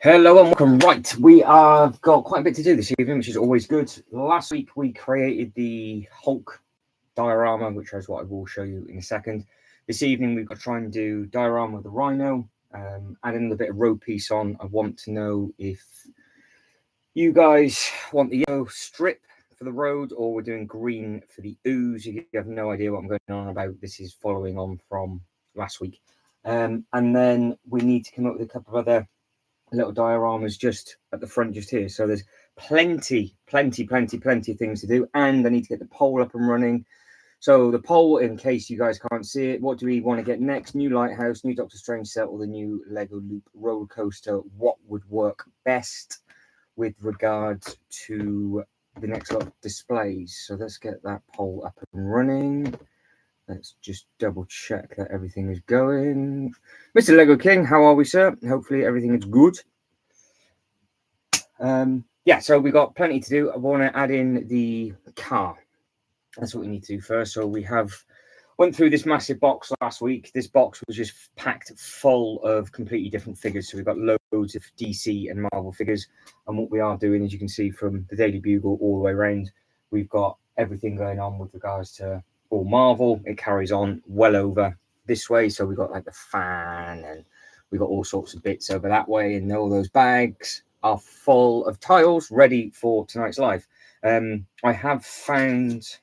Hello and welcome. Right, we have got quite a bit to do this evening, which is always good. Last week we created the Hulk diorama, which is what I will show you in a second. This evening we've got to try and do diorama of the Rhino, add in a bit of road piece on. I want to know if you guys want the yellow strip for the road or we're doing green for the ooze. If you have no idea what I'm going on about, this is following on from last week. And then we need to come up with a couple of other little dioramas just at the front just here. So there's plenty of things to do, and I need to get the pole up and running. So the pole, in case you guys can't see it, what do we want to get next? New lighthouse, new Doctor Strange set, or the new Lego Loop roller coaster? What would work best with regards to the next lot of displays? So let's get that pole up and running. Let's just double check that everything is going. Mr. Lego King, how are we, sir? Hopefully everything is good. Yeah, so we've got plenty to do. I want to add in the car. That's what we need to do first. So we went through this massive box last week. This box was just packed full of completely different figures. So we've got loads of DC and Marvel figures. And what we are doing, as you can see from the Daily Bugle all the way around, we've got everything going on with regards to all Marvel. It carries on well over this way. So we've got like the fan, and we've got all sorts of bits over that way, and all those bags are full of tiles ready for tonight's live. I have found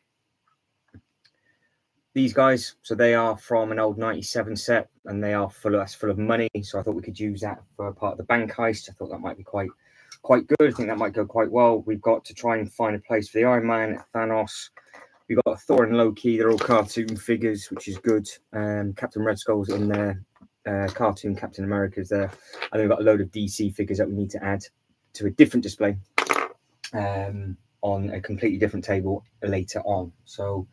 these guys. So they are from an old 97 set, and they are full of money. So I thought we could use that for part of the bank heist. I thought that might be quite good. I think that might go quite well. We've got to try and find a place for the Iron Man, Thanos. We've got Thor and Loki. They're all cartoon figures, which is good. Captain Red Skull's in there. Cartoon Captain America's there. And then we've got a load of DC figures that we need to add to a different display on a completely different table later on. So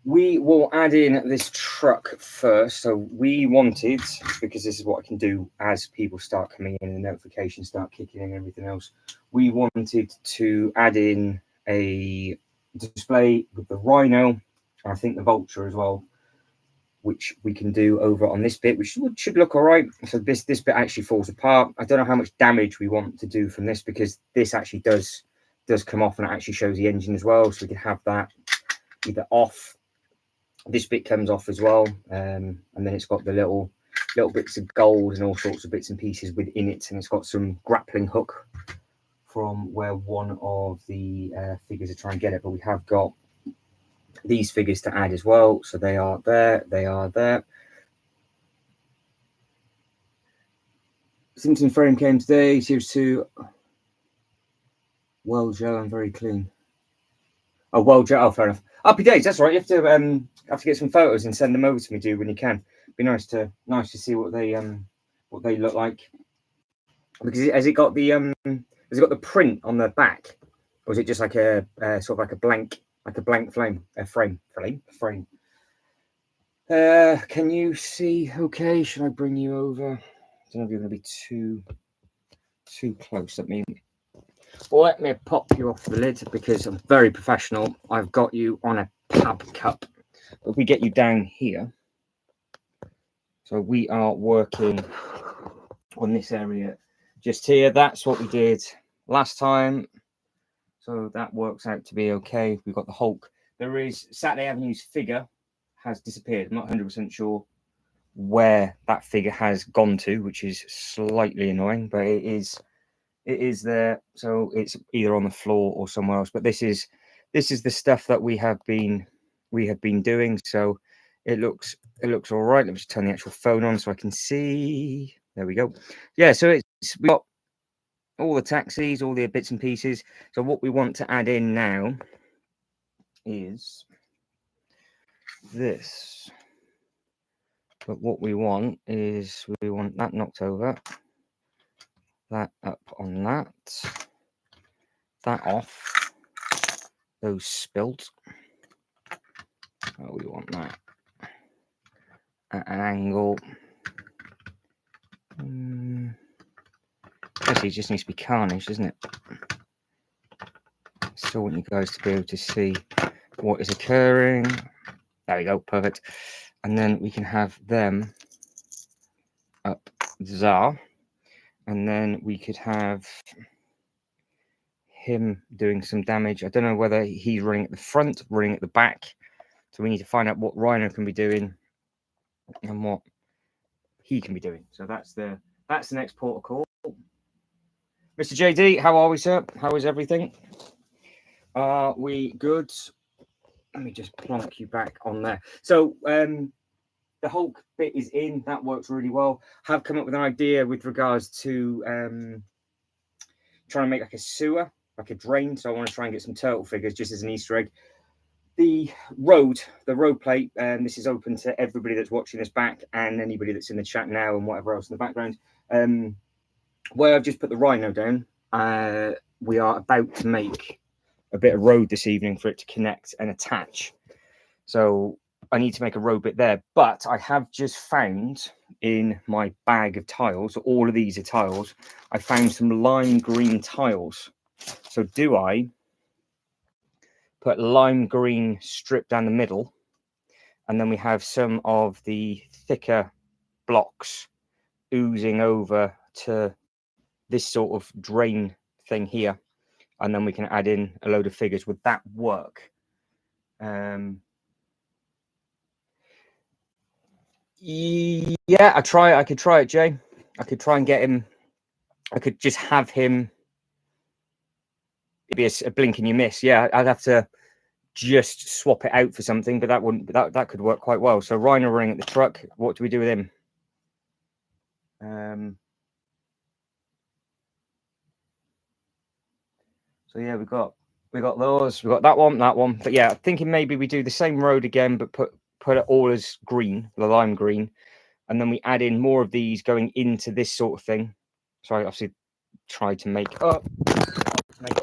we will add in this truck first. So we wanted, because this is what I can do as people start coming in and the notifications start kicking in and everything else, we wanted to add in a display with the Rhino, I think the Vulture as well, which we can do over on this bit, which should look all right. So this bit actually falls apart. I don't know how much damage we want to do from this, because this actually does come off, and it actually shows the engine as well. So we can have that either off. This bit comes off as well, and then it's got the little bits of gold and all sorts of bits and pieces within it, and it's got some grappling hook from where one of the figures are trying to get it. But we have got these figures to add as well. So they are there. Simpson frame came today. Series 2. Well gel and very clean. Oh, well gel. Oh, fair enough. Happy days. That's right. You have to get some photos and send them over to me, dude, when you can. It'd be nice to see what they look like. Because has it got the print on the back, or is it just like a sort of like a blank frame? Can you see? Okay, should I bring you over? I don't know if you're going to be too close. Let me pop you off the lid, because I'm very professional. I've got you on a pub cup. If we get you down here, so we are working on this area just here. That's what we did last time. So that works out to be okay. We've got the Hulk. There is Saturday Avenue's figure has disappeared. I'm not 100% sure where that figure has gone to, which is slightly annoying, but it is there. So it's either on the floor or somewhere else. But this is the stuff that we have been doing. So it looks all right. Let me just turn the actual phone on so I can see. There we go. Yeah, so we got all the taxis, all the bits and pieces. So what we want to add in now is this. But what we want is that knocked over, that up on that off, those spilt. Oh, we want that at an angle. Actually, it just needs to be carnage, doesn't it? Still want you guys to be able to see what is occurring. There we go, perfect. And then we can have them up there. and then we could have him doing some damage. I don't know whether he's running at the front, running at the back. So we need to find out what Rhino can be doing and what he can be doing. So that's the next port of call. Mr. JD, how are we, sir? How is everything? Are we good? Let me just plonk you back on there. So the Hulk bit is in. That works really well. Have come up with an idea with regards to trying to make like a sewer, like a drain. So I want to try and get some turtle figures just as an Easter egg. The road plate, and this is open to everybody that's watching us back and anybody that's in the chat now and whatever else in the background. Where I've just put the Rhino down, we are about to make a bit of road this evening for it to connect and attach. So I need to make a road bit there, but I have just found in my bag of tiles, all of these are tiles, I found some lime green tiles. So do I put lime green strip down the middle, and then we have some of the thicker blocks oozing over to this sort of drain thing here, and then we can add in a load of figures. Would that work? Yeah, I could try it, Jay. I could try and get him. I could just have him. It'd be a blink and you miss. Yeah, I'd have to just swap it out for something, but that wouldn't. That could work quite well. So Rhino running at the truck. What do we do with him? So yeah, we got those. We got that one. But yeah, thinking maybe we do the same road again, but put it all as green, the lime green, and then we add in more of these going into this sort of thing. So I obviously tried to make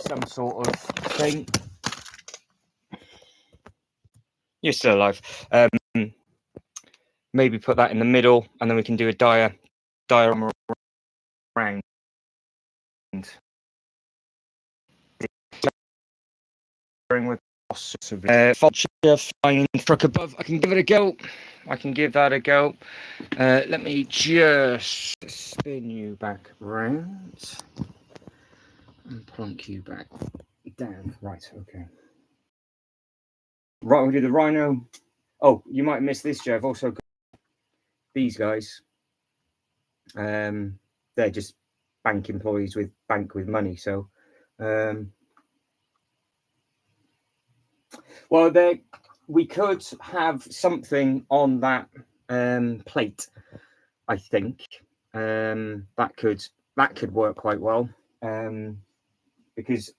some sort of thing. You're still alive. Maybe put that in the middle, and then we can do a diorama around. With Vulture flying truck above. I can give it a go. I can give that a go. Let me just spin you back round and plonk you back down. Right, okay. Right, we'll do the Rhino. Oh, you might miss this, Joe. I've also got these guys. They're just bank employees with money. So, well, we could have something on that plate. I think that could work quite well, because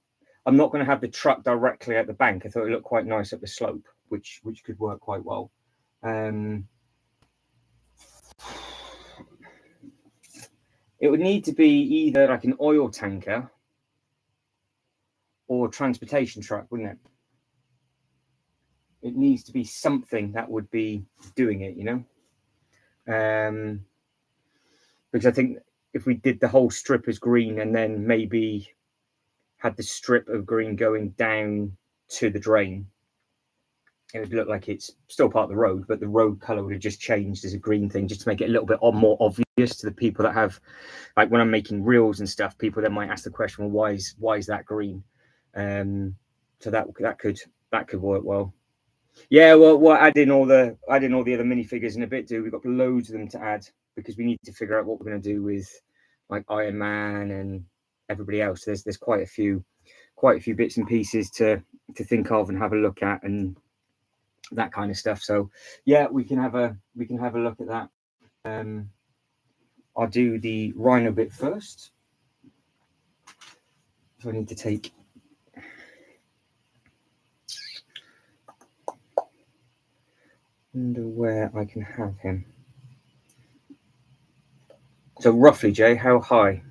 I'm not going to have the truck directly at the bank. I thought it looked quite nice up the slope, which could work quite well. It would need to be either like an oil tanker or a transportation truck, wouldn't it? It needs to be something that would be doing it, you know? Because I think if we did the whole strip as green and then maybe had the strip of green going down to the drain, it would look like it's still part of the road, but the road color would have just changed as a green thing, just to make it a little bit more obvious to the people that have, like when I'm making reels and stuff, people then might ask the question, well, why is that green? So that could work well. Yeah, well, we'll add in all the other minifigures in a bit. We've got loads of them to add because we need to figure out what we're going to do with like Iron Man and everybody else. There's quite a few bits and pieces to think of and have a look at and that kind of stuff. So yeah, we can have a look at that. I'll do the Rhino bit first. So I need to take wonder where I can have him. So roughly, Jay, how high?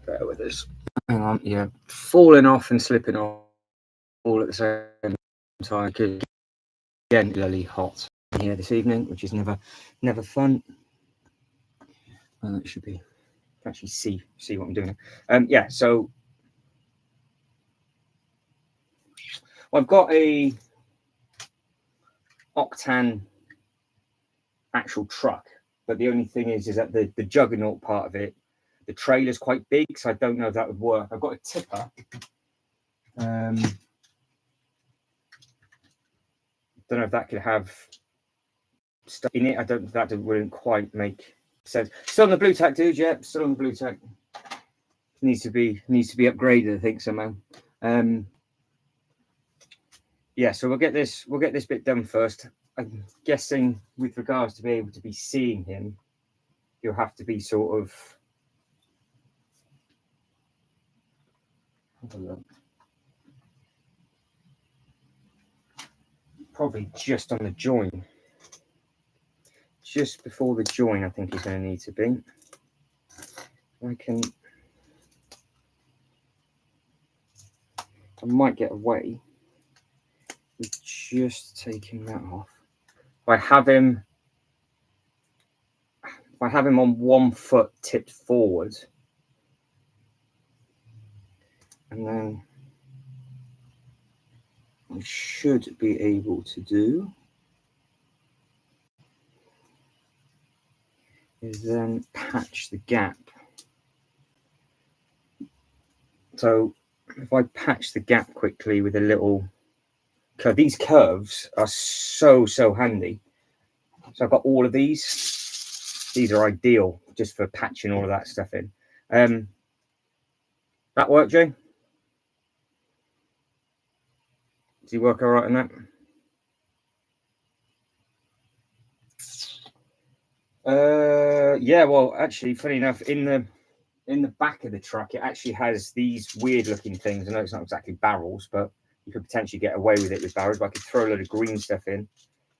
Bear with us. Hang on, yeah, falling off and slipping off all at the same time. Because again, really hot here this evening, which is never fun. It should be actually see what I'm doing. Yeah, so I've got a Octane actual truck but the only thing is that the juggernaut part of it, the trailer's quite big, so I don't know if that would work. I've got a tipper. Don't know if that could have stuff in it. I don't. That wouldn't quite make sense. Still on the blue tack, dude. Yeah, still on the blue tack. Needs to be upgraded, I think, somehow. Yeah, so we'll get this bit done first. I'm guessing with regards to be able to be seeing him, you'll have to be sort of, have a look, probably just on the join, just before the join. I think he's going to need to be. I might get away with just taking that off. If I have him on 1 foot tipped forward, and then I should be able to do is then patch the gap. So if I patch the gap quickly with a little curve, these curves are so handy. So I've got all of these. These are ideal just for patching all of that stuff in. That work, Jay? Does he work all right on that? Yeah, well, actually, funny enough, in the back of the truck, it actually has these weird looking things. I know it's not exactly barrels, but you could potentially get away with it with barrels. But I could throw a load of green stuff in,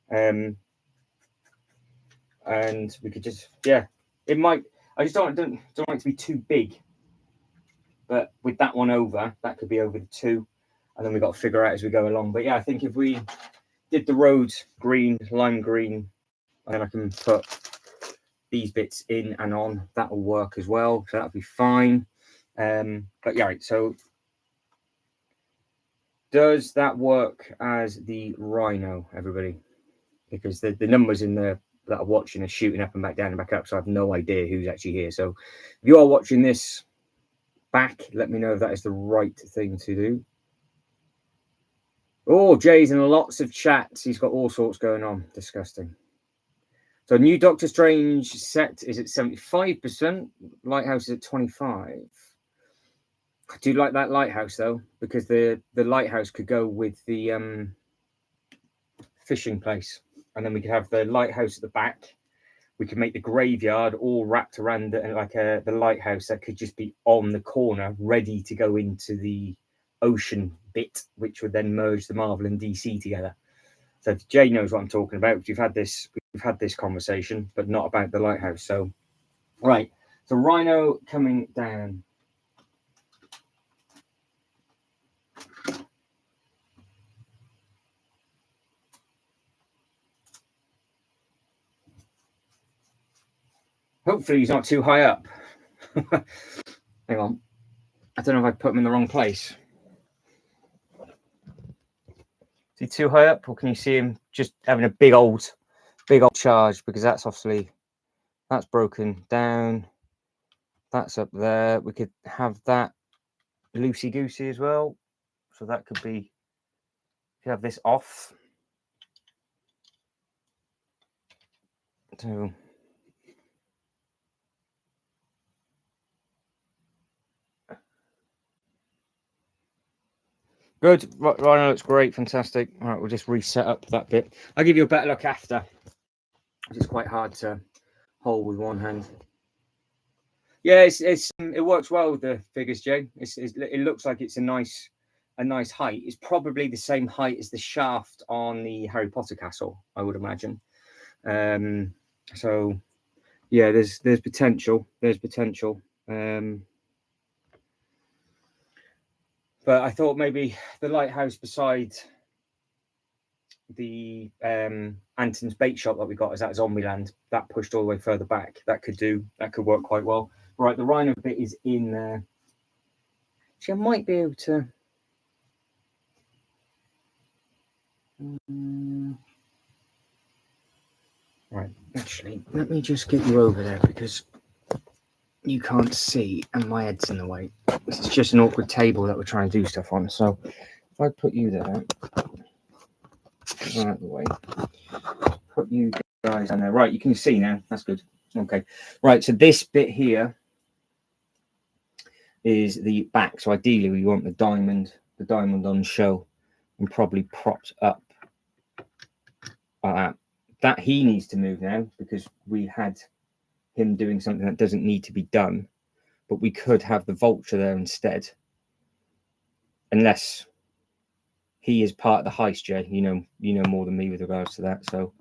and we could just, yeah, it might. I just don't want it to be too big. But with that one over, that could be over the 2, and then we've got to figure out as we go along. But yeah, I think if we did the road green, lime green, and then I can put these bits in and on, that will work as well. So that'll be fine. But yeah, right, so does that work as the Rhino, everybody? Because the numbers in there that are watching are shooting up and back down and back up, so I have no idea who's actually here. So if you are watching this back, let me know if that is the right thing to do. Oh, Jay's in lots of chats. He's got all sorts going on. Disgusting. So new Doctor Strange set is at 75%. Lighthouse is at 25. I do like that lighthouse though, because the lighthouse could go with the fishing place, and then we could have the lighthouse at the back. We could make the graveyard all wrapped around it, and like the lighthouse that could just be on the corner, ready to go into the ocean bit, which would then merge the Marvel and DC together. So Jay knows what I'm talking about. We've had this conversation, but not about the lighthouse. So right, so Rhino coming down. Hopefully he's not too high up. Hang on. I don't know if I put him in the wrong place. Is he too high up, or can you see him just having a big old charge? Because that's obviously, that's broken down. That's up there. We could have that loosey-goosey as well. So that could be, if you have this off. So good. Rhino looks great. Fantastic. All right, we'll just reset up that bit. I'll give you a better look after. It's quite hard to hold with one hand. Yeah, it works well with the figures, Jay. It looks like it's a nice height. It's probably the same height as the shaft on the Harry Potter castle, I would imagine. So yeah, there's potential. There's potential. But I thought maybe the lighthouse beside the Anton's bait shop that we got is at Zombieland, that pushed all the way further back. That could work quite well. Right, the Rhino bit is in there. Actually, I might be able to. Right, Actually, let me just get you over there because you can't see and my head's in the way. This is just an awkward table that we're trying to do stuff on. So if I put you there, out of the way, put you guys on there. Right, you can see now. That's good. Okay. Right, so this bit here is the back. So ideally we want the diamond on show and probably propped up like that. That he needs to move now because we had him doing something that doesn't need to be done, but we could have the vulture there instead, unless he is part of the heist, Jay. You know more than me with regards to that. So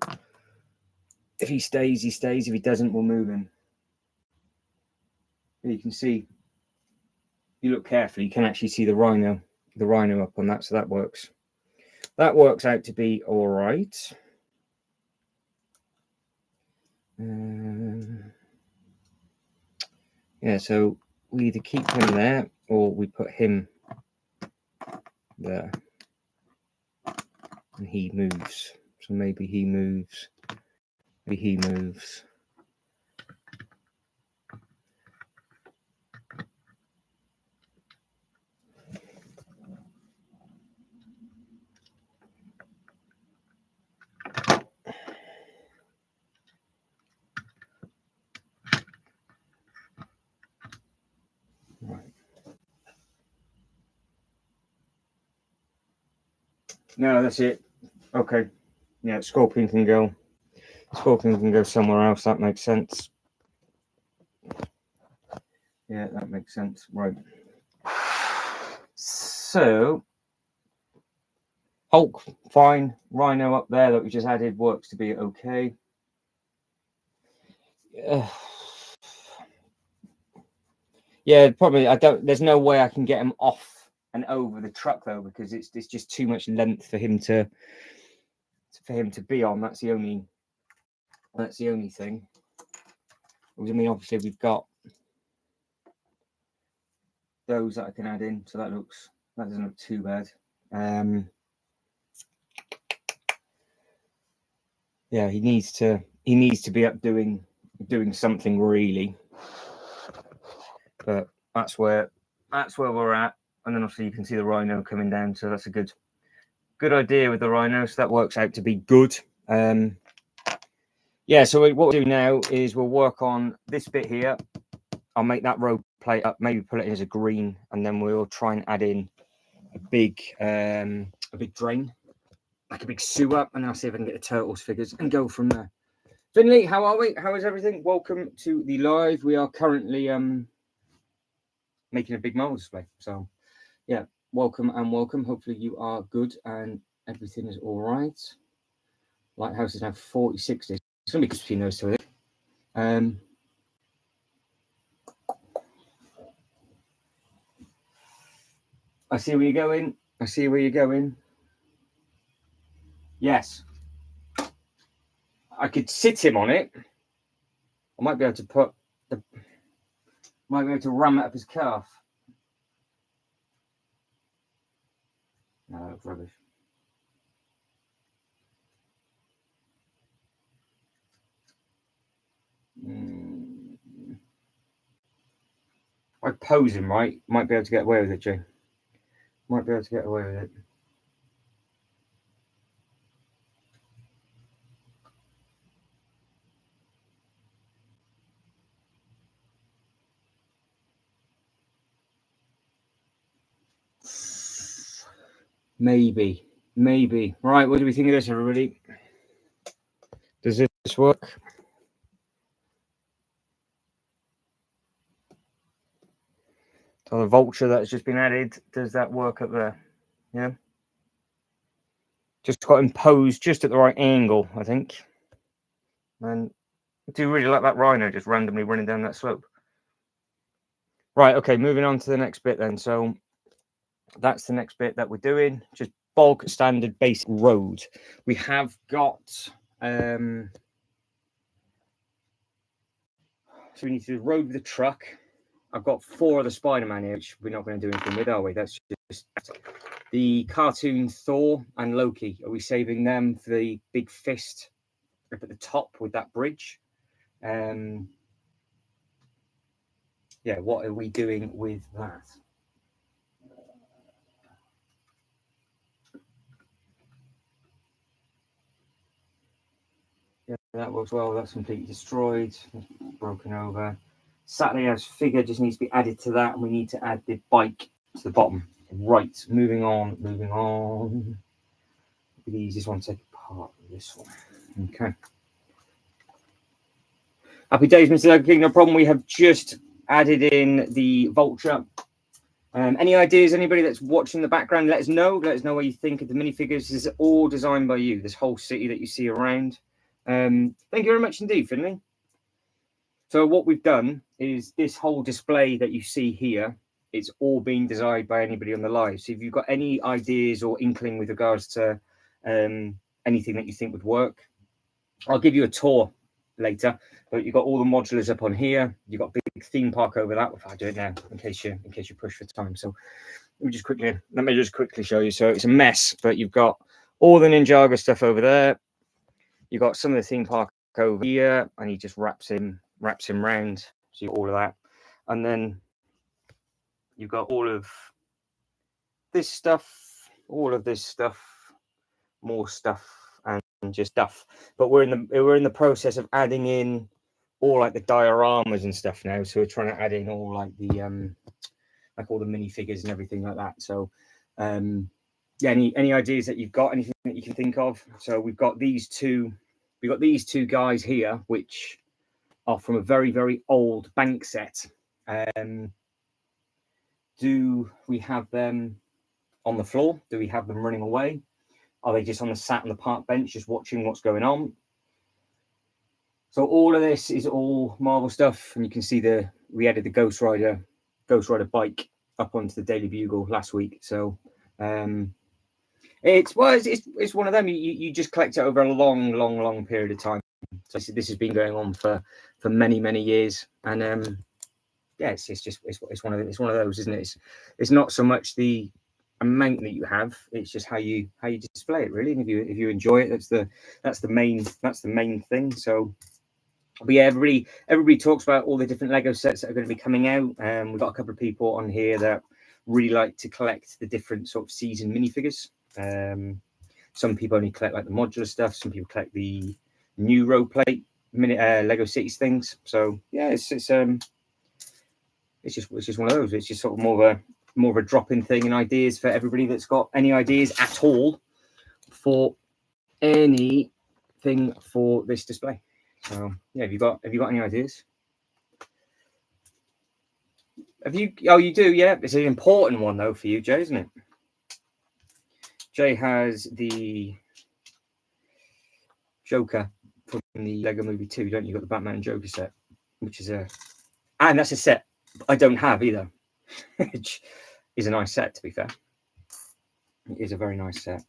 if he stays, he stays. If he doesn't, we'll move him. You can see, you look carefully, you can actually see the rhino up on that, so that works. That works out to be all right. Yeah, so we either keep him there or we put him there. And he moves. So maybe he moves. Maybe he moves. Right. No, that's it. Okay. Yeah, Scorpion can go somewhere else. That makes sense. Yeah, that makes sense. Right. So Hulk, fine. Rhino up there that we just added works to be okay. Yeah, probably. There's no way I can get him off and over the truck though, because it's just too much length for him to be on. That's the only thing. I mean, obviously we've got those that I can add in, so that doesn't look too bad. Yeah, he needs to be up doing something really. But that's where we're at. And then obviously you can see the rhino coming down, so that's a good idea with the rhino. So that works out to be good. Yeah, so what we'll do now is we'll work on this bit here. I'll make that row plate up, maybe put it in as a green, and then we'll try and add in a big drain, like a big sewer, and I'll see if I can get the turtles figures and go from there. Finley, how are we? How is everything? Welcome to the live. We are currently making a big mold display. So yeah, welcome and welcome. Hopefully you are good and everything is all right. Lighthouse is now 46 days. It's gonna be good between those two. I see where you're going. Yes. I could sit him on it. I might be able to ram it up his calf. No, that's rubbish. I pose him right. Might be able to get away with it, Jay. Might be able to get away with it. Maybe. Right, what do we think of this, everybody? Does this work? So the vulture that's just been added, does that work up there? Yeah. Just got imposed just at the right angle, I think. And I do really like that rhino just randomly running down that slope. Right, okay, moving on to the next bit then. So that's the next bit that we're doing. Just bog standard basic road. We have got so we need to do the road with the truck. I've got 4 of the Spider-Man here, which we're not going to do anything with, are we? That's just the cartoon Thor and Loki. Are we saving them for the big fist up at the top with that bridge. Yeah, what are we doing with that? Yeah, that works well. That's completely destroyed, broken over. Saturday's figure just needs to be added to that, and we need to add the bike to the bottom. Right, moving on. The easiest one to take apart this one. Okay. Happy days, Mr. Lego King. No problem. We have just added in the vulture. Any ideas? Anybody that's watching the background, let us know. Let us know what you think of the minifigures. This is all designed by you. This whole city that you see around. Thank you very much indeed, Finley. So what we've done is this whole display that you see here, it's all being designed by anybody on the live. So if you've got any ideas or inkling with regards to anything that you think would work, I'll give you a tour later. But you've got all the modulars up on here. You've got a big theme park over that. If I do it now, in case you push for time. So let me just quickly show you. So it's a mess, but you've got all the Ninjago stuff over there. You've got some of the theme park over here, and he just wraps him round. So you've got all of that, and then you've got all of this stuff, more stuff, and just stuff. But we're in the process of adding in all like the dioramas and stuff now. So we're trying to add in all like the like all the minifigures and everything like that. So yeah, any ideas that you've got, anything that you can think of? So we've got these two guys here, which are from a very, very old bank set. Do we have them on the floor? Do we have them running away? Are they just sat on the park bench, just watching what's going on? So all of this is all Marvel stuff, and you can see we added the Ghost Rider bike up onto the Daily Bugle last week. So it's one of them. You just collect it over a long period of time. So this has been going on for many years, and yeah, it's one of those, isn't it? It's not so much the amount that you have, it's just how you display it, really. And if you enjoy it, that's the main thing. So but yeah, everybody talks about all the different Lego sets that are going to be coming out. We've got a couple of people on here that really like to collect the different sort of season minifigures. Some people only collect like the modular stuff. Some people collect the new row plate Lego Cities things. So yeah, it's just one of those. It's just sort of more of a drop-in thing and ideas for everybody that's got any ideas at all for anything for this display. So yeah, have you got any ideas? Have you? Oh, you do. Yeah, it's an important one though for you, Jay, isn't it? Jay has the Joker from the Lego Movie 2, don't you? Got the Batman and Joker set, which is and that's a set I don't have either, which is a nice set, to be fair. It is a very nice set.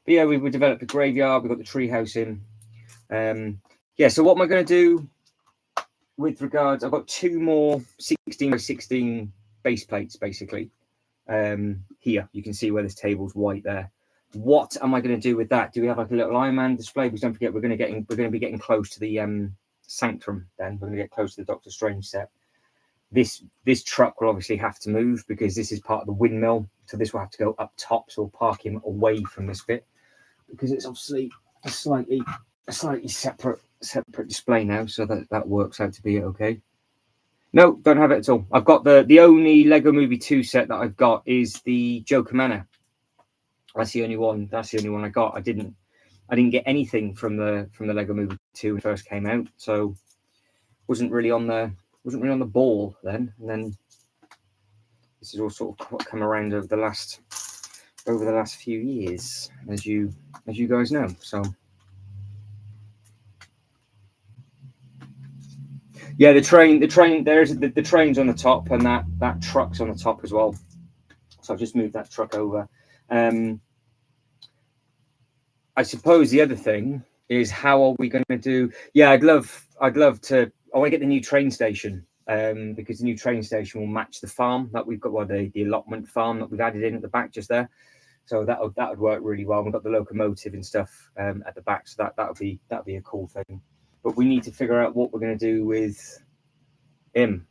But yeah, we developed the graveyard. We've got the treehouse in. Yeah, so what am I going to do with regards? I've got two more 16 by 16 base plates, basically. Here, you can see where this table's white there. What am I going to do with that? Do we have like a little Iron Man display? Because don't forget, we're going to be getting close to the Sanctum. Then we're going to get close to the Doctor Strange set. This truck will obviously have to move because this is part of the windmill. So this will have to go up top. So we'll park him away from this bit because it's obviously a slightly separate display now. So that works out to be okay. No, don't have it at all. I've got the only Lego Movie 2 set that I've got is the Joker Manor. That's the only one I got. I didn't get anything from the Lego Movie 2 when it first came out. So wasn't really on the ball then. And then this has all sort of come around over the last few years, as you guys know. So yeah, the train. There's the train's on the top, and that truck's on the top as well. So I've just moved that truck over. I suppose the other thing is, how are we going to do? Yeah, I'd love to. I want to get the new train station because the new train station will match the farm that we've got, the allotment farm that we've added in at the back just there. So that would work really well. We've got the locomotive and stuff at the back, so that would be a cool thing. But we need to figure out what we're going to do with him.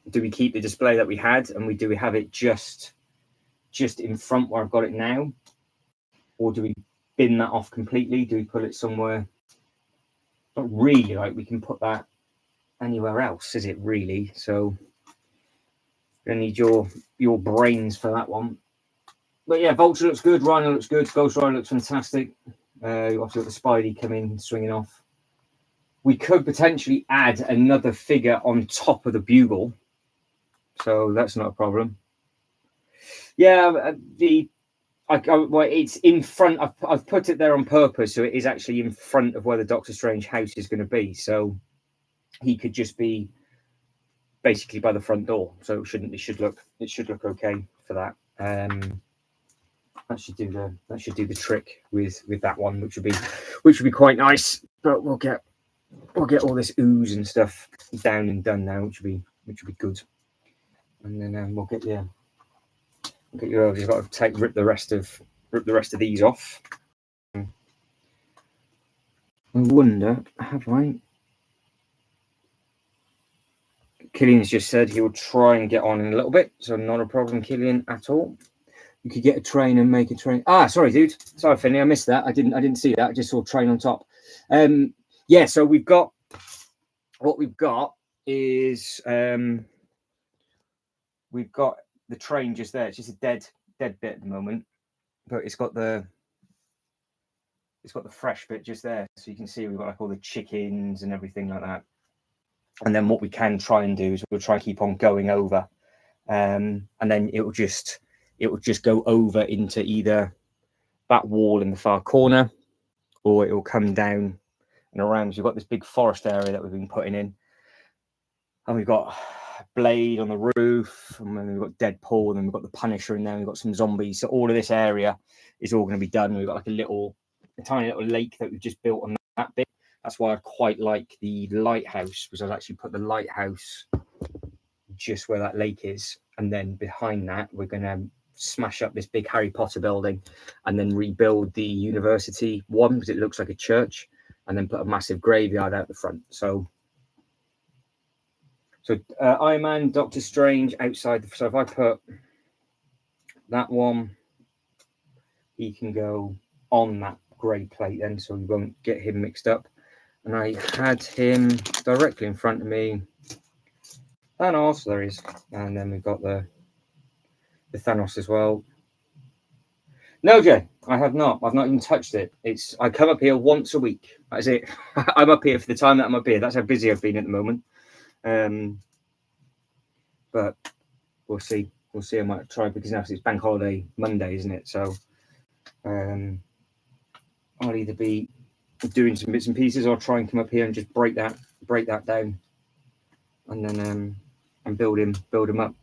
Do we keep the display that we had, and do we have it just in front where I've got it now, or do we bin that off completely? Do we put it somewhere? Not really like we can put that anywhere else, is it really? So I need your brains for that one. But yeah, Vulture looks good, Rhino looks good, Ghost Rider looks fantastic. You also got the Spidey coming, swinging off. We could potentially add another figure on top of the Bugle, so that's not a problem. Yeah, well, it's in front. I've put it there on purpose, so it is actually in front of where the Doctor Strange house is going to be. So he could just be basically by the front door. So it should look okay for that. That should do the trick with that one, which would be quite nice. But we'll get all this ooze and stuff down and done now, which would be good. And then we'll get you over. You've got to rip the rest of these off. I wonder, have I? Killian's just said he will try and get on in a little bit, so not a problem, Killian, at all. You could get a train and make a train. Sorry, dude. Sorry, Finley, I missed that. I didn't see that. I just saw train on top. Yeah, so we've got what we've got is we've got the train just there. It's just a dead bit at the moment, but it's got the fresh bit just there, so you can see we've got like all the chickens and everything like that. And then what we can try and do is we'll try and keep on going over, and then it will just go over into either that wall in the far corner, or it will come down and around. So we've got this big forest area that we've been putting in, and we've got Blade on the roof, and then we've got Deadpool, and then we've got the Punisher in there, we've got some zombies. So all of this area is all going to be done. We've got like a tiny little lake that we've just built on that bit. That's why I quite like the lighthouse, because I've actually put the lighthouse just where that lake is, and then behind that we're going to smash up this big Harry Potter building and then rebuild the university one, because it looks like a church, and then put a massive graveyard out the front. So Iron Man, Doctor Strange outside. So if I put that one, he can go on that grey plate then, so we won't get him mixed up. And I had him directly in front of me. Thanos, there he is. And then we've got the Thanos as well. No, Jay, I have not. I've not even touched it. I come up here once a week. That's it. I'm up here for the time that I'm up here. That's how busy I've been at the moment. But we'll see. We'll see. I might try, because now it's Bank Holiday Monday, isn't it? So I'll either be doing some bits and pieces, or try and come up here and just break that down, and then and build him up.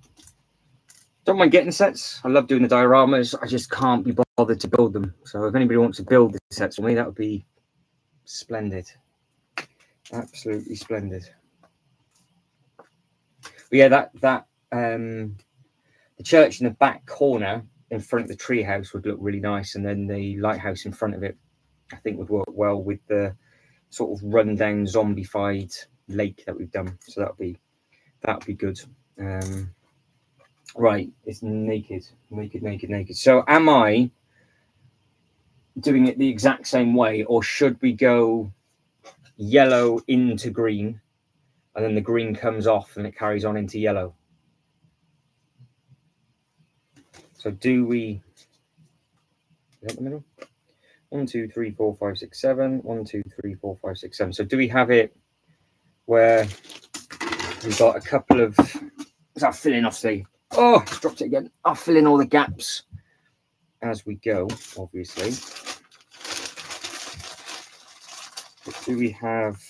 Don't mind getting sets. I love doing the dioramas. I just can't be bothered to build them. So if anybody wants to build the sets for me, that would be splendid. Absolutely splendid. But yeah, that the church in the back corner in front of the treehouse would look really nice, and then the lighthouse in front of it, I think, would work well with the sort of rundown zombified lake that we've done. So that would be good. Right, it's naked. So am I doing it the exact same way, or should we go yellow into green, and then the green comes off and it carries on into yellow? So do we? Is that the middle? 1, 2, 3, 4, 5, 6, 7. 1, 2, 3, 4, 5, 6, 7. So do we have it where we've got a couple of? I'll fill in, obviously. Oh, it's dropped it again. I'll fill in all the gaps as we go, obviously. But do we have?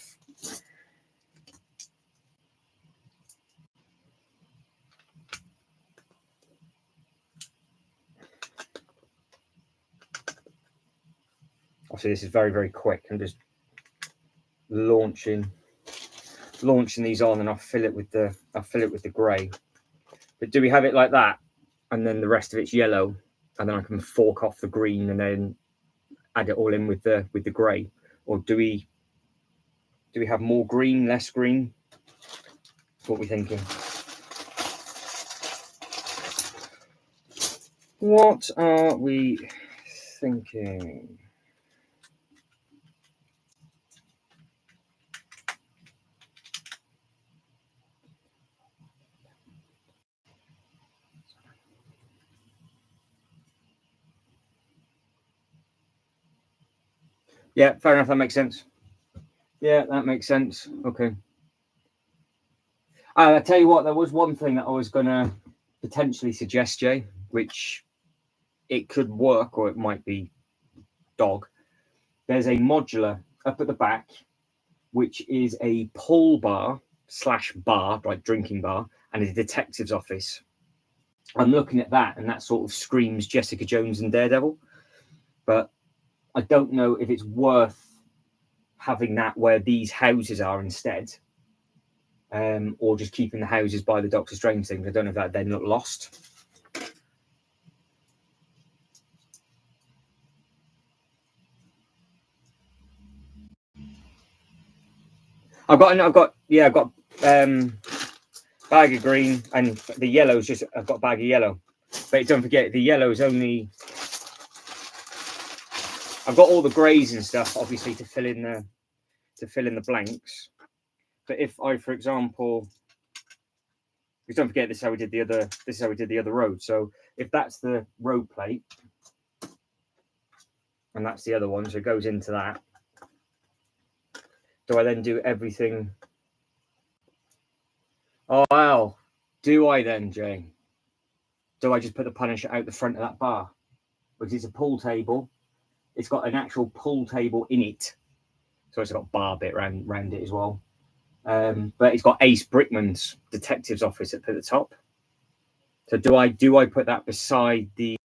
Obviously, this is very, very quick. I'm just launching these on, and I'll fill it with the grey. But do we have it like that, and then the rest of it's yellow, and then I can fork off the green and then add it all in with the grey? Or do we have more green, less green? What are we thinking? What are we thinking? Yeah, fair enough. That makes sense. Yeah, that makes sense. Okay. I tell you what, there was one thing that I was going to potentially suggest, Jay, which it could work or it might be dog. There's a modular up at the back, which is a pull bar / bar, like drinking bar, and a detective's office. I'm looking at that, and that sort of screams Jessica Jones and Daredevil. But I don't know if it's worth having that where these houses are instead, or just keeping the houses by the Doctor Strange thing. I don't know if that then look lost. I've got bag of green, and the yellow's just, I've got a bag of yellow. But don't forget, the yellow's only, I've got all the greys and stuff, obviously, to fill in the blanks. But if I, for example, because don't forget, this is how we did the other road. So if that's the road plate, and that's the other one, so it goes into that. Do I then do everything? Oh, wow. Do I then, Jay? Do I just put the Punisher out the front of that bar? Because it's a pool table. It's got an actual pool table in it. So it's got a bar bit around it as well. But it's got Ace Brickman's detective's office at the top. So do I put that beside the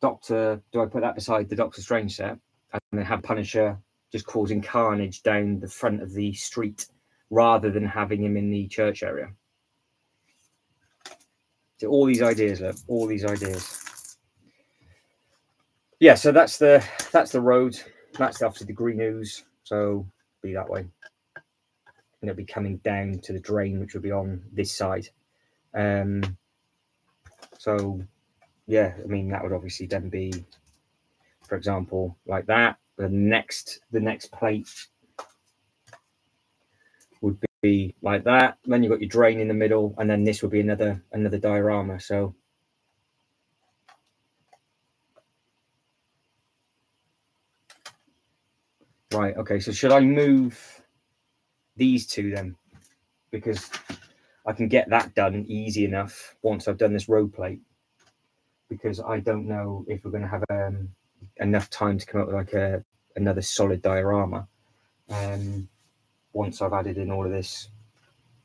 Doctor? Do I put that beside the Doctor Strange set and then have Punisher just causing carnage down the front of the street rather than having him in the church area? So all these ideas, look, all these ideas. Yeah, so that's the road. That's obviously the green ooze. So be that way. And it'll be coming down to the drain, which will be on this side. So yeah, I mean that would obviously then be, for example, like that. The next plate would be like that. Then you've got your drain in the middle, and then this would be another diorama. So right, okay. So should I move these two then? Because I can get that done easy enough once I've done this road plate. Because I don't know if we're going to have enough time to come up with like another solid diorama. Once I've added in all of this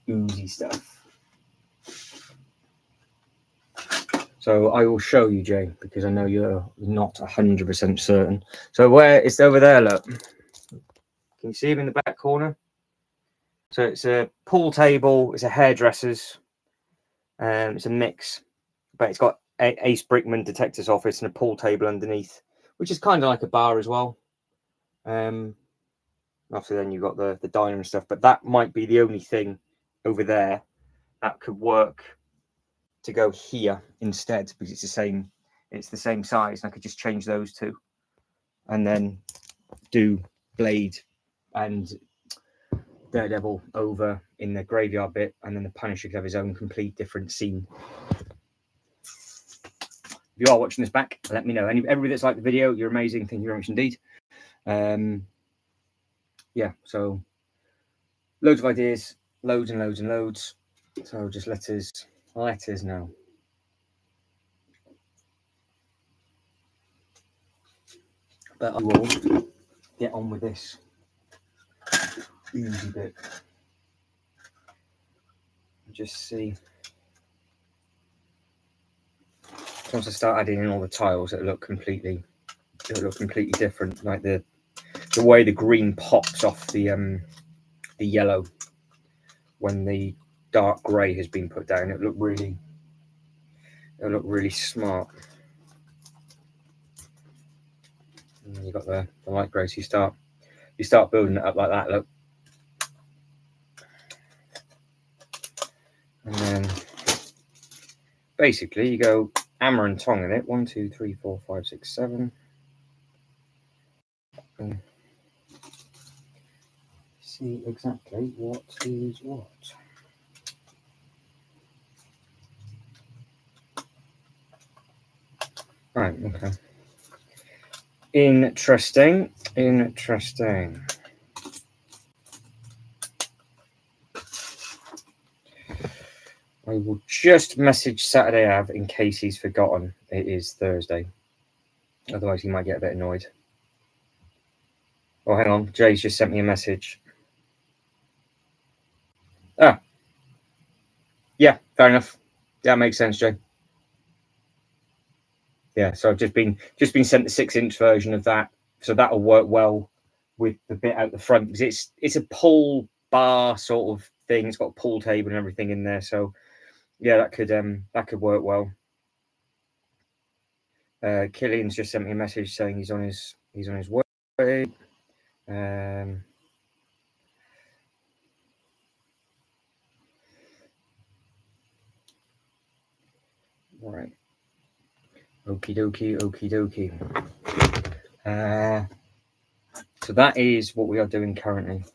oozy stuff. So I will show you, Jay, because I know you're not 100% certain. So where it's over there, look. Can you see him in the back corner? So it's a pool table, it's a hairdresser's, it's a mix, but it's got Ace Brickman detective's office and a pool table underneath, which is kind of like a bar as well. Obviously then you've got the diner and stuff, but that might be the only thing over there that could work to go here instead, because it's the same size, and I could just change those two and then do Blade and Daredevil over in the graveyard bit, and then the Punisher could have his own complete different scene. If you are watching this back, let me know. Everybody that's liked the video, you're amazing. Thank you very much indeed. Yeah, so loads of ideas, loads and loads and loads. So just let us know. But I will get on with this oozy bit. Just see. Once I start adding in all the tiles, it'll look completely different. Like the way the green pops off the yellow when the dark grey has been put down, it looked really It'll look really smart. And then you've got the light grey, so you start building it up like that, look. And then basically you go hammer and tong in it. 1, 2, 3, 4, 5, 6, 7. And see exactly what is what. Right, okay. Interesting. I will just message Saturday Av in case he's forgotten it is Thursday. Otherwise, he might get a bit annoyed. Oh, hang on. Jay's just sent me a message. Ah. Yeah, fair enough. That makes sense, Jay. Yeah, so I've just been sent the 6-inch version of that. So that'll work well with the bit out the front, because it's a pull bar sort of thing. It's got a pull table and everything in there. So yeah, that could work well. Killian's just sent me a message saying he's on his way. Right. Okie dokie. So that is what we are doing currently.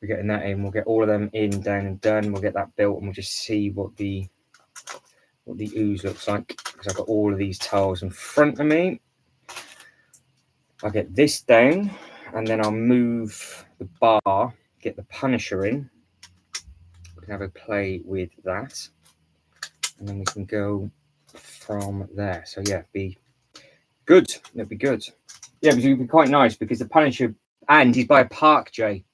We're getting that in. We'll get all of them in, down, and done. We'll get that built, and we'll just see what the ooze looks like, because I've got all of these tiles in front of me. I'll get this down, and then I'll move the bar, get the Punisher in. We can have a play with that, and then we can go from there. So yeah, be good. It'll be good. Yeah, but it'll be quite nice, because the Punisher, and he's by a park, Jay.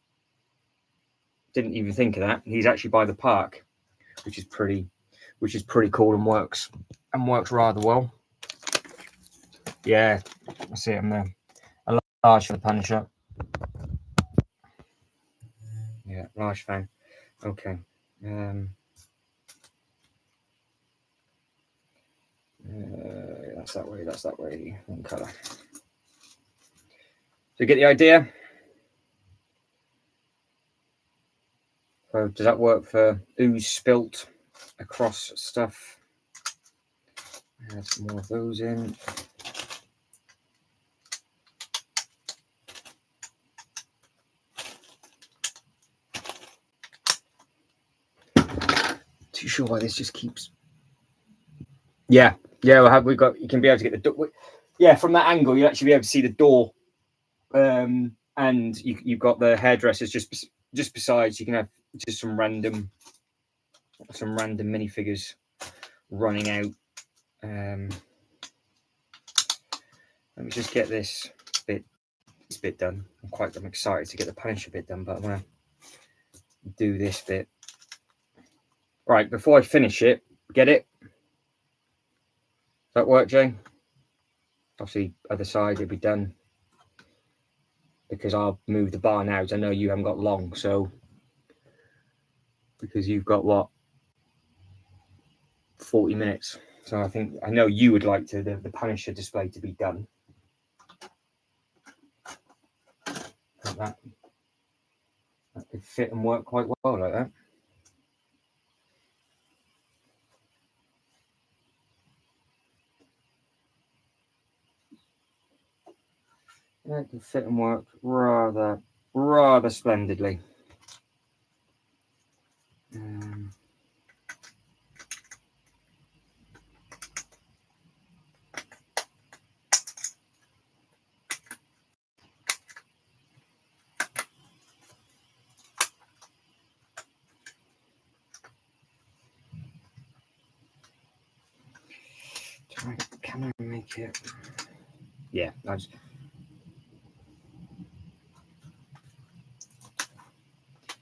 Didn't even think of that. He's actually by the park, which is pretty cool, and works rather well. Yeah, I see him there. A large for the Punisher. Yeah, large fan. Okay. That's that way. One colour. So you get the idea? So does that work for ooze spilt across stuff? Add more of those in. Too sure why this just keeps. Yeah. We've got. You can be able to get the door. Yeah, from that angle, you'll actually be able to see the door. And you've got the hairdressers just besides. You can have just some random minifigures running out. Let me just get this bit done. I'm excited to get the Punisher bit done, but I'm gonna do this bit. Right, before I finish it, get it? Does that work, Jay? Obviously, other side, it'll be done. Because I'll move the bar now, because I know you haven't got long, so because you've got what? 40 minutes. So I know you would like the Punisher display to be done. That could fit and work quite well like that. That could fit and work rather splendidly. Can I make it? Yeah, nice.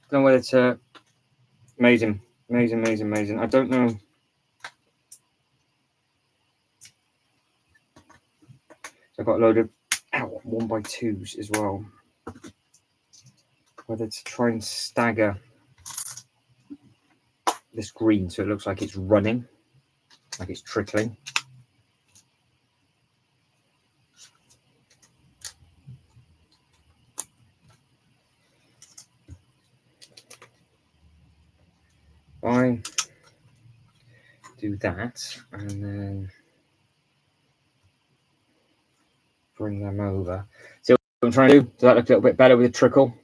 Don't know whether it's amazing. I don't know. I've got a load of 1x2s as well. Whether to try and stagger this green so it looks like it's running. like it's trickling. Fine. Do that, and then bring them over. See what I'm trying to do? Does that look a little bit better with a trickle?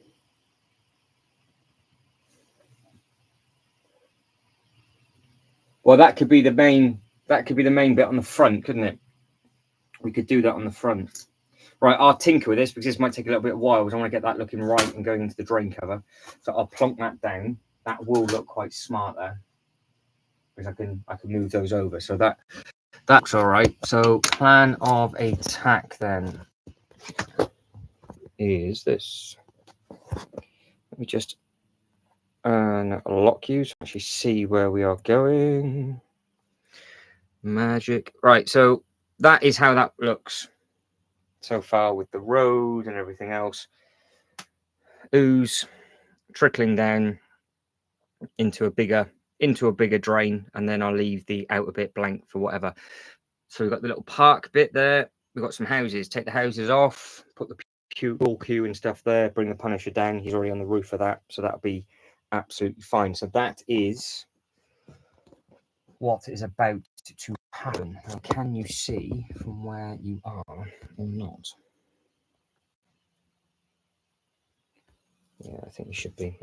Well, that could be the main. That could be the main bit on the front, couldn't it? We could do that on the front. Right, I'll tinker with this because this might take a little bit of while because I want to get that looking right and going into the drain cover. So I'll plonk that down. That will look quite smart there because I can move those over. So that's all right. So plan of attack then is this. Let me just lock you so I actually see where we are going. Magic. Right, so that is how that looks so far with the road and everything else. Ooze trickling down into a bigger drain, and then I'll leave the outer bit blank for whatever. So we've got the little park bit there. We've got some houses. Take the houses off, put the wall queue and stuff there, bring the Punisher down. He's already on the roof of that, so that'll be absolutely fine. So that is what is about to happen. Now, can you see from where you are or not? Yeah, I think you should be.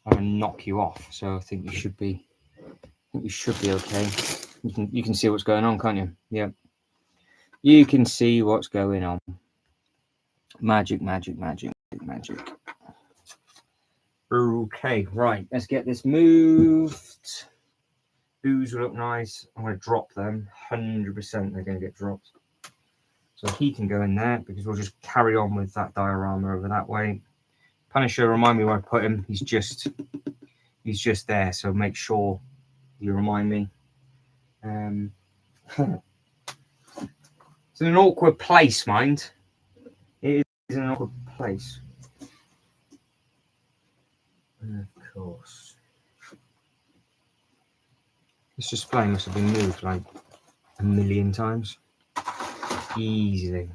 I'm gonna knock you off, so I think you should be. You should be okay. You can see what's going on, can't you? Yeah. You can see what's going on. Magic, magic, magic, magic. Okay, right. Let's get this moved. Ooze will look nice. I'm going to drop them. 100% they're going to get dropped. So he can go in there because we'll just carry on with that diorama over that way. Punisher, remind me where I put him. He's just there. So make sure you remind me. It's in an awkward place, mind. It is in an awkward place. And of course. This display must have been moved like 1,000,000 times. Easily.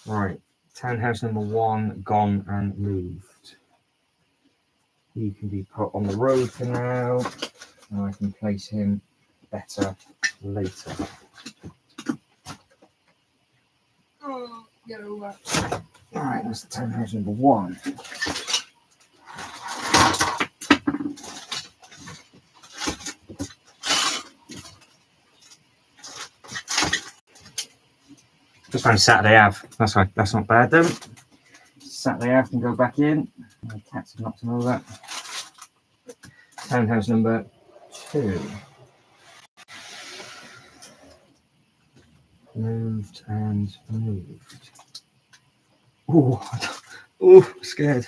Right. Townhouse number 1 gone and moved. He can be put on the road for now, and I can place him better later. Oh, get over. All right, that's the townhouse number 1. Just found Saturday Ave. That's right. That's not bad then. Saturday Ave can go back in. My cats have knocked him over. Townhouse number 2. Moved and moved. Oh, scared.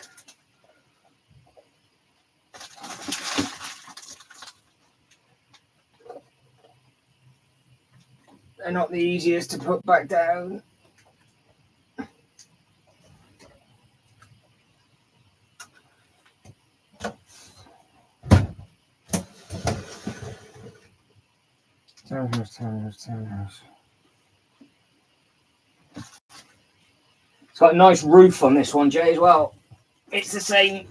They're not the easiest to put back down. Townhouse. It's got a nice roof on this one, Jay, as well. It's the same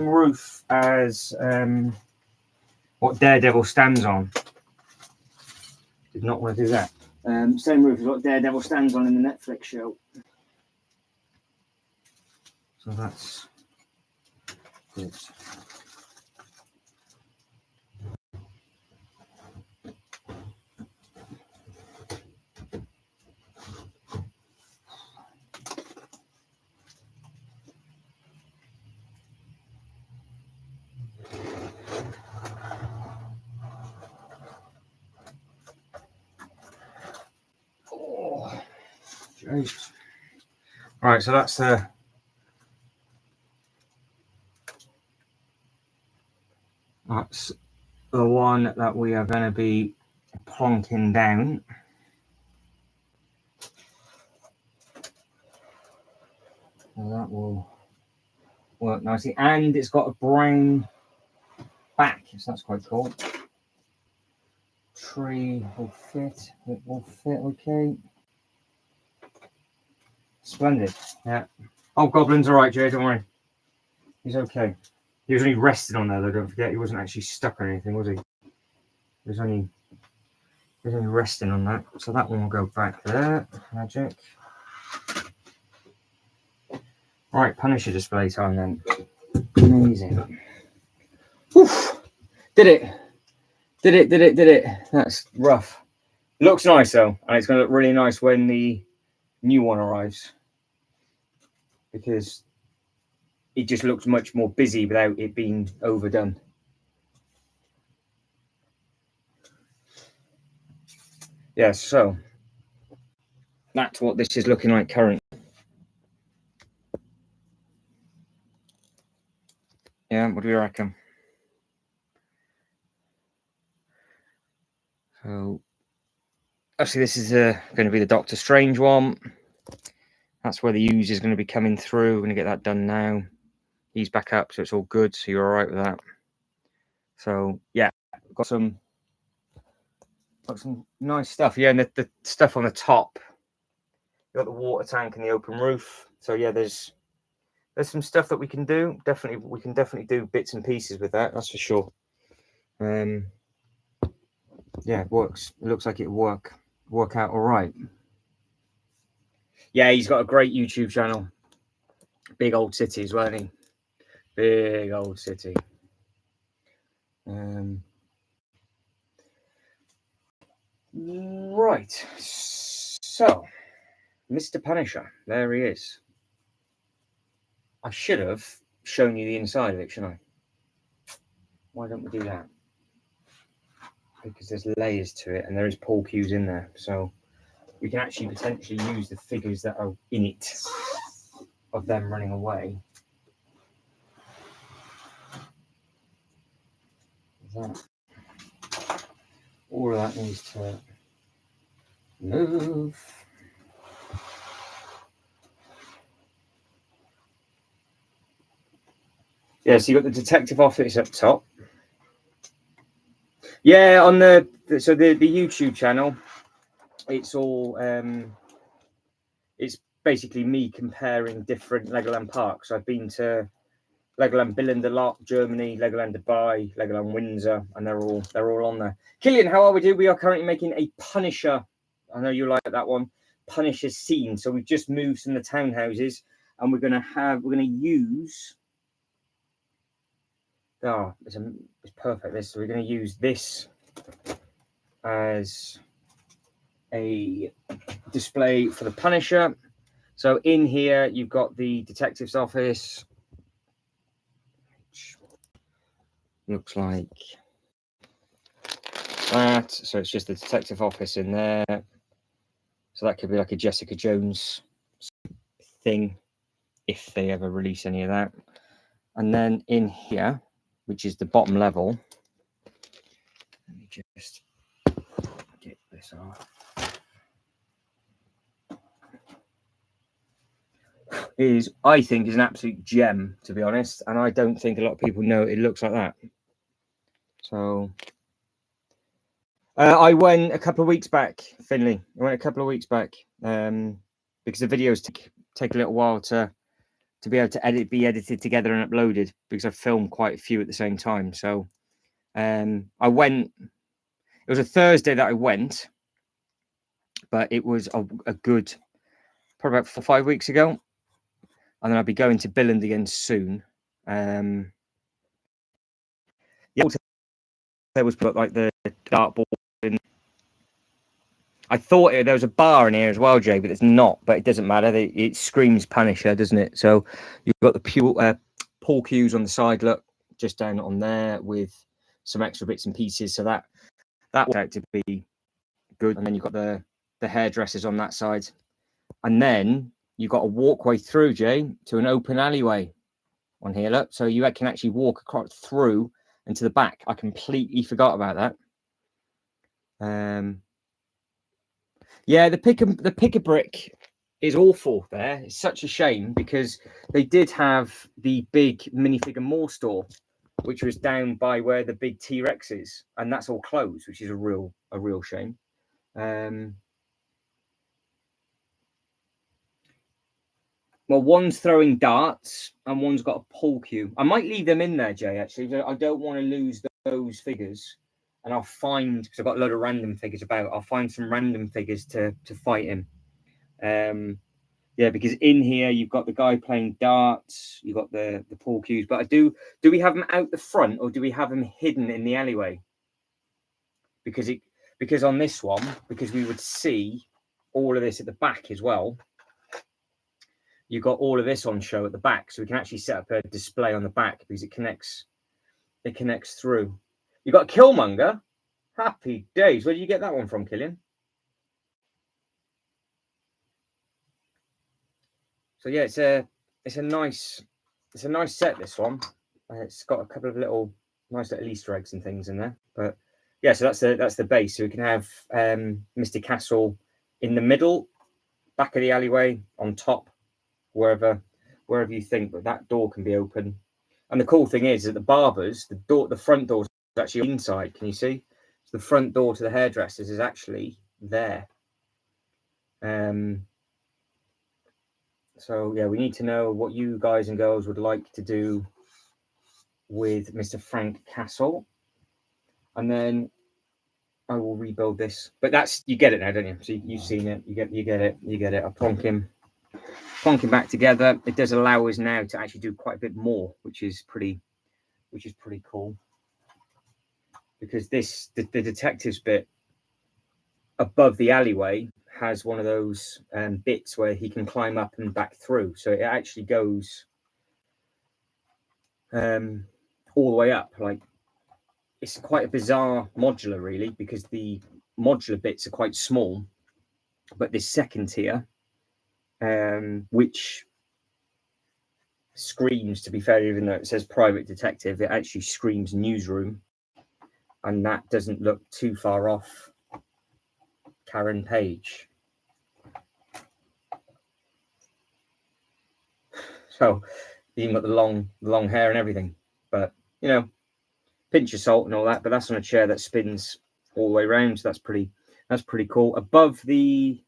roof as what Daredevil stands on. Did not want to do that. Same roof as what Daredevil stands on in the Netflix show. So that's good. Oh, jeez. Right, so that's the one that we are going to be plonking down. And that will work nicely. And it's got a brown back, so that's quite cool. Tree will fit. It will fit okay. Splendid. Yeah. Oh, Goblin's all right, Jay. Don't worry. He's okay. He was only resting on there, though. Don't forget, he wasn't actually stuck or anything, was he? He was only resting on that. So that one will go back there. Magic. Right, Punisher display time then. Amazing. Oof. Did it. That's rough. Looks nice though, and it's going to look really nice when the new one arrives, because it just looks much more busy without it being overdone. Yeah, so that's what this is looking like currently. Yeah, what do you reckon? So, actually, this is going to be the Doctor Strange one. That's where the user is going to be coming through. We're going to get that done now. He's back up, so it's all good. So you're all right with that. So yeah, got some nice stuff. Yeah, and the stuff on the top. You got the water tank and the open roof. So yeah, there's some stuff that we can do. We can definitely do bits and pieces with that. That's for sure. Yeah, it works. It looks like it work out all right. Yeah, he's got a great YouTube channel. Big old city as well, isn't he? Big old city. Right. So, Mr. Punisher, there he is. I should have shown you the inside of it, shouldn't I? Why don't we do that? Because there's layers to it, and there is Paul cues in there, so we can actually potentially use the figures that are in it of them running away. That. All of that needs to move. Yeah, so you got the detective office up top. Yeah, on the YouTube channel, it's all it's basically me comparing different Legoland parks. I've been to Legoland Billund a lot, Germany, Legoland Dubai, Legoland Windsor, and they're all on there. Killian, how are we doing? We are currently making a Punisher. I know you like that one. Punisher scene. So we've just moved from the townhouses, and we're gonna use. Oh, it's perfect. This, so we're going to use this as a display for the Punisher. So in here, you've got the detective's office, which looks like that. So it's just the detective office in there. So that could be like a Jessica Jones thing, if they ever release any of that. And then in here, which is the bottom level, let me just get this off. I think is an absolute gem, to be honest, and I don't think a lot of people know it looks like that. So I went a couple of weeks back, Finley. I went a couple of weeks back because the videos take a little while to be able to be edited together and uploaded, because I filmed quite a few at the same time. So I went. It was a Thursday that I went, but it was a good, probably about 4 or 5 weeks ago. And then I'll be going to Billund again soon. Yeah, there was like the dartboard. I thought there was a bar in here as well, Jay, but it's not. But it doesn't matter. It screams Punisher, doesn't it? So you've got the Paul cues on the side. Look, just down on there with some extra bits and pieces. So that worked out to be good. And then you've got the hairdressers on that side, and then you've got a walkway through, Jay, to an open alleyway on here. Look, so you can actually walk across through and to the back. I completely forgot about that. Yeah, the pick a brick is awful there. It's such a shame because they did have the big minifig and more store, which was down by where the big T-Rex is, and that's all closed, which is a real shame. Well, one's throwing darts and one's got a pull cue. I might leave them in there, Jay, actually. I don't want to lose those figures. And I'll find, because I've got a load of random figures about, I'll find some random figures to fight him. Yeah, because in here you've got the guy playing darts, you've got the pull cues. But do we have them out the front or do we have them hidden in the alleyway? Because on this one, because we would see all of this at the back as well. You've got all of this on show at the back, so we can actually set up a display on the back because it connects through. You've got Killmonger. Happy days. Where did you get that one from, Killian? So yeah, it's a nice set, this one. It's got a couple of nice little Easter eggs and things in there. But yeah, so that's the base. So we can have Mr. Castle in the middle, back of the alleyway, on top. Wherever you think, but that door can be open. And the cool thing is that the front door is actually inside. Can you see? So the front door to the hairdressers is actually there. So yeah, we need to know what you guys and girls would like to do with Mr. Frank Castle, and then I will rebuild this. But you get it now, don't you? So you've seen it. You get it. I'll plonk him back together. It does allow us now to actually do quite a bit more, which is pretty cool. Because the detectives bit above the alleyway has one of those bits where he can climb up and back through. So it actually goes all the way up. Like, it's quite a bizarre modular, really, because the modular bits are quite small. But this second tier, which screams, to be fair, even though it says private detective, it actually screams newsroom, and that doesn't look too far off Karen Page. So even got the long hair and everything, but you know, pinch of salt and all that. But that's on a chair that spins all the way around, so that's pretty cool. Above the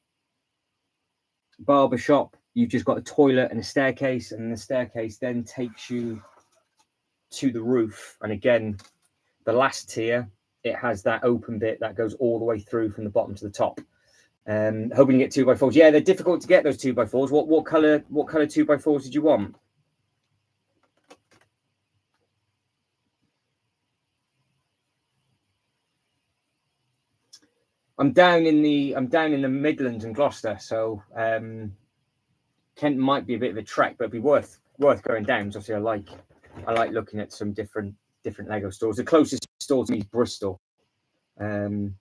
barber shop, you've just got a toilet and a staircase, and the staircase then takes you to the roof. And again, the last tier, it has that open bit that goes all the way through from the bottom to the top. Hoping to get 2x4s. Yeah, they're difficult to get, those 2x4s. What color 2x4s did you want? I'm down in the Midlands and Gloucester, so Kent might be a bit of a trek, but it'd be worth going down. Because obviously, I like looking at some different Lego stores. The closest store to me is Bristol, but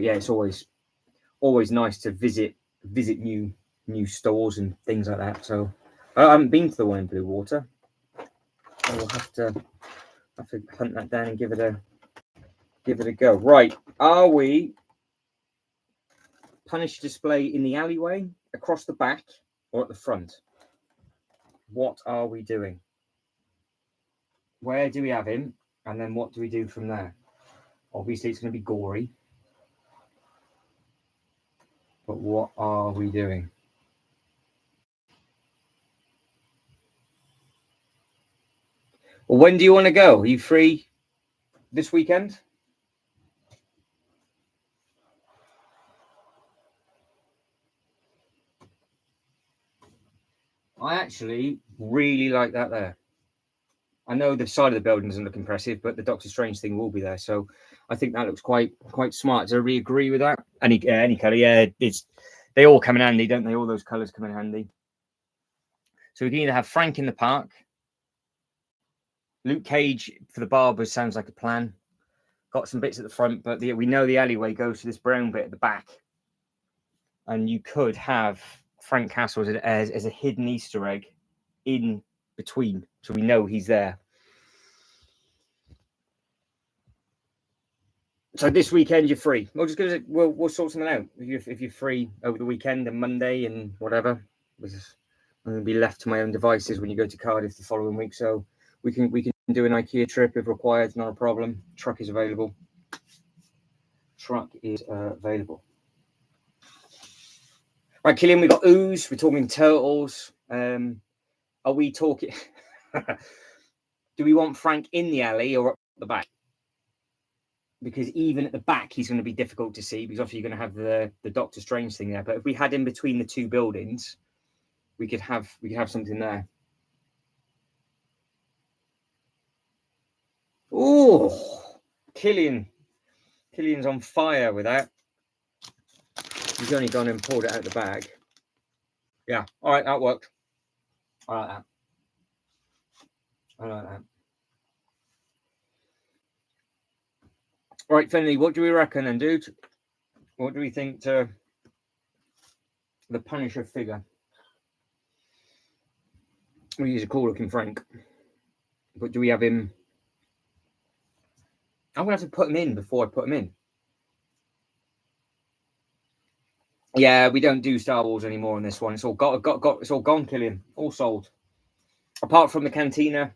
yeah, it's always nice to visit new stores and things like that. So I haven't been to the one in Blue Water. I will have to hunt that down and give it a go. Right, are we punish display in the alleyway, across the back, or at the front? What are we doing? Where do we have him? And then what do we do from there? Obviously, it's going to be gory. But what are we doing? Well, when do you want to go? Are you free this weekend? I actually really like that there. I know the side of the building doesn't look impressive, but the Doctor Strange thing will be there. So I think that looks quite smart. Does everybody agree with that? Any colour, yeah. They all come in handy, don't they? All those colours come in handy. So we can either have Frank in the park, Luke Cage for the barbers sounds like a plan. Got some bits at the front, but we know the alleyway goes to this brown bit at the back. And you could have Frank Castle as a hidden Easter egg in between, so we know he's there. So this weekend you're free. We'll just give it. We'll sort something out. If you're free over the weekend and Monday and whatever, I'm going to be left to my own devices when you go to Cardiff the following week. So we can do an IKEA trip if required. Not a problem. Truck is available. Right, Killian, we got ooze. We're talking turtles. Are we talking? Do we want Frank in the alley or up the back? Because even at the back, he's going to be difficult to see because obviously you're going to have the Doctor Strange thing there. But if we had him between the two buildings, we could have something there. Oh, Killian's on fire with that. He's only gone and pulled it out of the bag. Yeah, all right, that worked. I like that. Right, Finley, what do we reckon then, dude? What do we think to the Punisher figure? He's a cool-looking Frank. But do we have him? I'm going to have to put him in before I put him in. Yeah, we don't do Star Wars anymore on this one. It's all it's all gone, Killian. All sold. Apart from the Cantina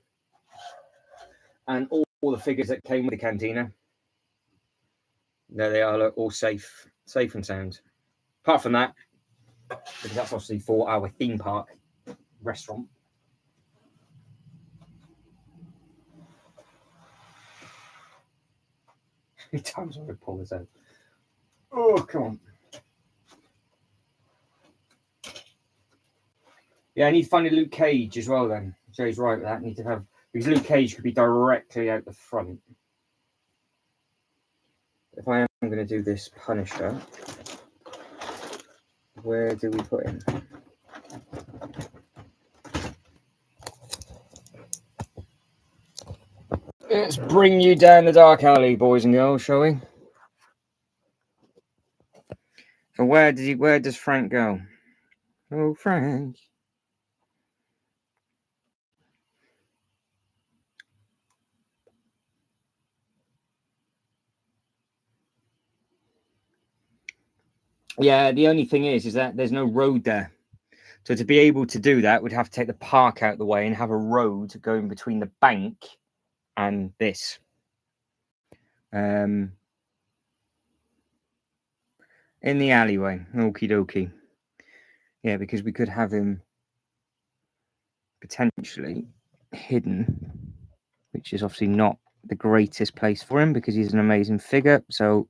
and all the figures that came with the Cantina. There they are, look, all safe and sound. Apart from that, because that's obviously for our theme park restaurant. How many times have I pulled this out? Oh, come on. Yeah, I need to find a Luke Cage as well then. So he's right with that. I need to have, because Luke Cage could be directly out the front. If I am going to do this Punisher, where do we put him? Let's bring you down the dark alley, boys and girls, shall we? So where does Frank go? Oh, Frank. Yeah, the only thing is that there's no road there. So to be able to do that, we'd have to take the park out of the way and have a road going between the bank and this. In the alleyway. Okie dokie. Yeah, because we could have him potentially hidden, which is obviously not the greatest place for him because he's an amazing figure. So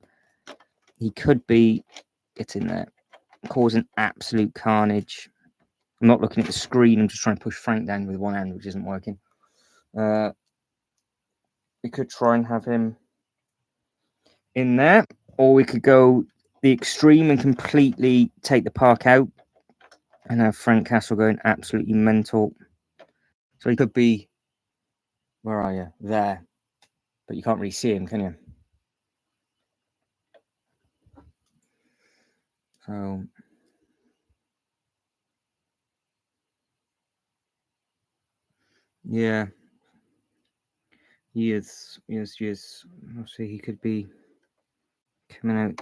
he could be getting there, causing absolute carnage. I'm not looking at the screen. I'm just trying to push Frank down with one hand, which isn't working. We could try and have him in there, or we could go the extreme and completely take the park out and have Frank Castle going absolutely mental. So he could be, where are you? There. But you can't really see him, can you? So yeah. Yes. Obviously he could be coming out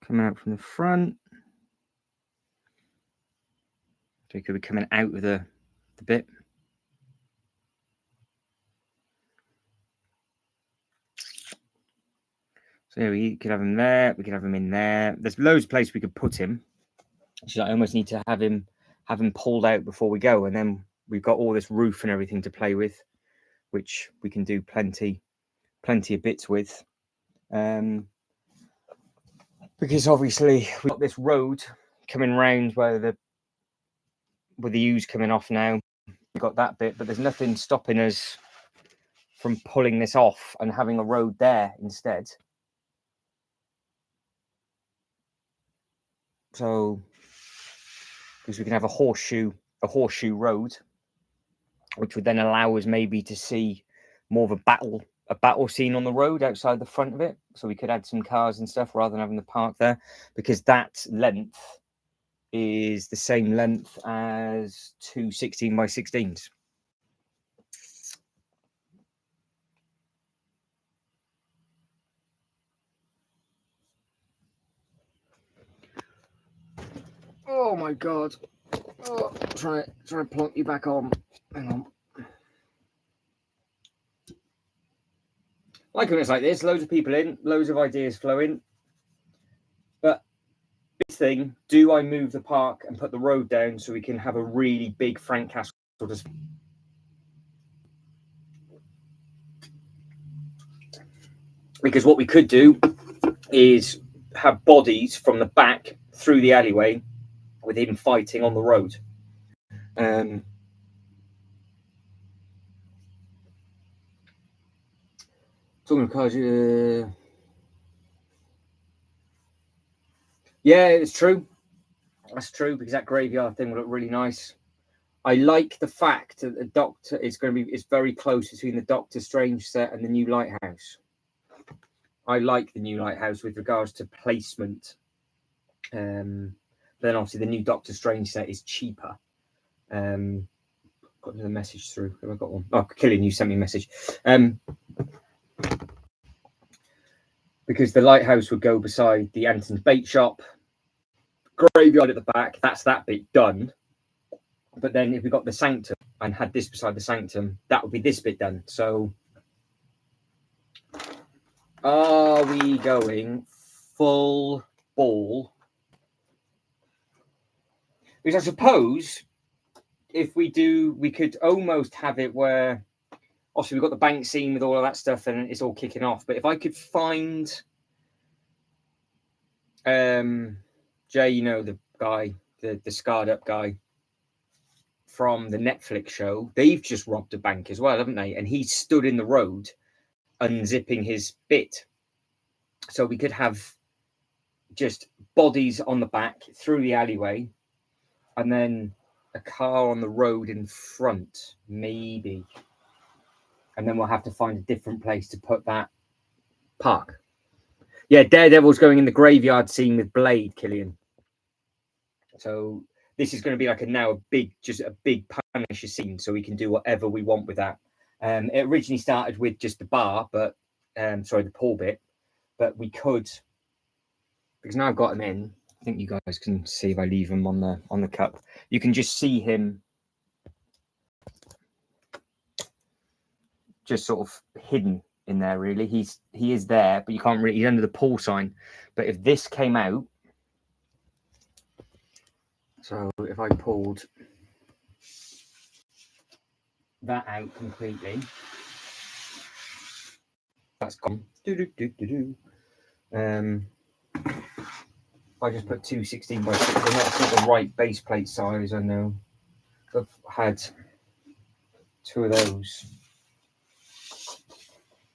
from the front. So he could be coming out with the bit. So yeah, we could have him there. We could have him in there. There's loads of places we could put him. So I almost need to have him pulled out before we go, and then we've got all this roof and everything to play with, which we can do plenty of bits with. Because obviously we've got this road coming round where the U's coming off now. We've got that bit, but there's nothing stopping us from pulling this off and having a road there instead. So, because we can have a horseshoe road, which would then allow us maybe to see more of a battle scene on the road outside the front of it. So we could add some cars and stuff rather than having the park there, because that length is the same length as two 16x16s. Oh my god. Oh, try to plonk you back on. Hang on. Like when it's like this, loads of people in, loads of ideas flowing. But big thing, do I move the park and put the road down so we can have a really big Frank Castle display? Because what we could do is have bodies from the back through the alleyway with him fighting on the road. Talking about yeah, it's true. That's true, because that graveyard thing will look really nice. I like the fact that the Doctor is going to be, it's very close between the Doctor Strange set and the new lighthouse. I like the new lighthouse with regards to placement. Then obviously the new Doctor Strange set is cheaper. Got another message through. Have I got one? Oh, Killian, you sent me a message. Because the lighthouse would go beside the Anton's bait shop, graveyard at the back. That's that bit done. But then if we got the sanctum and had this beside the sanctum, that would be this bit done. So are we going full ball? Because I suppose if we do, we could almost have it where, obviously we've got the bank scene with all of that stuff and it's all kicking off. But if I could find, Jay, you know, the guy, the scarred up guy from the Netflix show, they've just robbed a bank as well, haven't they? And he stood in the road unzipping his bit. So we could have just bodies on the back through the alleyway and then a car on the road in front, maybe. And then we'll have to find a different place to put that park. Yeah, Daredevil's going in the graveyard scene with Blade, Killian. So this is going to be like a big Punisher scene, so we can do whatever we want with that. It originally started with just the bar, but the pool bit, but we could, because now I've got him in. I think you guys can see if I leave him on the cup. You can just see him just sort of hidden in there. Really, he is there, but you can't really. He's under the pool sign. But if this came out, so if I pulled that out completely, that's gone. I just put 216 by 6. That's not the right base plate size, I know. I've had 2 of those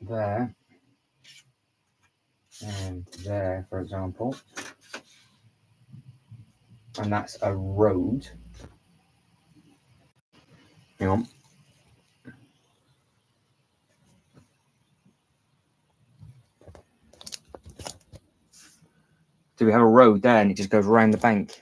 there and there, for example. And that's a road. Hang on. So we have a road there and it just goes around the bank.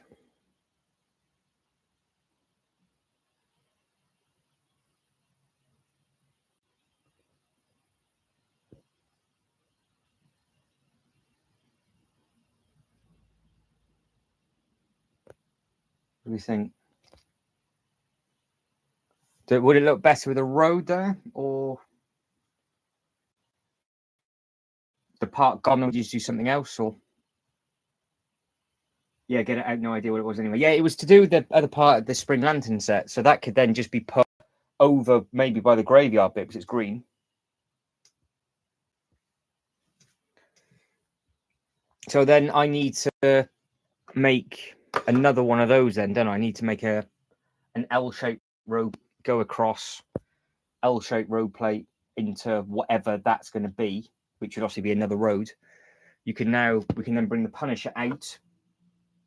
What do you think? Would it look better with a road there, or the park gone? Would you just do something else, or yeah, get it out? No idea what it was anyway. Yeah, it was to do with the other part of the Spring Lantern set, so that could then just be put over maybe by the graveyard bit because it's green. So then I need to make another one of those then, don't I? I need to make an L-shaped road, go across, L-shaped road plate into whatever that's going to be, which would obviously be another road. We can then bring the Punisher out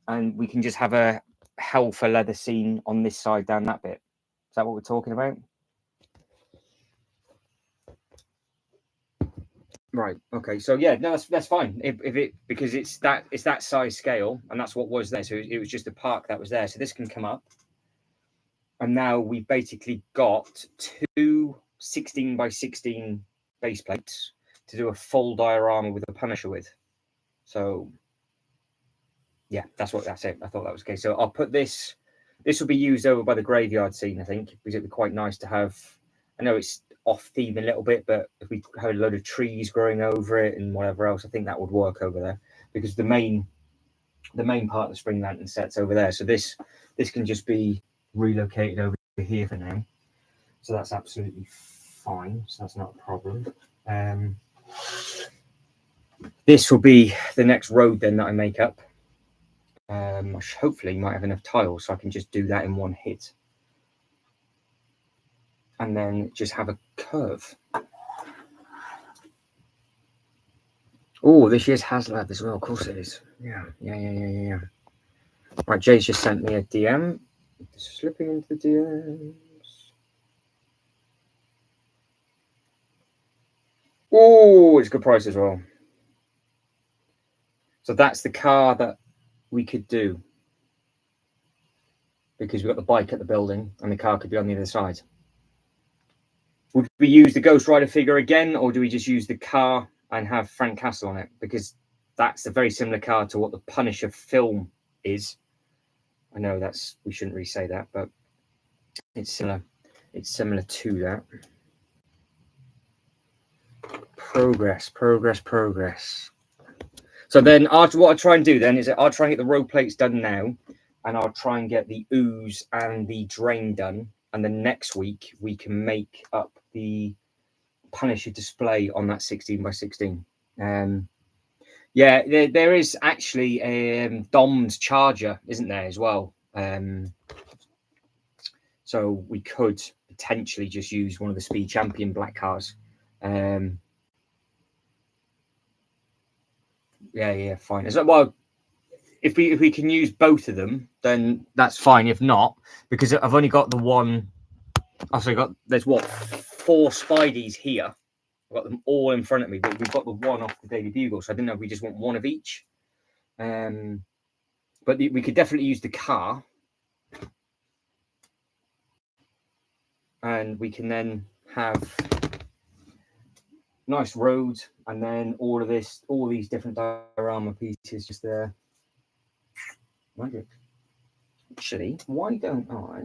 and we can just have a hell for leather scene on this side down that bit. Is that what we're talking about? Right. Okay. So yeah, no, that's fine. If it, because it's that size scale, and that's what was there. So it was just a park that was there. So this can come up, and now we've basically got 2 16 by 16 base plates to do a full diorama with a Punisher with. So Yeah, that's it. I thought that was okay. So I'll put this. This will be used over by the graveyard scene, I think, because it'd be quite nice to have. I know it's off theme a little bit, but if we had a load of trees growing over it and whatever else, I think that would work over there, because the main part of the spring lantern set's over there. So this can just be relocated over here for now. So that's absolutely fine. So that's not a problem. This will be the next road then that I make up. Hopefully might have enough tiles so I can just do that in one hit. And then just have a curve. Oh, this year's HasLab as well. Of course it is. Yeah. Right, Jay's just sent me a DM. Slipping into the DMs. Oh, it's a good price as well. So that's the car that we could do, because we've got the bike at the building and the car could be on the other side. Would we use the Ghost Rider figure again, or do we just use the car and have Frank Castle on it? Because that's a very similar car to what the Punisher film is. I know we shouldn't really say that, but it's similar. It's similar to that. Progress. So then what I'll try and do then is I'll try and get the road plates done now, and I'll try and get the ooze and the drain done. And then next week we can make up the Punisher display on that 16 by 16. Yeah, there is actually Dom's Charger, isn't there, as well? So we could potentially just use one of the Speed Champion black cars. Yeah, fine. Well, if we can use both of them, then that's fine. If not, because I've only got the one. There's 4 Spideys here. I've got them all in front of me, but we've got the one off the Daily Bugle, so I didn't know if we just want one of each. But we could definitely use the car, and we can then have nice roads, and then all these different diorama pieces just there. Magic. Actually, why don't I,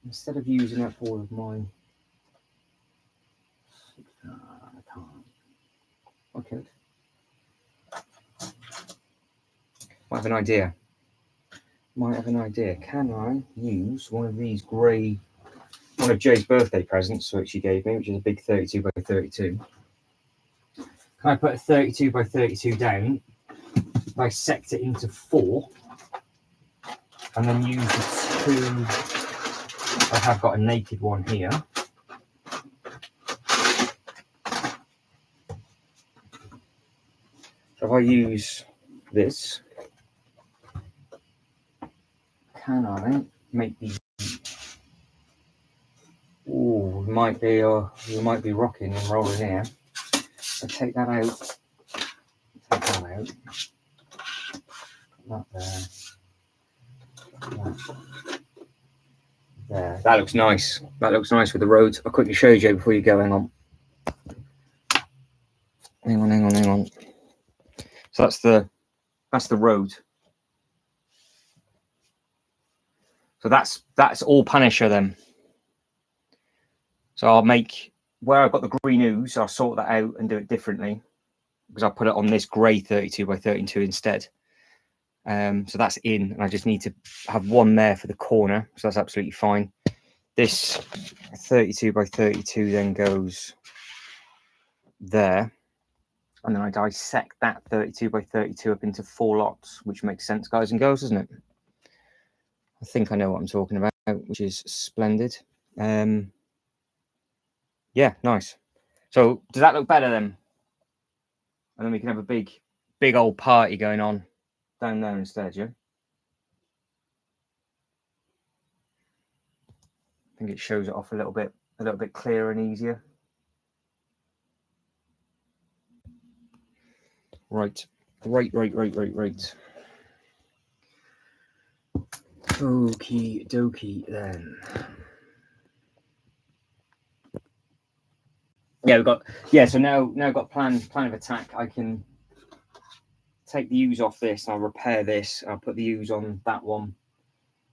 instead of using up all of mine, I can't. Okay. Might have an idea. Can I use one of these grey, one of Jay's birthday presents, which he gave me, which is a big 32 by 32. Can I put a 32 by 32 down, dissect it into 4, and then use the 2? I have got a naked one here. So if I use this, can I make these? Oh, we might be rocking and rolling here. So take that out. Put that there. There. That looks nice. That looks nice with the roads. I'll quickly show you before you go. Hang on. So that's the road. So that's all Punisher then. So I'll make where I've got the green ooze, I'll sort that out and do it differently, because I'll put it on this grey 32 by 32 instead. So that's in, and I just need to have one there for the corner, so that's absolutely fine. This 32 by 32 then goes there, and then I dissect that 32 by 32 up into 4 lots, which makes sense, guys and girls, doesn't it? I think I know what I'm talking about, which is splendid. Yeah, nice. So does that look better then? And then we can have a big old party going on down there instead, yeah? I think it shows it off a little bit clearer and easier. Right. Okie dokie then. Yeah, so now I've got plan of attack. I can take the U's off this, I'll repair this, I'll put the U's on that one,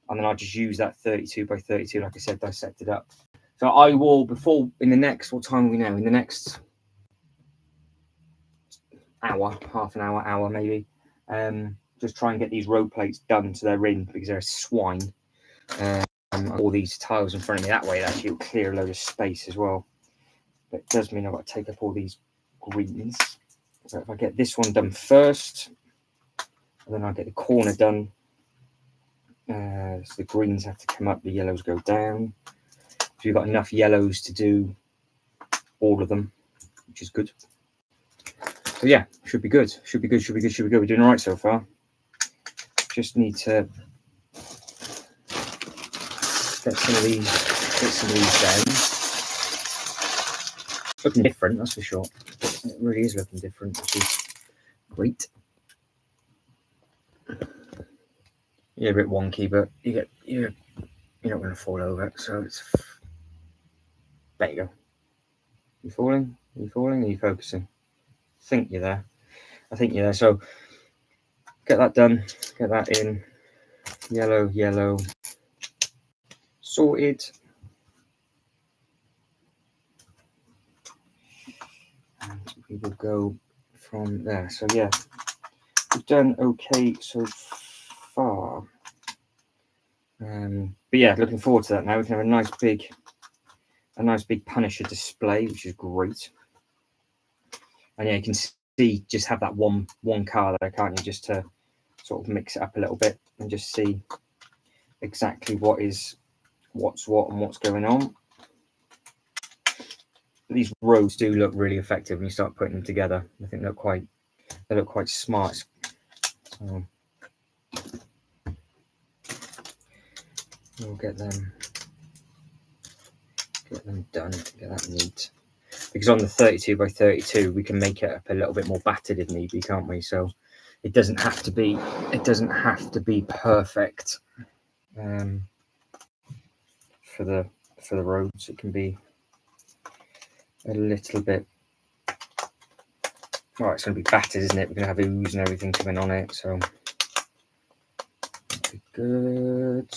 and then I'll just use that 32 by 32, like I said, dissect it up. So I will, before, in the next, what time are we now? In the next hour, half an hour maybe, just try and get these road plates done so they're in, because they're a swine. All these tiles in front of me, that way actually will clear a load of space as well. But it does mean I've got to take up all these greens. So if I get this one done first, and then I'll get the corner done. So the greens have to come up, the yellows go down. So we've got enough yellows to do all of them, which is good. So yeah, should be good. Should be good. We're doing all right so far. Just need to get some of these down. Looking different, that's for sure. It really is looking different, which is great. Yeah, a bit wonky, but you're not going to fall over. So it's there. You go. You falling? Are you falling? Are you focusing? I think you're there. So get that done. Get that in. Yellow. Sorted. And we will go from there. So yeah, we've done okay so far. But yeah, looking forward to that now. We can have a nice big Punisher display, which is great. And yeah, you can see, just have that one car there, can't you? Just to sort of mix it up a little bit and just see exactly what's what and what's going on. These roads do look really effective when you start putting them together. I think they look quite smart. So we'll get them done, get that neat. Because on the 32 by 32, we can make it up a little bit more battered if need be, can't we? So it doesn't have to be perfect for the roads. It can be a little bit. Well, it's going to be battered, isn't it? We're going to have ooze and everything coming on it, so that'll be good.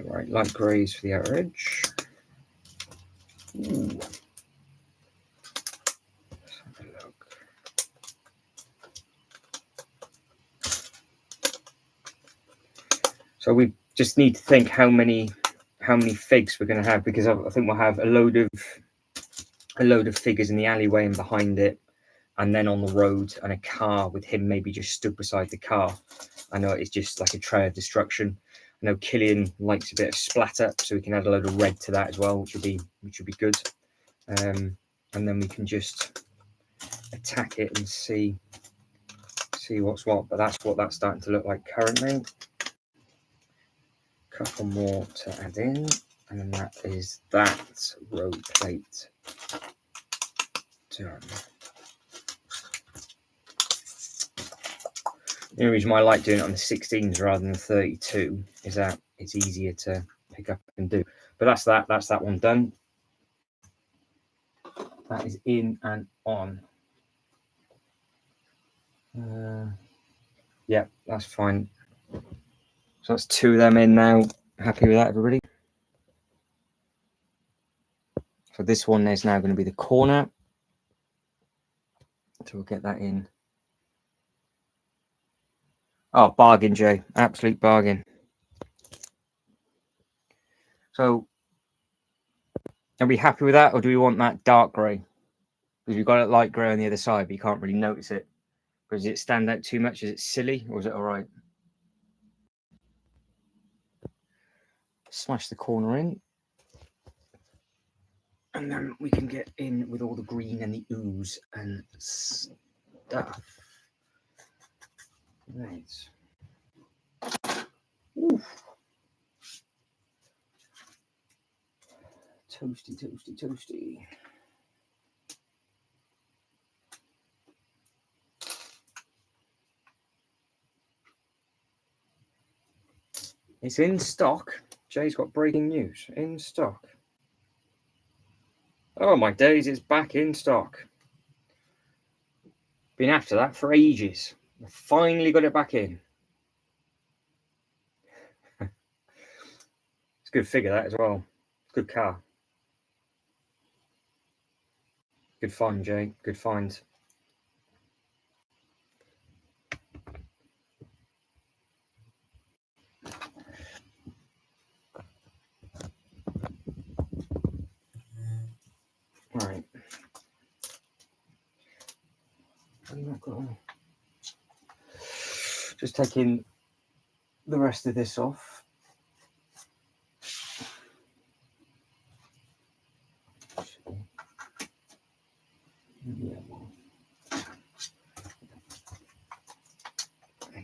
Right, light greys for the outer edge. Ooh. Let's have a look. So we just need to think how many figs we're going to have, because I think we'll have a load of figures in the alleyway and behind it, and then on the road, and a car with him maybe just stood beside the car. I know it's just like a trail of destruction. I know Killian likes a bit of splatter, so we can add a load of red to that as well, which would be good. And then we can just attack it and see what's what. But that's what that's starting to look like currently. Couple more to add in, and then that is that road plate done. The only reason why I like doing it on the 16s rather than the 32 is that it's easier to pick up and do. But that's that one done. That is in and on. Yeah, that's fine. So that's 2 of them in now. Happy with that, everybody? So this one is now going to be the corner. So we'll get that in. Oh, bargain, Jay. Absolute bargain. So are we happy with that, or do we want that dark grey? Because we've got it light grey on the other side, but you can't really notice it. Does it stand out too much? Is it silly, or is it all right? Smash the corner in. And then we can get in with all the green and the ooze and stuff. Right. Oof. Toasty. It's in stock. Jay's got breaking news. In stock. Oh my days, it's back in stock. Been after that for ages. I finally got it back in. It's a good figure, that as well. Good car. Good find, Jay. Good find. Right. Just taking the rest of this off. Yeah. It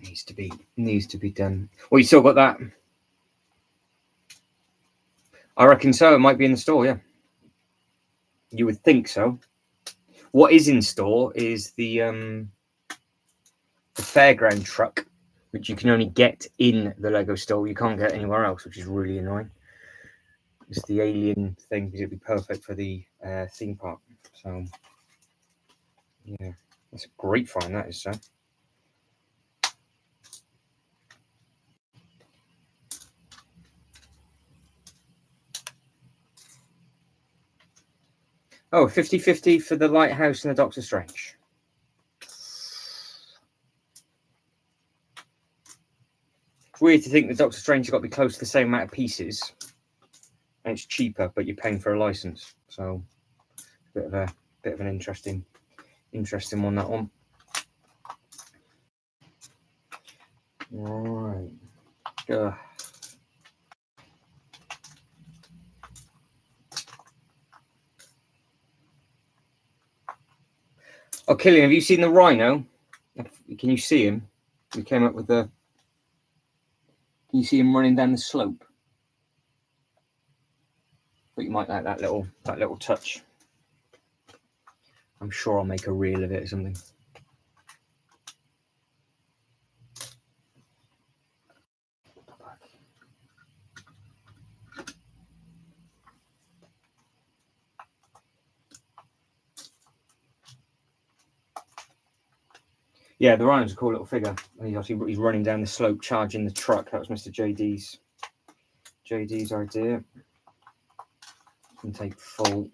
needs to be done. Well, you still got that? I reckon so. It might be in the store, yeah. You would think so. What is in store is the fairground truck, which you can only get in the Lego store. You can't get anywhere else, which is really annoying. It's the alien thing because it'd be perfect for the theme park. So, yeah, that's a great find, that is, sir. Oh, 50-50 for the lighthouse and the Doctor Strange. It's weird to think the Doctor Strange has got to be close to the same amount of pieces. And it's cheaper, but you're paying for a license. So, bit of an interesting one, that one. All right. Oh, Killian, have you seen the rhino? Can you see him? We came up with the. Can you see him running down the slope? But you might like that little touch. I'm sure I'll make a reel of it or something. Yeah, the rhino's a cool little figure. He's running down the slope, charging the truck. That was Mr. JD's idea. You can take full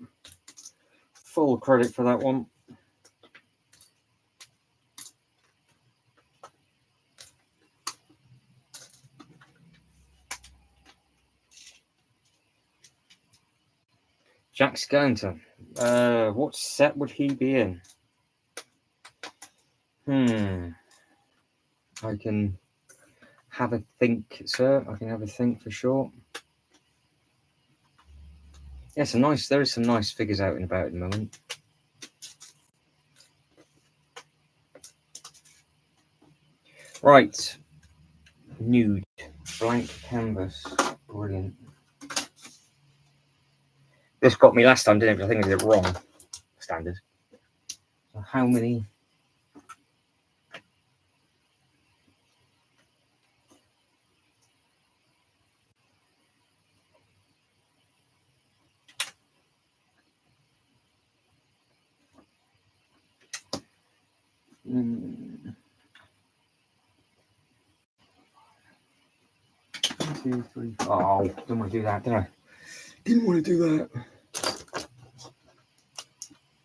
credit for that one. Jack Skellington. What set would he be in? I can have a think, sir. I can have a think for sure. Yeah, there is some nice figures out and about at the moment. Right. Nude. Blank canvas. Brilliant. This got me last time, didn't it? I think I did it wrong. Standard. So how many? One, 2, 3, 4. Oh, didn't want to do that, did I? Didn't want to do that.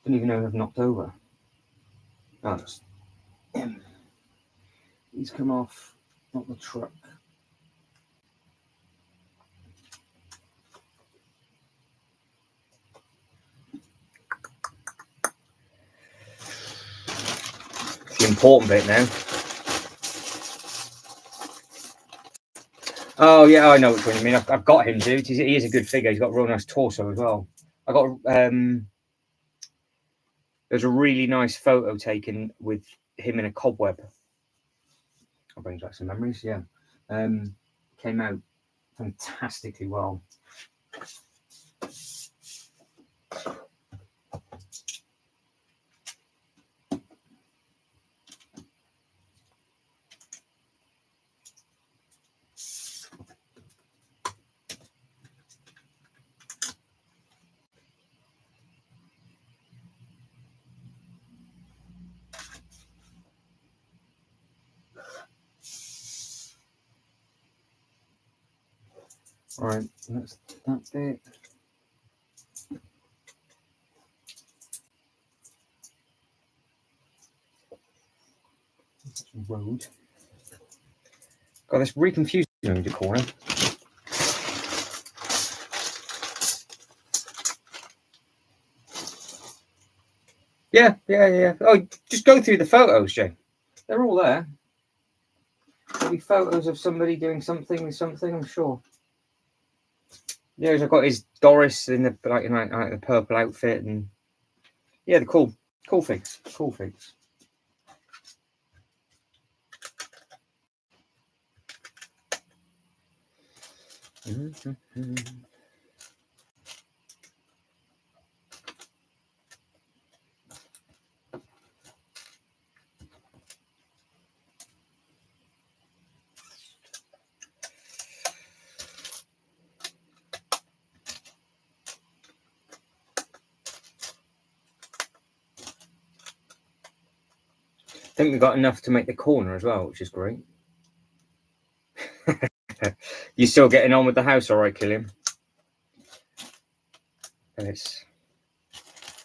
Didn't even know I've knocked over. Oh, he's come off, not the truck. It's the important bit now. Oh yeah, I know which one you mean. I've got him, dude. He is a good figure. He's got a real nice torso as well. I got there's a really nice photo taken with him in a cobweb. I'll bring back some memories. Yeah, came out fantastically well. All right, that's that bit. Road. Got this reconfusing in the corner. Yeah. Oh, just go through the photos, Jay. They're all there. There'll be photos of somebody doing something with something, I'm sure. Yeah, I've got his Doris in the like the purple outfit, and yeah, the cool figs. Mm-hmm. I think we've got enough to make the corner as well, which is great. You still getting on with the house all right, Killian? And I was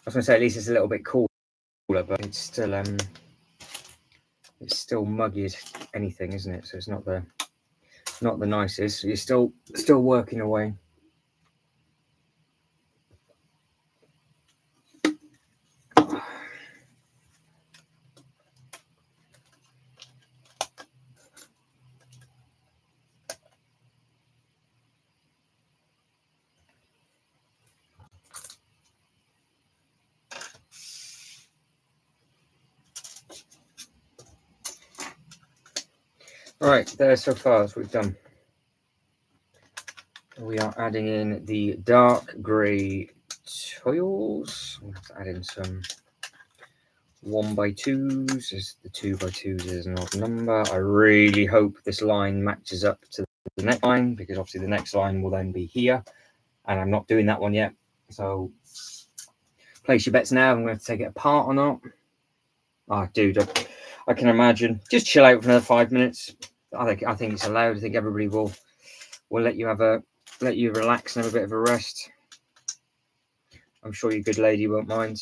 going to say at least it's a little bit cooler, but it's still muggy as anything, isn't it? So it's not the nicest. So you're still working away. Right, there so far as we've done. We are adding in the dark grey tiles. We'll have to add in some 1x2s, as the 2x2s is an odd number. I really hope this line matches up to the next line, because obviously the next line will then be here, and I'm not doing that one yet. So place your bets now. I'm going to take it apart or not. Ah, dude, I can imagine. Just chill out for another 5 minutes. I think it's allowed. I think everybody will let you relax and have a bit of a rest. I'm sure your good lady won't mind.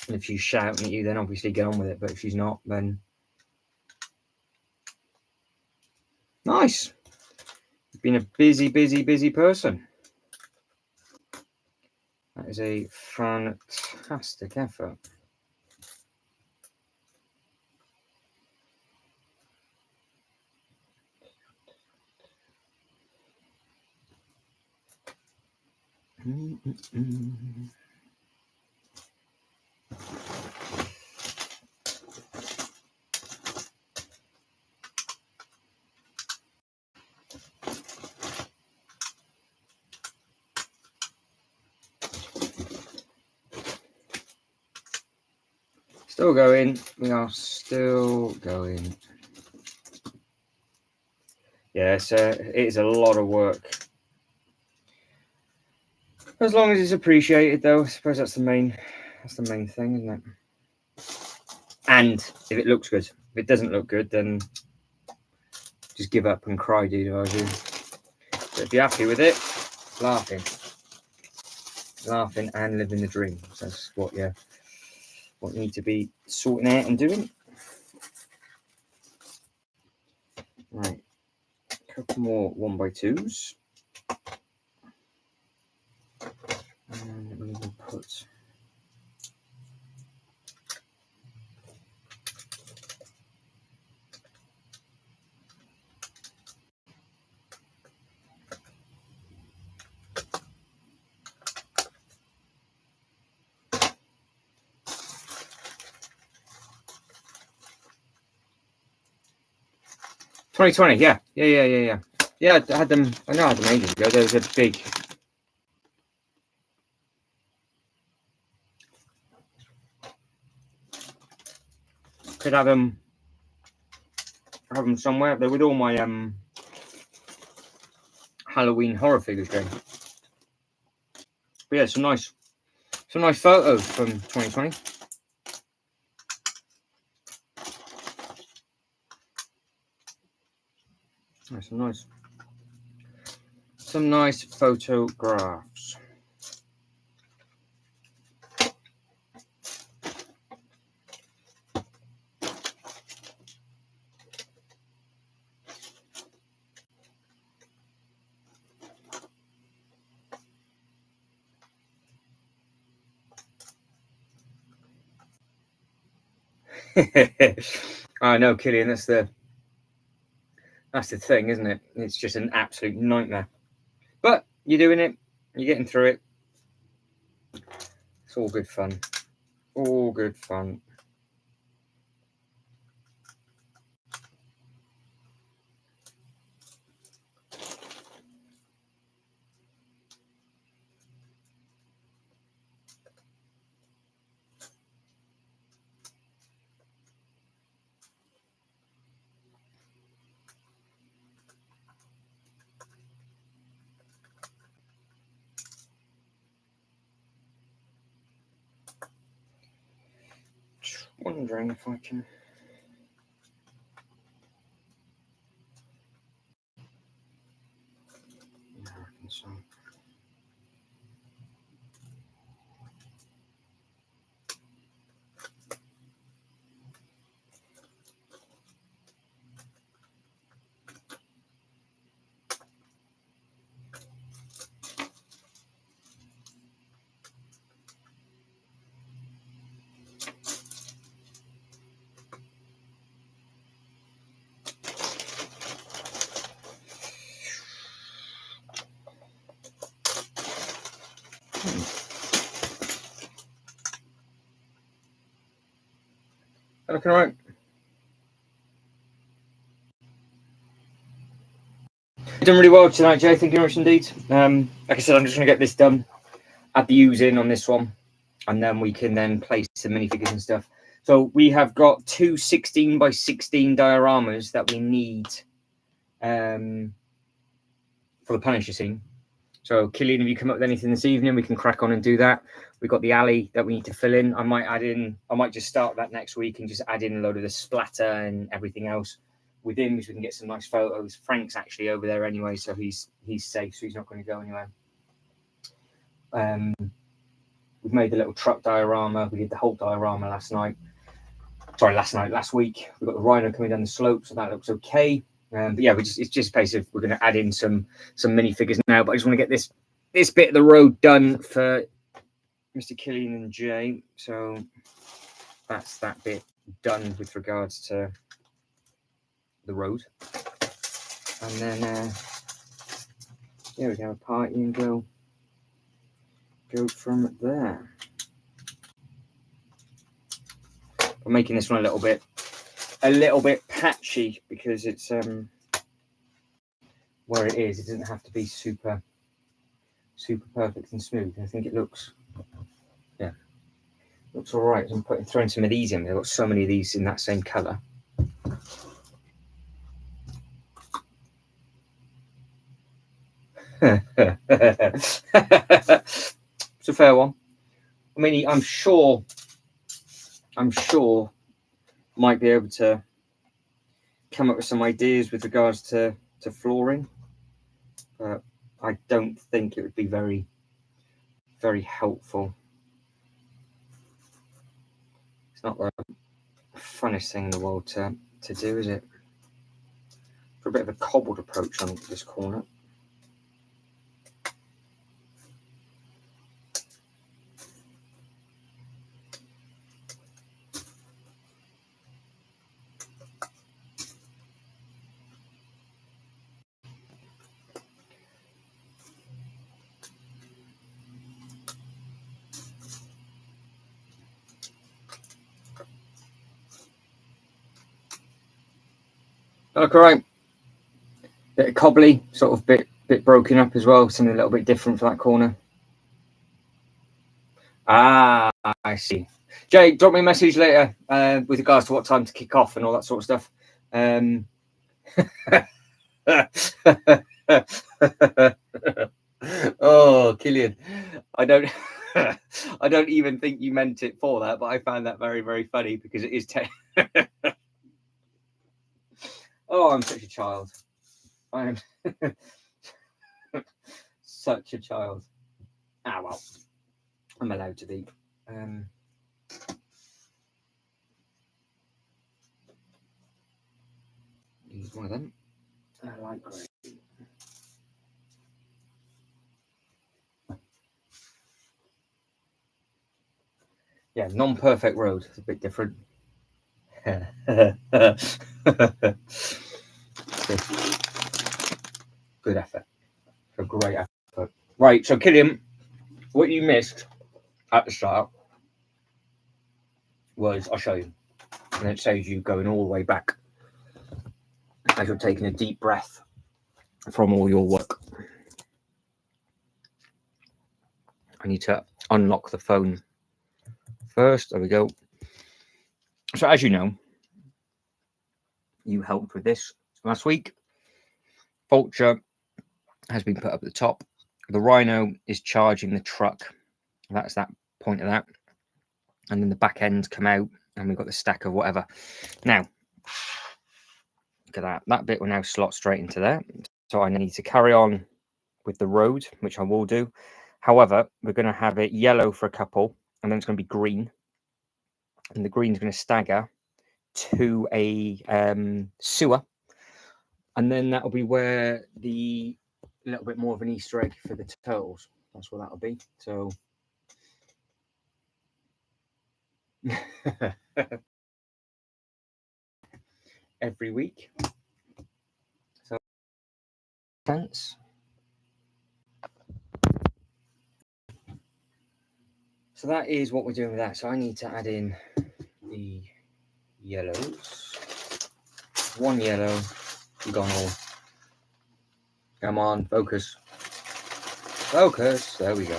And if she's shouting at you, then obviously get on with it. But if she's not, then nice. You've been a busy person. That is a fantastic effort. Still going. We are still going. Yeah, it is a lot of work. As long as it's appreciated, though, I suppose that's the main thing, isn't it? And if it looks good. If it doesn't look good, then just give up and cry, dude. I do. But if you're happy with it, laughing and living the dream. So that's what you need to be sorting out and doing. Right, a couple more 1x2s. And we will put $20.20, yeah. Yeah, I had them. I know I had them ages ago. There was a big. Could have them somewhere. They're with all my Halloween horror figures going. But yeah, some nice photos from 2020. Nice. some nice photographs. I know, Killian, that's the thing, isn't it? It's just an absolute nightmare. But you're doing it, you're getting through it. It's all good fun. All good fun. Just wondering if I can. Yeah, I reckon so. Looking all right. Done really well tonight, Jay. Thank you very much indeed. Like I said, I'm just going to get this done. Add the U's in on this one, and then we can then place some minifigures and stuff. So we have got two 16 by 16 dioramas that we need for the Punisher scene. So, Killian, if you come up with anything this evening, we can crack on and do that. We've got the alley that we need to fill in. I might just start that next week and just add in a load of the splatter and everything else with him, so we can get some nice photos. Frank's actually over there anyway, so he's safe, so he's not going to go anywhere. We've made the little truck diorama. We did the Hulk diorama last week. We've got the Rhino coming down the slope, so that looks okay. But yeah, it's just a case of we're going to add in some minifigures now. But I just want to get this bit of the road done for Mr. Killian and Jay. So that's that bit done with regards to the road. And then yeah, we can have a party and go from there. I'm making this one a little bit patchy because it's where it is. It doesn't have to be super perfect and smooth. I think it looks all right. I'm throwing some of these in. I've got so many of these in that same color. It's a fair one. I mean, I'm sure might be able to come up with some ideas with regards to flooring, but I don't think it would be very helpful. It's not the funnest thing in the world to do, is it? For a bit of a cobbled approach on this corner. Look all right. Bit of cobbly, sort of bit broken up as well. Something a little bit different for that corner. Ah, I see. Jay, drop me a message later with regards to what time to kick off and all that sort of stuff. Oh, Killian, I don't even think you meant it for that, but I found that very funny because it is. Oh, I'm such a child. I am. such a child. Ah, well, I'm allowed to be. Use one of them. I like grey. Yeah, non-perfect road. It's a bit different. Good effort. A great effort. Right, so Killian, what you missed at the start was, I'll show you, and it saves you going all the way back as you're taking a deep breath from all your work. I need to unlock the phone first. There we go. So as you know, you helped with this last week. Vulture has been put up at the top. The Rhino is charging the truck. That's that point of that. And then the back ends come out and we've got the stack of whatever. Now, look at that. That bit will now slot straight into there. So I need to carry on with the road, which I will do. However, we're going to have it yellow for a couple, and then it's going to be green. And the green is going to stagger to a sewer. And then that'll be where the little bit more of an Easter egg for the turtles. That's what that'll be. So every week. So sense. So that is what we're doing with that. So I need to add in the yellows. One yellow. You've gone all. Come on, focus. Focus. There we go.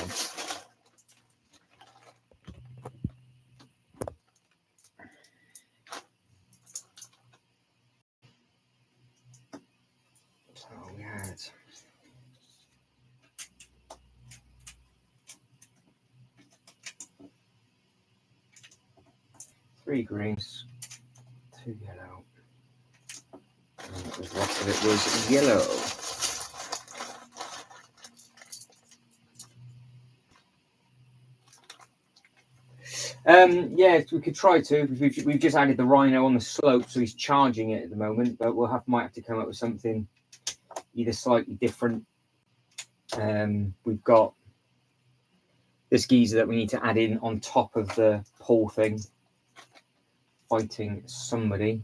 So we had 3 greens, 2 yellow, and the rest of it was yellow. Yeah, we could try to. We've just added the Rhino on the slope, so he's charging it at the moment. But might have to come up with something either slightly different. We've got this geezer that we need to add in on top of the pole thing, fighting somebody.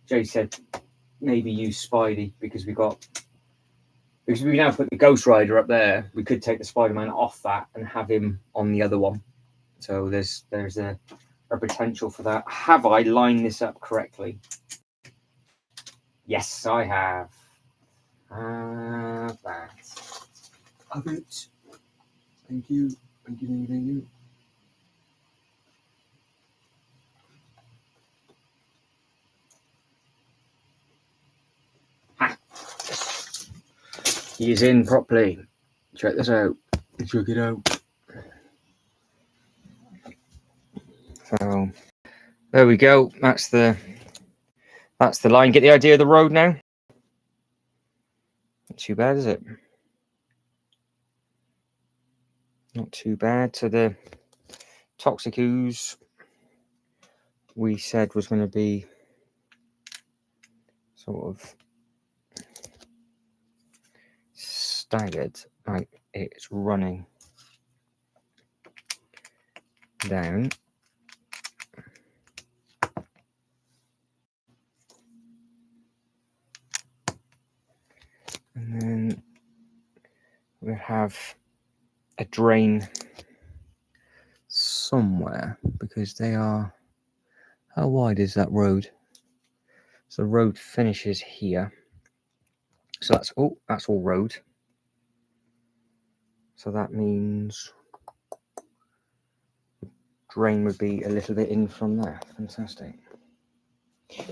Jay said maybe use Spidey because we now put the Ghost Rider up there. We could take the Spider-Man off that and have him on the other one. So there's a potential for that. Have I lined this up correctly? Yes, I have. That. Have it. Thank you. Thank you, thank you, thank you. He is in properly. Check this out. Check it out. So there we go. That's the line. Get the idea of the road now? Not too bad, is it? Not too bad. So the Toxic Ooze we said was going to be sort of staggered, like it's running down. And then we'll have a drain somewhere because they are. How wide is that road? So the road finishes here. So that's all road. So that means drain would be a little bit in from there. Fantastic.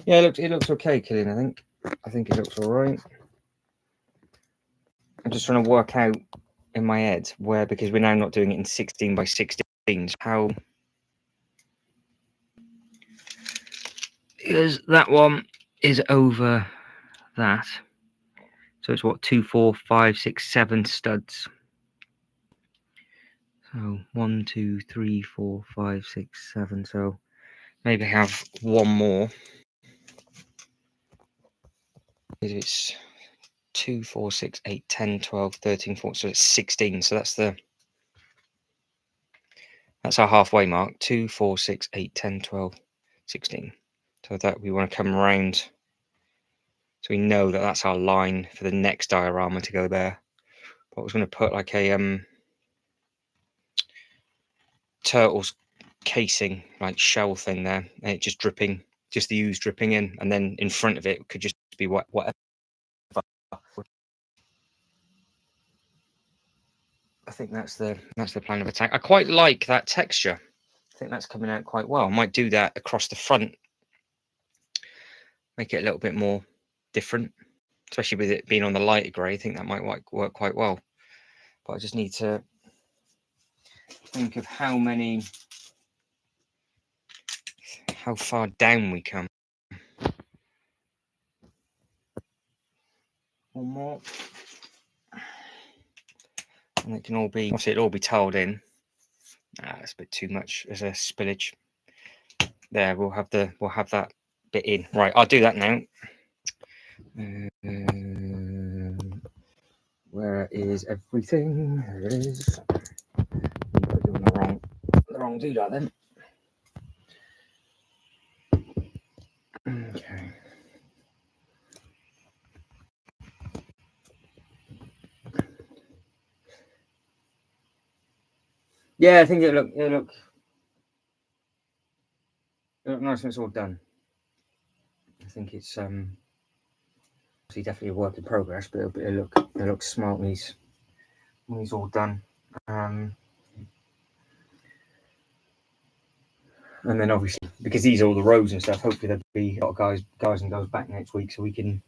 Yeah, it looks okay, Killian. I think it looks all right. I'm just trying to work out in my head where, because we're now not doing it in 16 by 16s, how, because that one is over that, So it's what, 2, 4, 5, 6, 7 studs. So 1, 2, 3, 4, 5, 6, 7. So maybe have one more. It's 2, 4, 6, 8, 10, 12, 13, 14. So it's 16. So that's our halfway mark. 2, 4, 6, 8, 10, 12, 16. So that we want to come around. So we know that that's our line for the next diorama to go there. But I was going to put like a turtle's casing, like shell thing there, and it just dripping, just the ooze dripping in, and then in front of it could just be whatever. I think that's the plan of attack. I quite like that texture. I think that's coming out quite well. I might do that across the front, make it a little bit more different, especially with it being on the lighter grey. I think that might work quite well. But I just need to think of how far down we come. One more. And it can all be, obviously it'll all be tiled in. That's a bit too much as a spillage. There, we'll have that bit in. Right, I'll do that now. Where is everything? There it is. I'm doing the wrong do that then. Okay. Yeah, I think it'll look nice when it's all done. I think it's obviously definitely a work in progress, but it'll look smart when he's all done. And then obviously, because these are all the roads and stuff, hopefully there'll be a lot of guys and girls back next week, so we can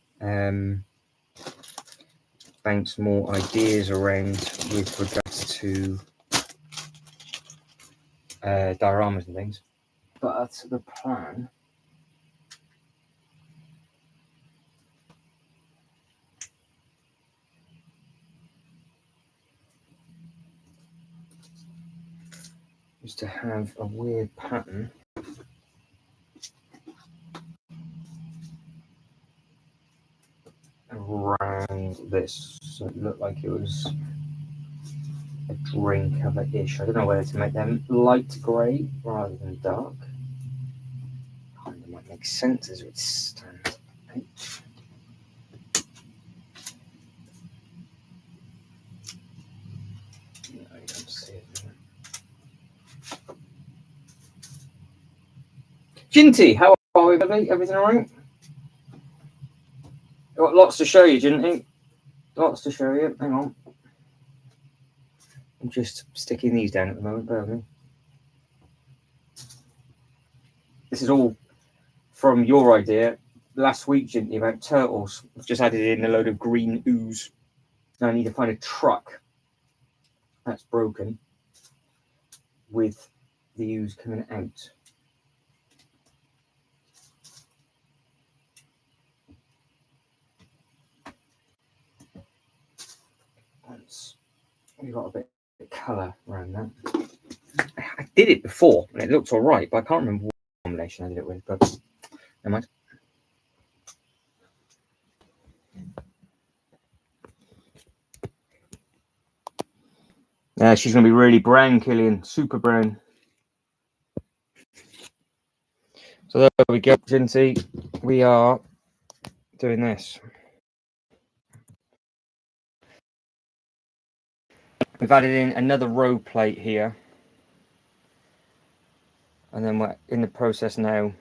bounce more ideas around with regards to dioramas and things. But the plan is to have a weird pattern around this, so it looked like it was a drain cover-ish. I don't know whether to make them light grey rather than dark. Kind of might make sense as it stands out. No, you don't see it. Ginty, how are we, baby? Everything all right? Got lots to show you, Ginty. Lots to show you. Hang on. I'm just sticking these down at the moment, bear with me. This is all from your idea last week, Ginty, about turtles. I've just added in a load of green ooze. Now I need to find a truck that's broken with the ooze coming out. Once we got a bit of colour around that. I did it before and it looked all right, but I can't remember what combination I did it with, but never mind. Yeah, she's going to be really brown, Killian. Super brown. So there we go, Ginty. We are doing this. We've added in another row plate here. And then we're in the process now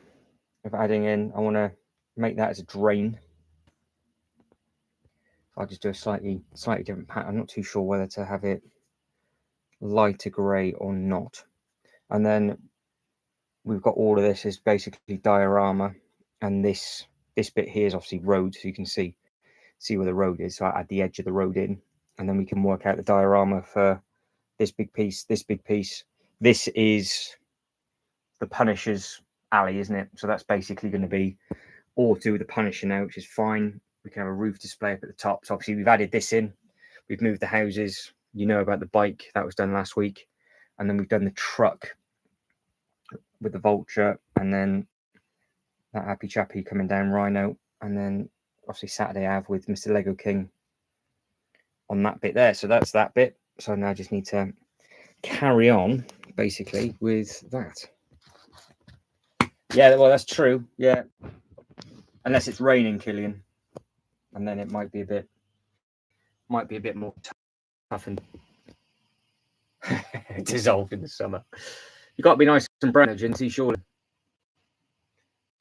of adding in, I want to make that as a drain. I'll just do a slightly different pattern. I'm not too sure whether to have it lighter grey or not. And then we've got all of this is basically diorama, and this bit here is obviously road, so you can see where the road is. So I add the edge of the road in, and then we can work out the diorama for this big piece, this big piece. This is the Punisher's alley, isn't it? So that's basically going to be all to do with the Punisher now, which is fine. we can have a roof display up at the top. So obviously we've added this in. We've moved the houses. You know about the bike that was done last week, and then we've done the truck with the vulture, and then that happy chappy coming down Rhino, and then obviously Saturday I have with Mr. Lego King on that bit there. So that's that bit. So now I just need to carry on basically with that. Yeah, well, that's true. Yeah, unless it's raining, Killian, and then it might be a bit more tough and dissolve in the summer. You got to be nice and brown, Ginty, surely.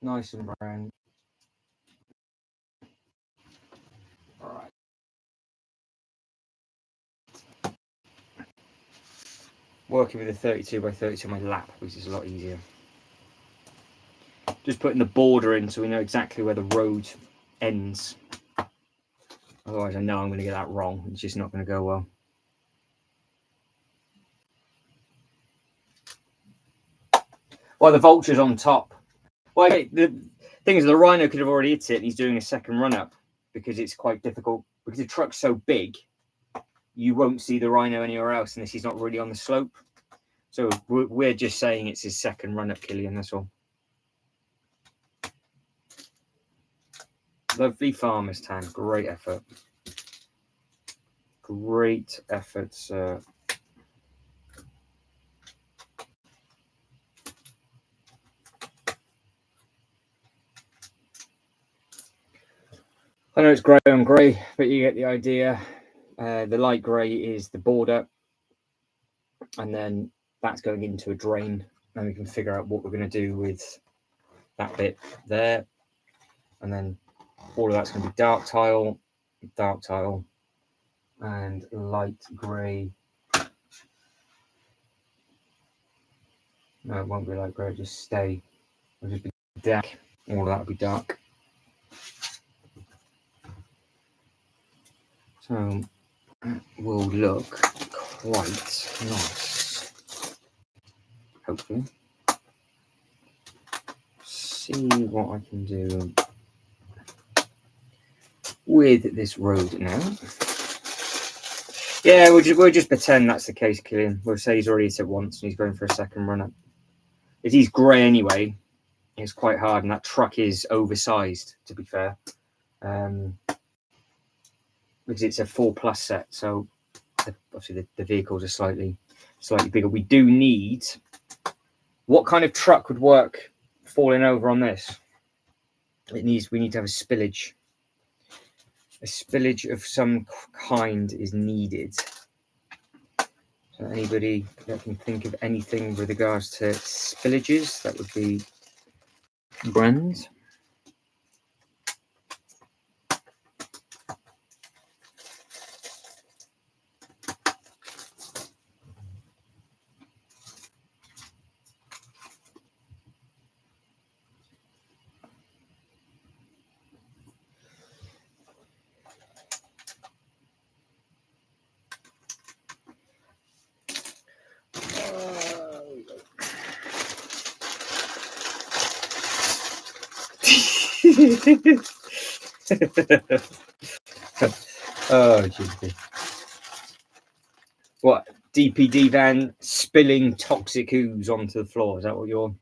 Nice and brown. All right. Working with a 32 by 32 on my lap, which is a lot easier. Just putting the border in so we know exactly where the road ends. Otherwise, I know I'm going to get that wrong. It's just not going to go well. Well, the vulture's on top. Well, the thing is, the Rhino could have already hit it, and he's doing a second run-up because it's quite difficult. Because the truck's so big, you won't see the Rhino anywhere else unless he's not really on the slope. So we're just saying it's his second run-up, Killian, that's all. Lovely farmer's tan. Great effort. Great effort, sir. I know it's grey on grey, but you get the idea. The light grey is the border, and then that's going into a drain, and we can figure out what we're going to do with that bit there. And then all of that's going to be dark tile, and light grey. No, it won't be light grey, just stay. It'll just be dark. All of that will be dark. So that will look quite nice. Hopefully. See what I can do with this road now. Yeah, we'll just pretend that's the case, Killian. We'll say he's already hit it once and he's going for a second run-up. If he's grey anyway, it's quite hard, and that truck is oversized, to be fair. Because it's a 4+ set, so obviously the vehicles are slightly bigger. We do need... What kind of truck would work falling over on this? We need to have a spillage. A spillage of some kind is needed. So anybody that can think of anything with regards to spillages, that would be grand. Oh, geez. What? DPD van spilling toxic ooze onto the floor. Is that what you're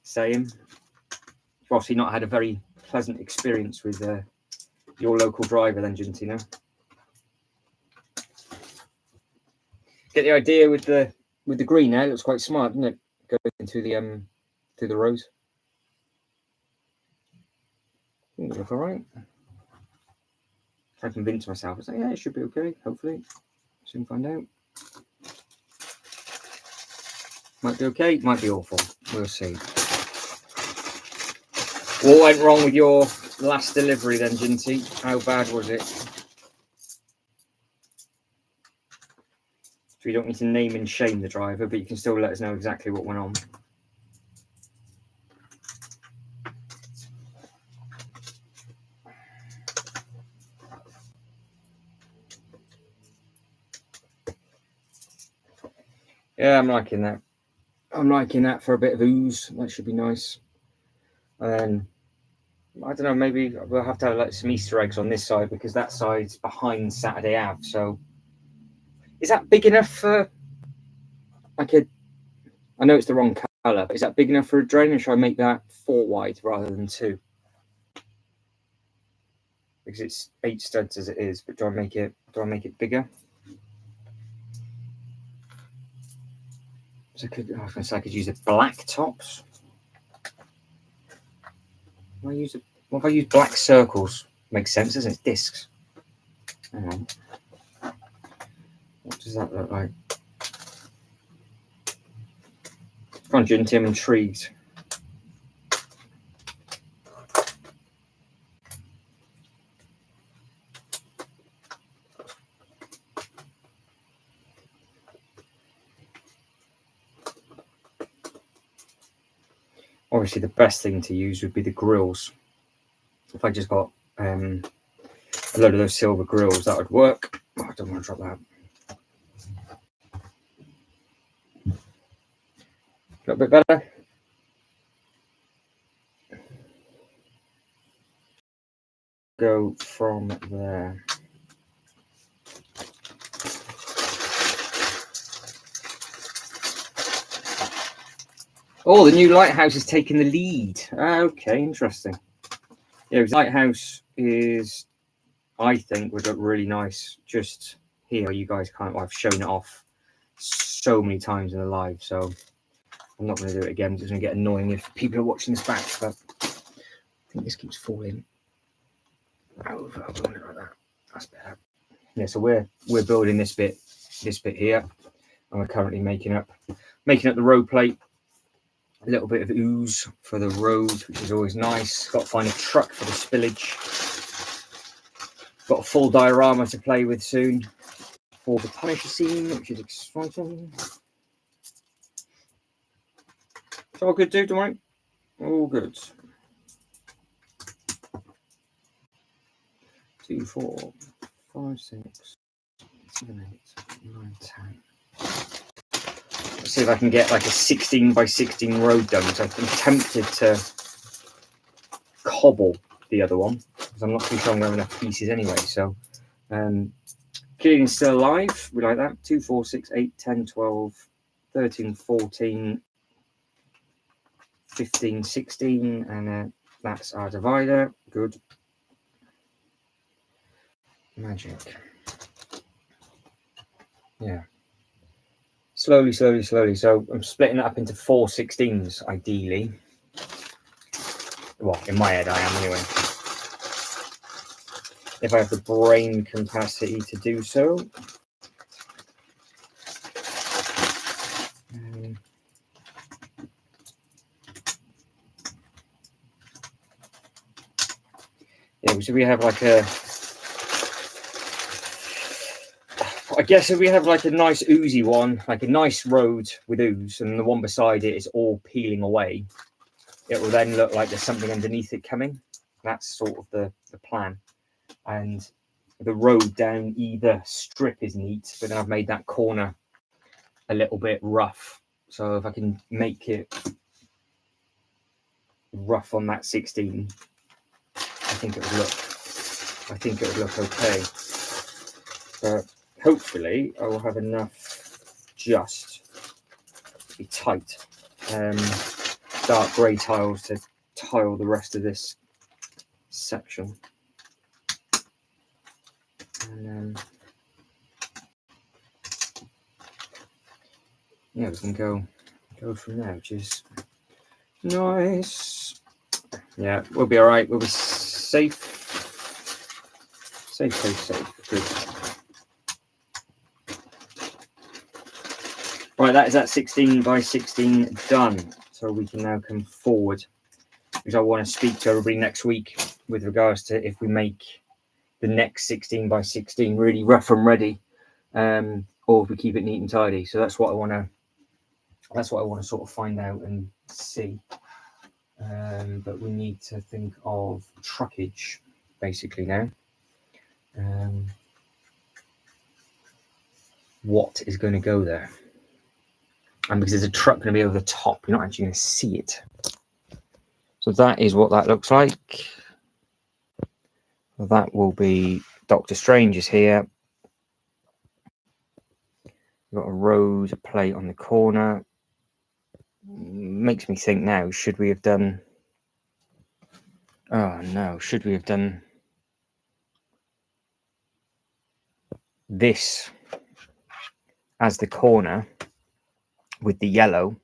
saying? You've obviously not had a very pleasant experience with your local driver then, Gentino. Get the idea with the green there. It looks quite smart, doesn't it? Going into the through the rows. I think it look all right. I convince myself. It's like, yeah, it should be okay. Hopefully, soon find out. Might be okay. Might be awful. We'll see. What went wrong with your last delivery then, Ginty? How bad was it? So you don't need to name and shame the driver, but you can still let us know exactly what went on. Yeah, I'm liking that. I'm liking that for a bit of ooze. That should be nice. And then I don't know, maybe we'll have to have like some Easter eggs on this side because that side's behind Saturday Ave. So is that big enough for like a, I know it's the wrong colour, but is that big enough for a drain, or should I make that 4 wide rather than 2? Because it's 8 studs as it is, but do I make it bigger? So I was going to say I could use the black tops. What if I use black circles? Makes sense, doesn't it? Discs. Hang on. What does that look like? Conjunctive, I'm intrigued. Obviously, the best thing to use would be the grills. If I just got a load of those silver grills, that would work. Oh, I don't want to drop that. A little bit better. Go from there. Oh, the new lighthouse is taking the lead. Okay, interesting. Yeah, the lighthouse is, I think, would look really nice just here. You guys can't, I've shown it off so many times in the live, so I'm not going to do it again. It's going to get annoying if people are watching this back, but I think this keeps falling over. Like that. That's better. Yeah, so we're building this bit here, and we're currently making up the road plate. A little bit of ooze for the road, which is always nice. Got to find a truck for the spillage. Got a full diorama to play with soon for the Punisher scene, which is exciting. It's all good, dude, don't worry. All good. 2, 4, 5, 6, 7, 8, 9, 10. Let's see if I can get like a 16 by 16 road done. So I'm tempted to cobble the other one because I'm not too sure I'm going to have enough pieces anyway. So Killian's still alive. We like that. 2, 4, 6, 8, 10, 12, 13, 14, 15, 16, and that's our divider. Good. Magic. Yeah. Slowly. So I'm splitting it up into 4 16s, ideally. Well, in my head, I am anyway. If I have the brain capacity to do so. Yeah, so we have like a, I guess if we have like a nice oozy one, like a nice road with ooze, and the one beside it is all peeling away, it will then look like there's something underneath it coming. That's sort of the plan. And the road down either strip is neat, but then I've made that corner a little bit rough. So if I can make it rough on that 16, I think it would look okay. But hopefully I will have enough just to be tight. Dark grey tiles to tile the rest of this section. And yeah, we can go from there, which is nice. Yeah, we'll be all right. We'll be safe. Good. Right, that is that 16 by 16 done. So we can now come forward, because I want to speak to everybody next week with regards to if we make the next 16 by 16 really rough and ready, or if we keep it neat and tidy. So that's what I want to sort of find out and see. But we need to think of truckage basically now. What is going to go there? And because there's a truck going to be over the top, you're not actually going to see it. So that is what that looks like. That will be Doctor Strange is here. We've got a road plate on the corner. Makes me think now, should we have done... Oh no, should we have done this as the corner with the yellow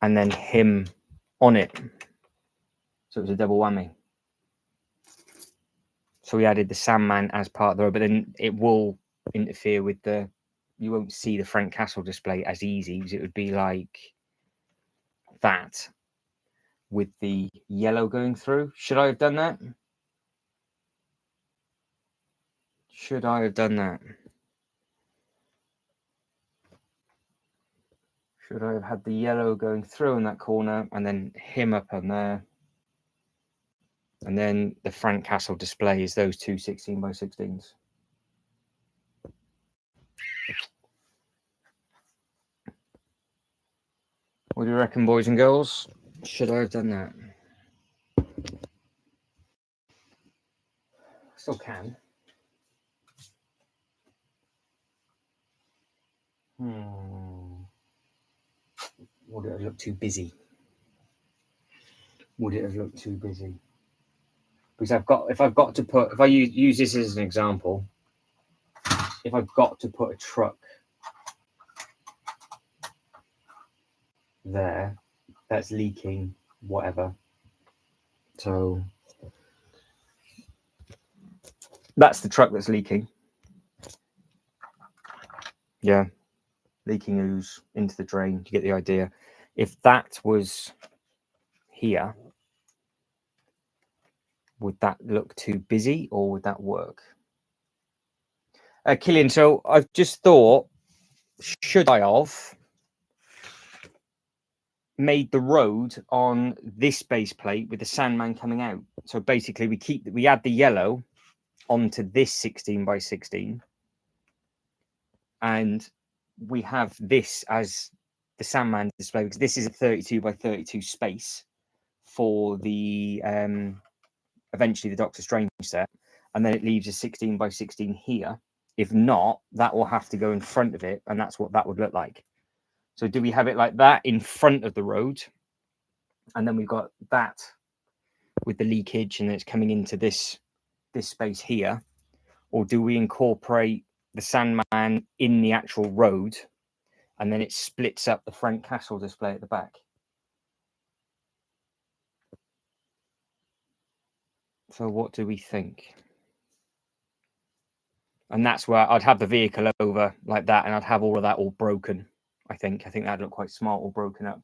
and then him on it? So it was a double whammy. So we added the Sandman as part of the road, but then it will interfere with the... You won't see the Frank Castle display as easy, because it would be like that with the yellow going through. Should I have done that? Should I have done that? Should I have had the yellow going through in that corner and then him up on there? And then the Frank Castle display is those two 16 by 16s. What do you reckon, boys and girls? Should I have done that? Still can. Would it have looked too busy? Would it have looked too busy? Because if I use this as an example, if I've got to put a truck there that's leaking, whatever. So that's the truck that's leaking. Yeah, leaking ooze into the drain. You get the idea. If that was here, would that look too busy or would that work? Killian, so I've just thought, should I have made the road on this base plate with the Sandman coming out? So basically we add the yellow onto this 16 by 16 and we have this as the Sandman display, because this is a 32 by 32 space for the eventually the Doctor Strange set, and then it leaves a 16 by 16 here. If not, that will have to go in front of it, and that's what that would look like. So do we have it like that in front of the road, and then we've got that with the leakage and it's coming into this space here, or do we incorporate the Sandman in the actual road and then it splits up the Frank Castle display at the back? So what do we think? And that's where I'd have the vehicle over like that, and I'd have all of that all broken. I think that'd look quite smart, all broken up.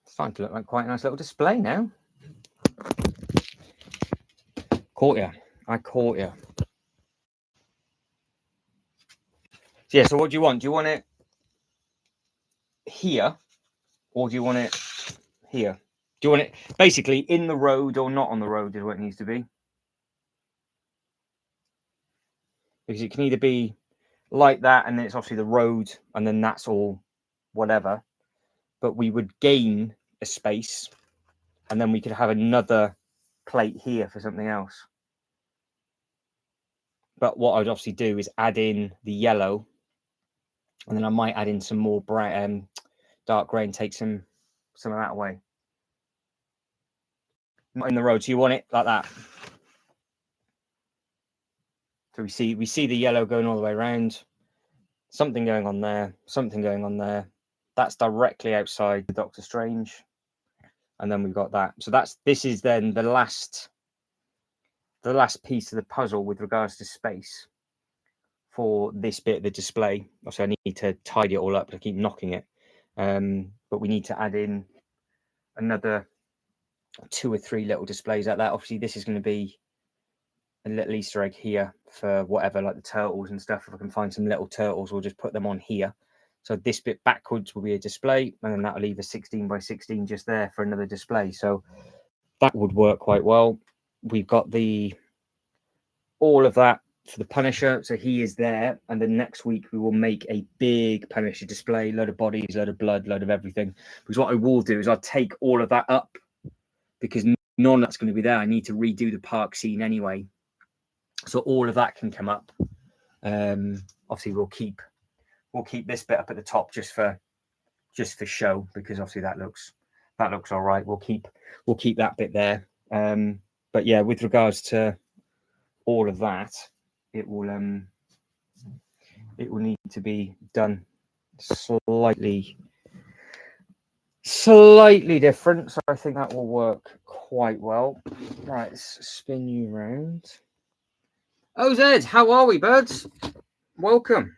It's starting to look like quite a nice little display now. Caught you. I caught you. So yeah, so what do you want? Do you want it here, or do you want it here? Do you want it basically in the road or not on the road is what it needs to be? Because it can either be like that and then it's obviously the road and then that's all whatever, but we would gain a space and then we could have another plate here for something else. But what I'd obviously do is add in the yellow, and then I might add in some more bright dark grey and take some of that away. Not in the road, so you want it like that. So we see the yellow going all the way around, something going on there, something going on there. That's directly outside the Doctor Strange, and then we've got that. So this is then the last piece of the puzzle with regards to space for this bit of the display. Obviously, I need to tidy it all up. I keep knocking it, but we need to add in another 2 or 3 little displays like that. Obviously, this is going to be a little Easter egg here for whatever, like the turtles and stuff. If I can find some little turtles, we'll just put them on here. So this bit backwards will be a display, and then that'll leave a 16 by 16 just there for another display. So that would work quite well. We've got all of that the Punisher. So he is there. And then next week we will make a big Punisher display, load of bodies, load of blood, load of everything. Because what I will do is I'll take all of that up, because none of that's going to be there. I need to redo the park scene anyway. So all of that can come up. Obviously we'll keep this bit up at the top just for show, because obviously that looks all right. We'll keep that bit there. But yeah, with regards to all of that, it will need to be done slightly different. So I think that will work quite well. Right, let's spin you around. OZ, how are we, birds? Welcome.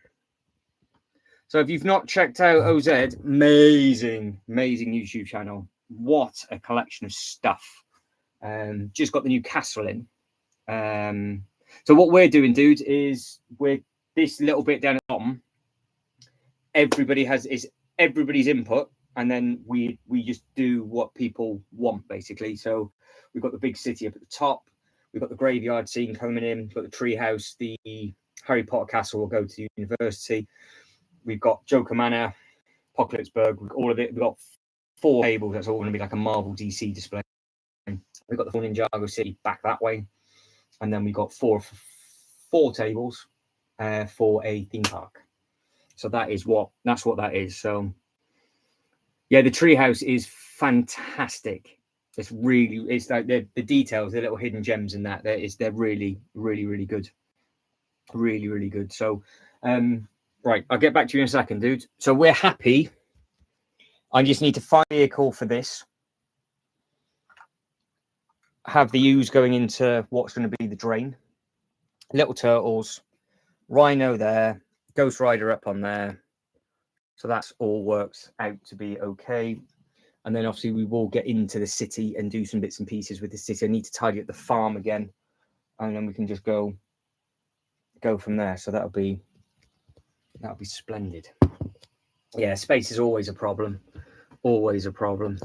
So if you've not checked out OZ, amazing YouTube channel. What a collection of stuff. Just got the new castle in. So what we're doing, dude, is we're this little bit down at the bottom. Everybody's input, and then we just do what people want, basically. So we've got the big city up at the top. We've got the graveyard scene coming in. We've got the tree house. The Harry Potter castle will go to the university. We've got Joker Manor, Apocalypseburg, all of it. We've got 4 tables. That's all going to be like a Marvel DC display. We've got the full Ninjago City back that way. And then we've got four tables for a theme park. So that's what that is. So yeah, the treehouse is fantastic. It's like the details, the little hidden gems in that. They're really good. Really good. So right, I'll get back to you in a second, dude. So we're happy. I just need to find a vehicle for this. Have the ooze going into what's going to be the drain. Little turtles, Rhino there, Ghost Rider up on there. So that's all works out to be okay. And then obviously we will get into the city and do some bits and pieces with the city. I need to tidy up the farm again, and then we can just go from there. So that'll be splendid. Yeah, space is always a problem. Always a problem.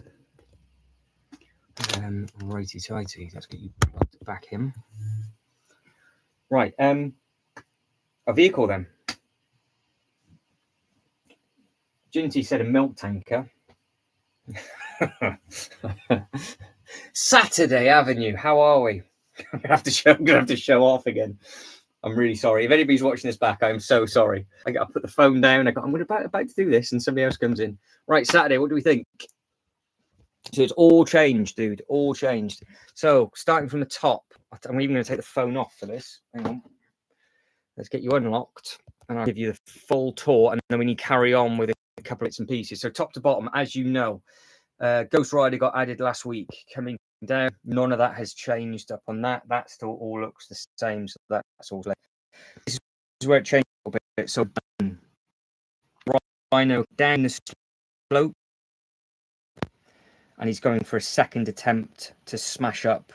Righty tighty. Let's get you back in. Right. A vehicle then. Ginty said a milk tanker. Saturday Avenue. How are we? I'm gonna have to show off again. I'm really sorry. If anybody's watching this back, I'm so sorry. I got to put the phone down. I'm about to do this, and somebody else comes in. Right, Saturday. What do we think? So it's all changed, dude. All changed. So starting from the top, I'm even going to take the phone off for this. Hang on. Let's get you unlocked, and I'll give you the full tour, and then we need to carry on with a couple of bits and pieces. So top to bottom, as you know, Ghost Rider got added last week. Coming down, none of that has changed up on that. That still all looks the same. So that's all. This is where it changed a little bit. So Rhino down the slope, and he's going for a second attempt to smash up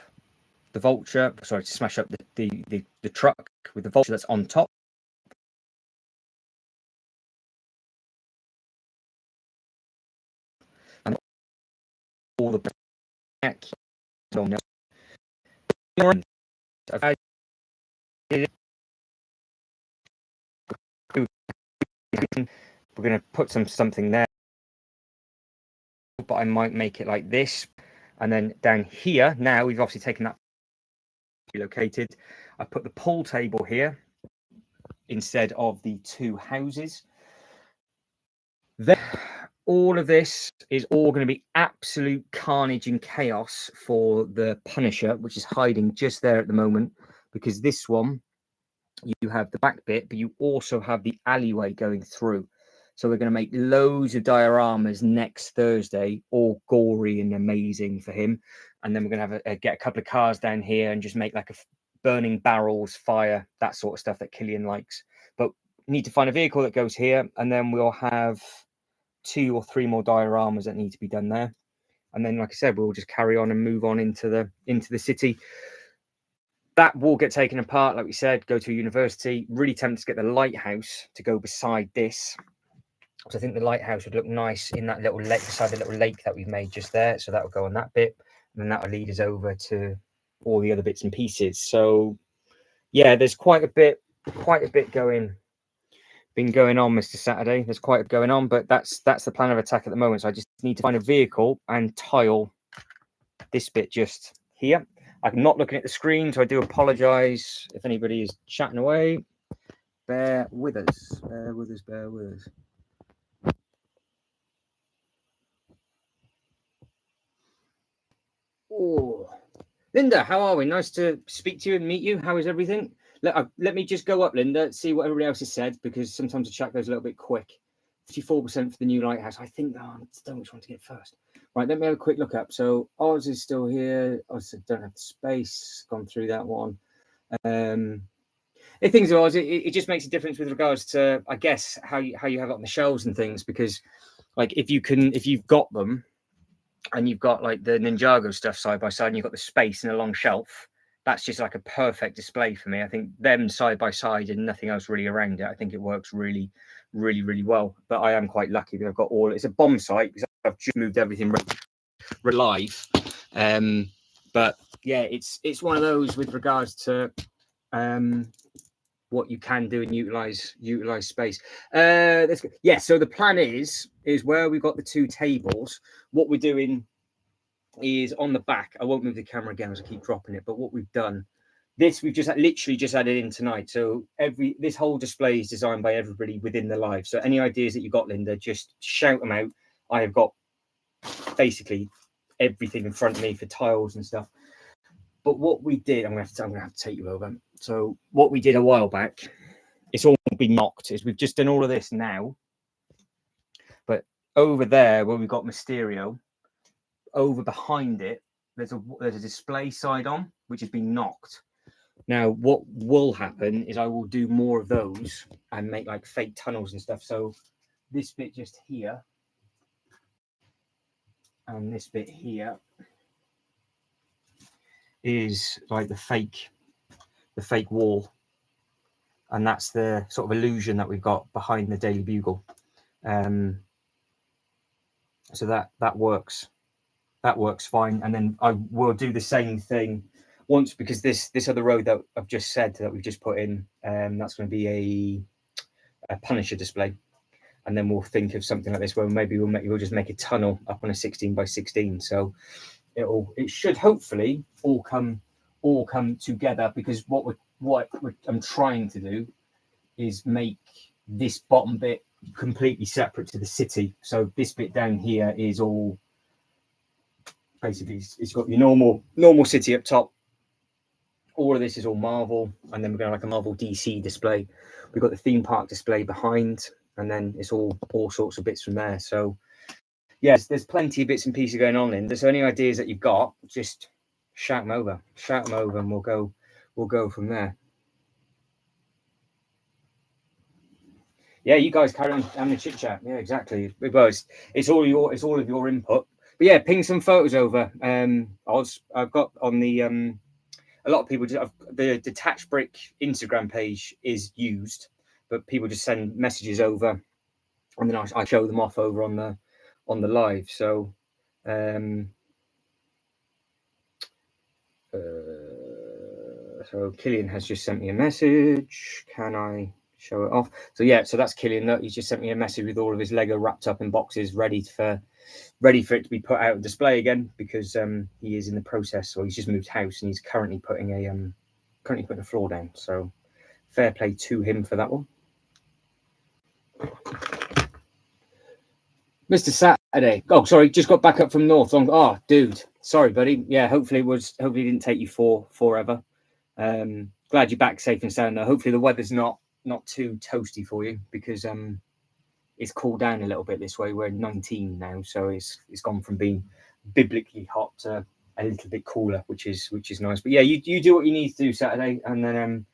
the Vulture. Sorry, to smash up the truck with the Vulture that's on top. And all the back. We're going to put something there, but I might make it like this, and then down here now we've obviously taken that relocated. I put the pool table here instead of the 2 houses. Then all of this is all going to be absolute carnage and chaos for the Punisher, which is hiding just there at the moment, because this one, you have the back bit, but you also have the alleyway going through. So we're going to make loads of dioramas next Thursday, all gory and amazing for him. And then we're going to have get a couple of cars down here and just make like a burning barrels, fire, that sort of stuff that Killian likes. But we need to find a vehicle that goes here, and then we'll have 2 or 3 more dioramas that need to be done there. And then, like I said, we'll just carry on and move on into the city. That will get taken apart, like we said, go to a university. Really tempted to get the lighthouse to go beside this. So I think the lighthouse would look nice in that little lake, beside the little lake that we've made just there. So that will go on that bit, and then that will lead us over to all the other bits and pieces. So yeah, there's quite a bit been going on, Mr. Saturday. There's quite a bit going on, but that's the plan of attack at the moment. So I just need to find a vehicle and tile this bit just here. I'm not looking at the screen, so I do apologize if anybody is chatting away. Bear with us. Bear with us. Bear with us. Oh, Linda, how are we? Nice to speak to you and meet you. How is everything? Let me just go up, Linda, see what everybody else has said, because sometimes the chat goes a little bit quick. 54% for the new lighthouse. I think, I don't know which one to get first. Right, let me have a quick look up. So Oz is still here. Oz don't have the space. Gone through that one. The things are, it just makes a difference with regards to, I guess, how you have it on the shelves and things, because like if you've got them and you've got like the Ninjago stuff side by side and you've got the space and a long shelf, that's just like a perfect display for me. I think them side by side and nothing else really around it, I think it works really, really, really well. But I am quite lucky that I've got it's a bomb site because I've just moved everything live. But yeah, it's one of those with regards to what you can do and utilize space. Yeah, so the plan is where we've got the two tables, what we're doing is on the back. I won't move the camera again as I keep dropping it, but what we've done, we've just literally just added in tonight. So this whole display is designed by everybody within the live. So any ideas that you got, Linda, just shout them out. I have got basically everything in front of me for tiles and stuff. But what we did, I'm gonna have to take you over. So what we did a while back, it's all been knocked, is we've just done all of this now. But over there where we've got Mysterio, over behind it, there's a display side on, which has been knocked. Now, what will happen is I will do more of those and make like fake tunnels and stuff. So this bit just here and this bit here is like the fake wall, and that's the sort of illusion that we've got behind the Daily Bugle. So that works fine. And then I will do the same thing once, because this other road that I've just said that we've just put in, that's going to be a Punisher display. And then we'll think of something like this where maybe we'll just make a tunnel up on a 16 by 16. So it should hopefully all come together, because what I'm trying to do is make this bottom bit completely separate to the city. So this bit down here is all basically, it's got your normal city up top. All of this is all Marvel, and then we're going to like a Marvel DC display. We've got the theme park display behind, and then it's all sorts of bits from there. So yes, there's plenty of bits and pieces going on. So any ideas that you've got, just shout them over, and we'll go from there. Yeah, you guys carry on having a chit chat. Yeah, exactly. It's all of your input. But yeah, ping some photos over. I've got on the a lot of people the Detached Brick Instagram page is used, but people just send messages over, and then I show them off over on the live. So so Killian has just sent me a message. Can I show it off? So yeah, so that's Killian. He's just sent me a message with all of his Lego wrapped up in boxes, ready for it to be put out on display again, because he is in the process, or he's just moved house and he's currently putting a floor down. So fair play to him for that one. Mr. Saturday. Oh, sorry, just got back up from North. Oh, dude, sorry, buddy. Yeah, hopefully it didn't take you forever. Glad you're back safe and sound though. Hopefully the weather's not too toasty for you, because it's cooled down a little bit this way. We're 19 now, so it's gone from being biblically hot to a little bit cooler, which is nice. But yeah, you do what you need to do Saturday, and then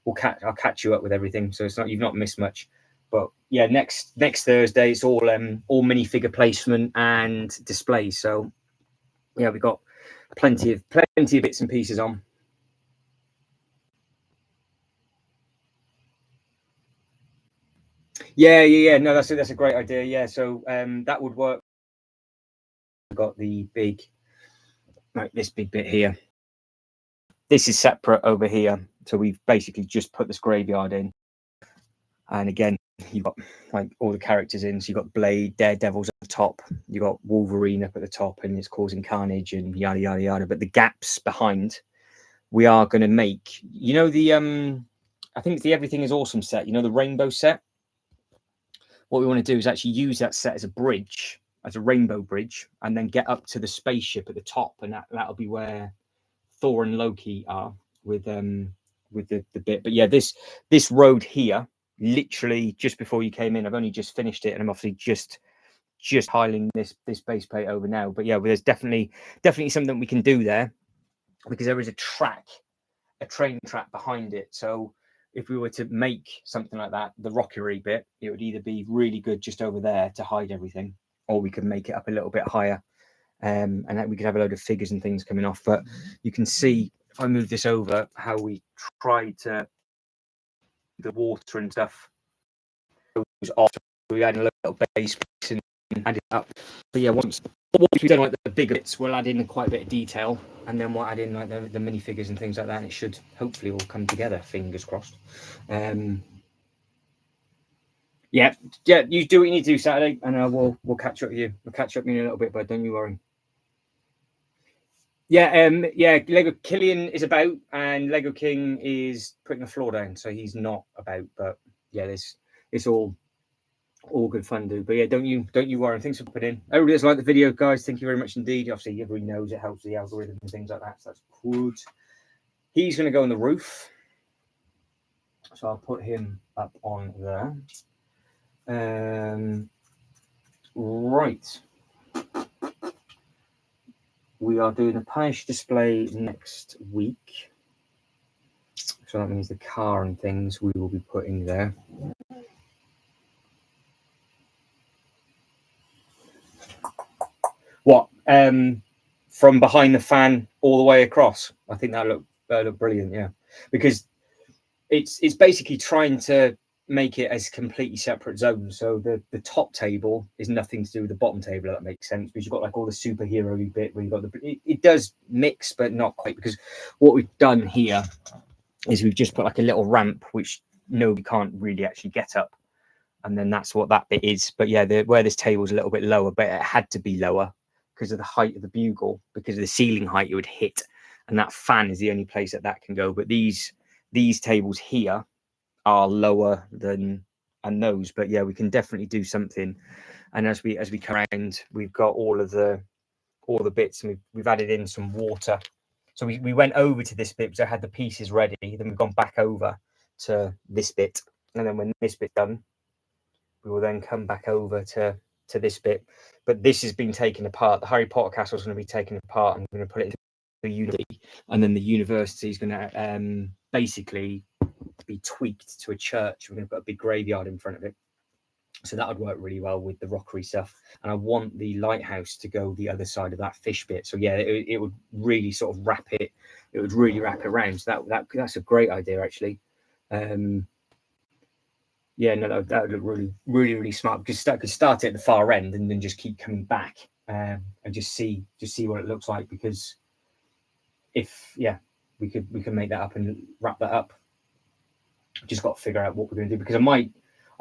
I'll catch you up with everything. So you've not missed much. But yeah, next Thursday it's all minifigure placement and displays. So yeah, we've got plenty of bits and pieces on. Yeah. No, that's a great idea. Yeah, so that would work. We've got the big, like this big bit here. this is separate over here. So we've basically just put this graveyard in. And again, you've got like all the characters in. So you've got Blade, Daredevil's at the top. You've got Wolverine up at the top, and it's causing carnage and yada, yada, yada. But the gaps behind, we are going to make, you know, the, I think it's the Everything is Awesome set, you know, the rainbow set. What we want to do is actually use that set as a bridge, as a rainbow bridge, and then get up to the spaceship at the top. And that'll be where Thor and Loki are with the bit. But yeah, this road here, literally just before you came in, I've only just finished it, and I'm obviously just piling this base plate over now. But yeah, there's definitely something we can do there, because there is a train track behind it. So if we were to make something like that, the rockery bit, it would either be really good just over there to hide everything, or we could make it up a little bit higher, and we could have a load of figures and things coming off. But you can see, if I move this over, how we try to, the water and stuff goes off. We add a little base and add it up. But yeah, once we've done like the bigger bits, we'll add in quite a bit of detail, and then we'll add in like the minifigures and things like that, and it should hopefully all come together, fingers crossed. Yeah, you do what you need to do Saturday, and we'll catch up with you. We'll catch up with you in a little bit, but don't you worry. Yeah, Lego Killian is about, and Lego King is putting the floor down, so he's not about. But yeah, it's all good fun, dude. But yeah, don't you worry. Thanks for putting in. Everybody that's liked the video, guys, thank you very much indeed. Obviously, everybody knows it helps the algorithm and things like that, so that's good. He's going to go on the roof, so I'll put him up on there. Right. We are doing a punish display next week, so that means the car and things we will be putting there. What? From behind the fan all the way across? I think that look brilliant. Yeah, because it's basically trying to make it as completely separate zones. So the top table is nothing to do with the bottom table, if that makes sense, because you've got like all the superhero bit where you've got it does mix, but not quite, because what we've done here is we've just put like a little ramp which nobody can't really actually get up, and then that's what that bit is. But yeah, where this table is a little bit lower, but it had to be lower because of the height of the bugle, because of the ceiling height it would hit, and that fan is the only place that can go. But these tables here are lower than those. But yeah, we can definitely do something. And as we come around, we've got all the bits, and we've added in some water. So we went over to this bit because I had the pieces ready, then we've gone back over to this bit, and then when this bit's done, we will then come back over to this bit. But this has been taken apart. The Harry Potter castle is going to be taken apart, and we're going to put it into the university, and then the university is going to basically be tweaked to a church. We're going to put a big graveyard in front of it, so that would work really well with the rockery stuff. And I want the lighthouse to go the other side of that fish bit, so yeah, it would really sort of wrap it would really wrap it around. So that's a great idea, actually. Yeah, no, that would look really, really, really smart, because I could start it at the far end and then just keep coming back, and just see what it looks like. Because if we can make that up and wrap that up. Just got to figure out what we're going to do, because I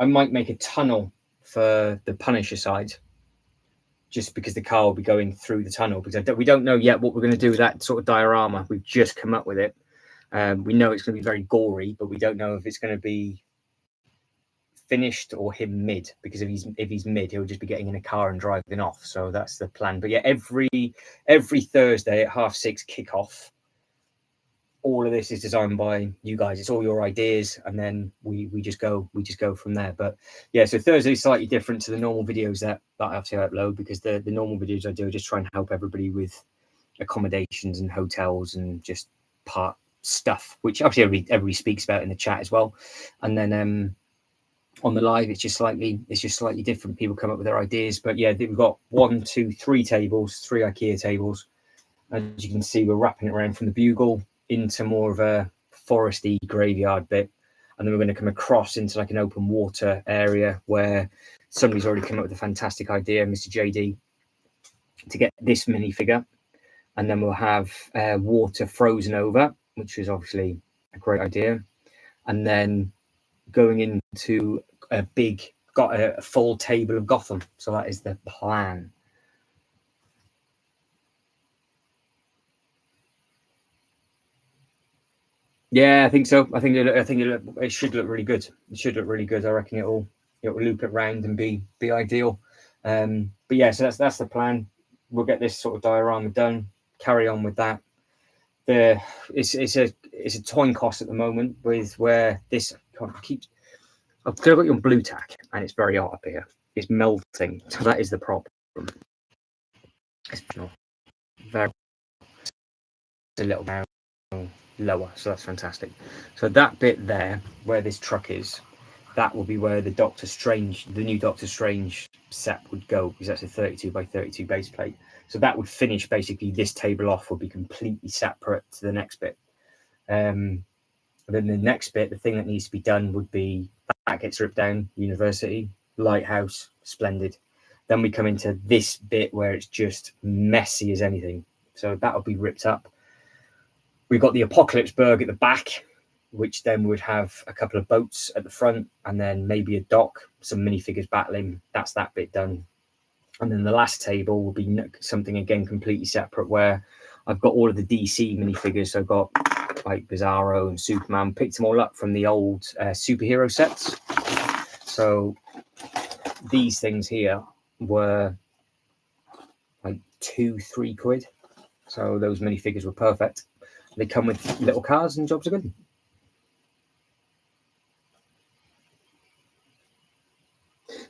might make a tunnel for the Punisher side, just because the car will be going through the tunnel, because we don't know yet what we're going to do with that sort of diorama. We've just come up with it. We know it's going to be very gory, but we don't know if it's going to be finished or him mid, because if he's mid, he'll just be getting in a car and driving off. So that's the plan. But yeah, every Thursday at 6:30 kickoff, all of this is designed by you guys. It's all your ideas, and then we just go from there. But yeah, so Thursday is slightly different to the normal videos that I have to upload, because the normal videos I do are just trying to help everybody with accommodations and hotels and just part stuff, which obviously everybody speaks about in the chat as well. And then on the live, it's just slightly different. People come up with their ideas. But yeah, we've got 1, 2, 3 tables, 3 IKEA tables. As you can see, we're wrapping it around from the bugle into more of a foresty graveyard bit, and then we're going to come across into like an open water area where somebody's already come up with a fantastic idea, Mr. JD, to get this minifigure, and then we'll have water frozen over which is obviously a great idea. And then going into got a full table of Gotham. So that is the plan. Yeah, I think so. I think it should look really good. It should look really good. I reckon it'll loop it round and be ideal. But yeah, so that's the plan. We'll get this sort of diorama done. Carry on with that. It's a toying cost at the moment with where this keeps. I've got you on blue tack, and it's very hot up here. It's melting, so that is the problem. It's very a little bit lower, so that's fantastic. So that bit there, where this truck is, that will be where the new Doctor Strange set would go, because that's a 32 by 32 base plate. So that would finish basically this table off, would be completely separate to the next bit. Then the next bit, the thing that needs to be done would be that gets ripped down. University, lighthouse, splendid. Then we come into this bit where it's just messy as anything. So that'll be ripped up. We've got the Apocalypse Berg at the back, which then would have a couple of boats at the front, and then maybe a dock, some minifigures battling. That's that bit done. And then the last table will be something again completely separate, where I've got all of the DC minifigures. So I've got like Bizarro and Superman, picked them all up from the old superhero sets. So these things here were like £2-3. So those minifigures were perfect. They come with little cars and jobs are good.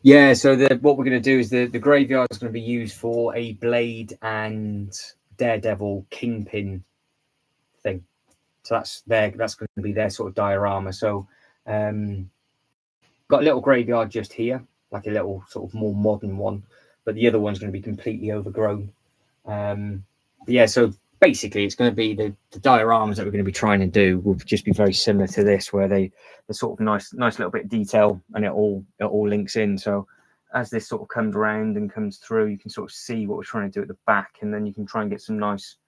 Yeah, so what we're going to do is the graveyard is going to be used for a Blade and Daredevil Kingpin thing. So that's going to be their sort of diorama. So got a little graveyard just here, like a little sort of more modern one, but the other one's going to be completely overgrown. But yeah, so basically it's going to be the dioramas that we're going to be trying to do will just be very similar to this, where they're sort of nice little bit of detail, and it all links in. So as this sort of comes around and comes through, you can sort of see what we're trying to do at the back, and then you can try and get some nice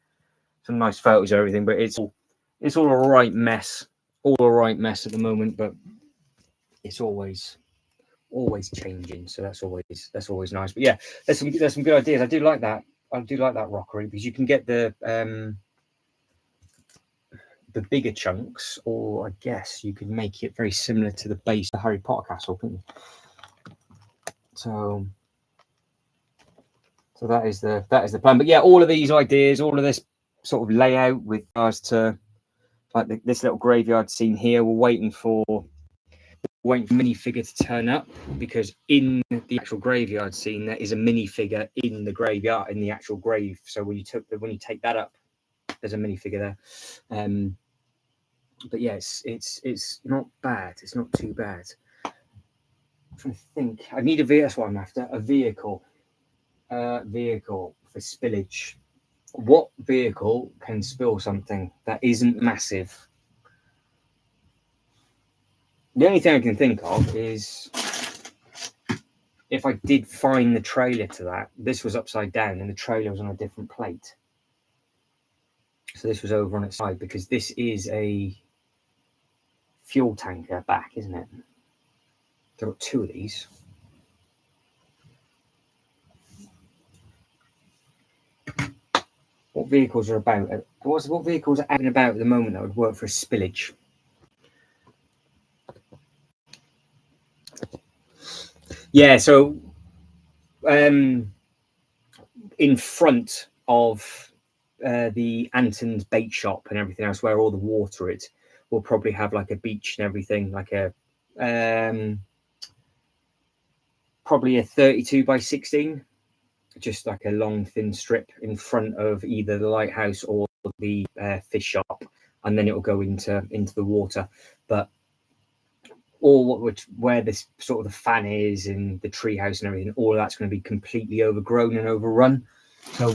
photos of everything. But it's all a right mess, at the moment, but it's always changing, so that's always nice. But yeah, there's some good ideas. I do like that rockery, because you can get the bigger chunks, or I guess you could make it very similar to the base of Harry Potter castle, couldn't you? So that is the plan. But yeah, all of these ideas, all of this sort of layout with regards to like this little graveyard scene here, we're waiting for minifigure to turn up, because in the actual graveyard scene there is a minifigure in the graveyard, in the actual grave. So when you take that up, there's a minifigure there. But yeah, it's not bad. It's not too bad. I'm trying to think. I need a vehicle. That's what I'm after. A vehicle. Vehicle for spillage. What vehicle can spill something that isn't massive? The only thing I can think of is if I did find the trailer to that. This was upside down and the trailer was on a different plate. So this was over on its side, because this is a fuel tanker back, isn't it? There got two of these. What vehicles are about? What vehicles are out and about at the moment that would work for a spillage? Yeah, so in front of the Anton's bait shop and everything else, where all the water is, we'll probably have like a beach and everything, like a probably a 32 by 16, just like a long thin strip in front of either the lighthouse or the fish shop, and then it will go into the water. But where this sort of the fan is and the treehouse and everything, all of that's going to be completely overgrown and overrun. So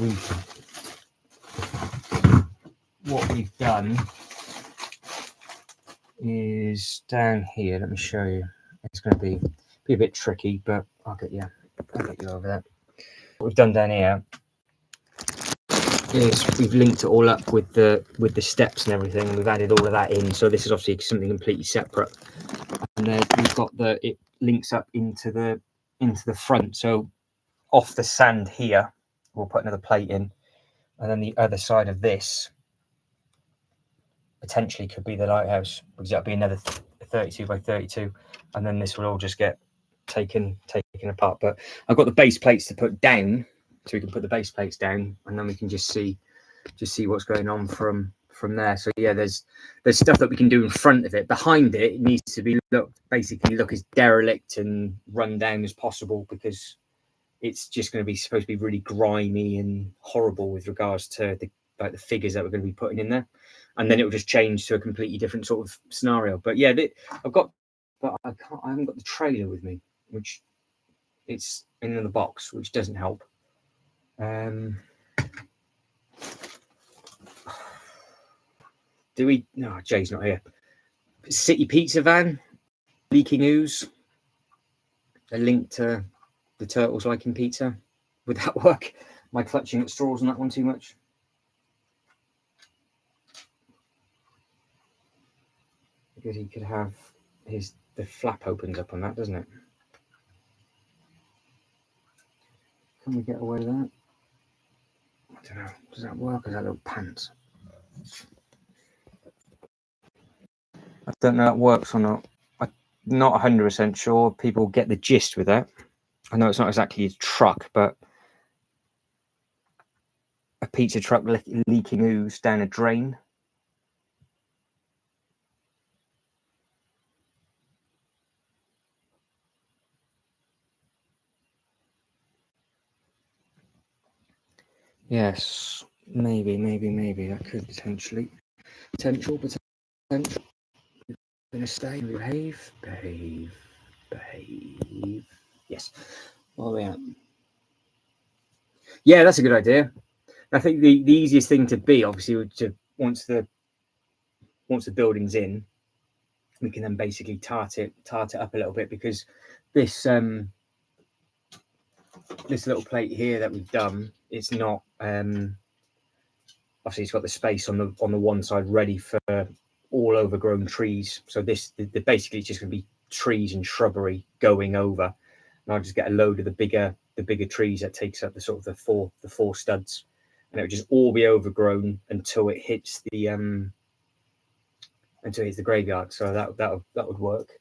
what we've done is down here. Let me show you. It's going to be a bit tricky, but I'll get you over that. What we've done down here is we've linked it all up with the steps and everything. We've added all of that in, so this is obviously something completely separate. And then we've got it links up into the front. So off the sand here, we'll put another plate in, and then the other side of this potentially could be the lighthouse, because that'll be another 32 by 32, and then this will all just get taken apart. But I've got the base plates to put down, so we can put the base plates down, and then we can just see what's going on from there. So yeah, there's stuff that we can do in front of it. Behind it, it needs to be basically look as derelict and run down as possible, because it's just going to be supposed to be really grimy and horrible with regards to the figures that we're going to be putting in there, and then it will just change to a completely different sort of scenario. But yeah, but I haven't got the trailer with me, which it's in the box, which doesn't help. Do we? No, Jay's not here. City pizza van, leaking ooze, a link to the turtles liking pizza. Would that work? Am I clutching at straws on that one too much? Because he could have the flap opens up on that, doesn't it? Can we get away with that? I don't know. Does that work? Or is that little pants? I don't know if that works or not. I'm not 100% sure. People get the gist with that. I know it's not exactly a truck, but a pizza truck leaking ooze down a drain. Yes, maybe. That could potential. We're gonna stay and behave. Yes. What are we at? Yeah, that's a good idea. I think the easiest thing to be, obviously, would to once the building's in, we can then basically tart it up a little bit, because this this little plate here that we've done, it's not obviously it's got the space on the one side ready for all overgrown trees. So the basically it's just going to be trees and shrubbery going over, and I'll just get a load of the bigger trees that takes up the sort of the four studs, and it would just all be overgrown until it hits the graveyard. So that would work.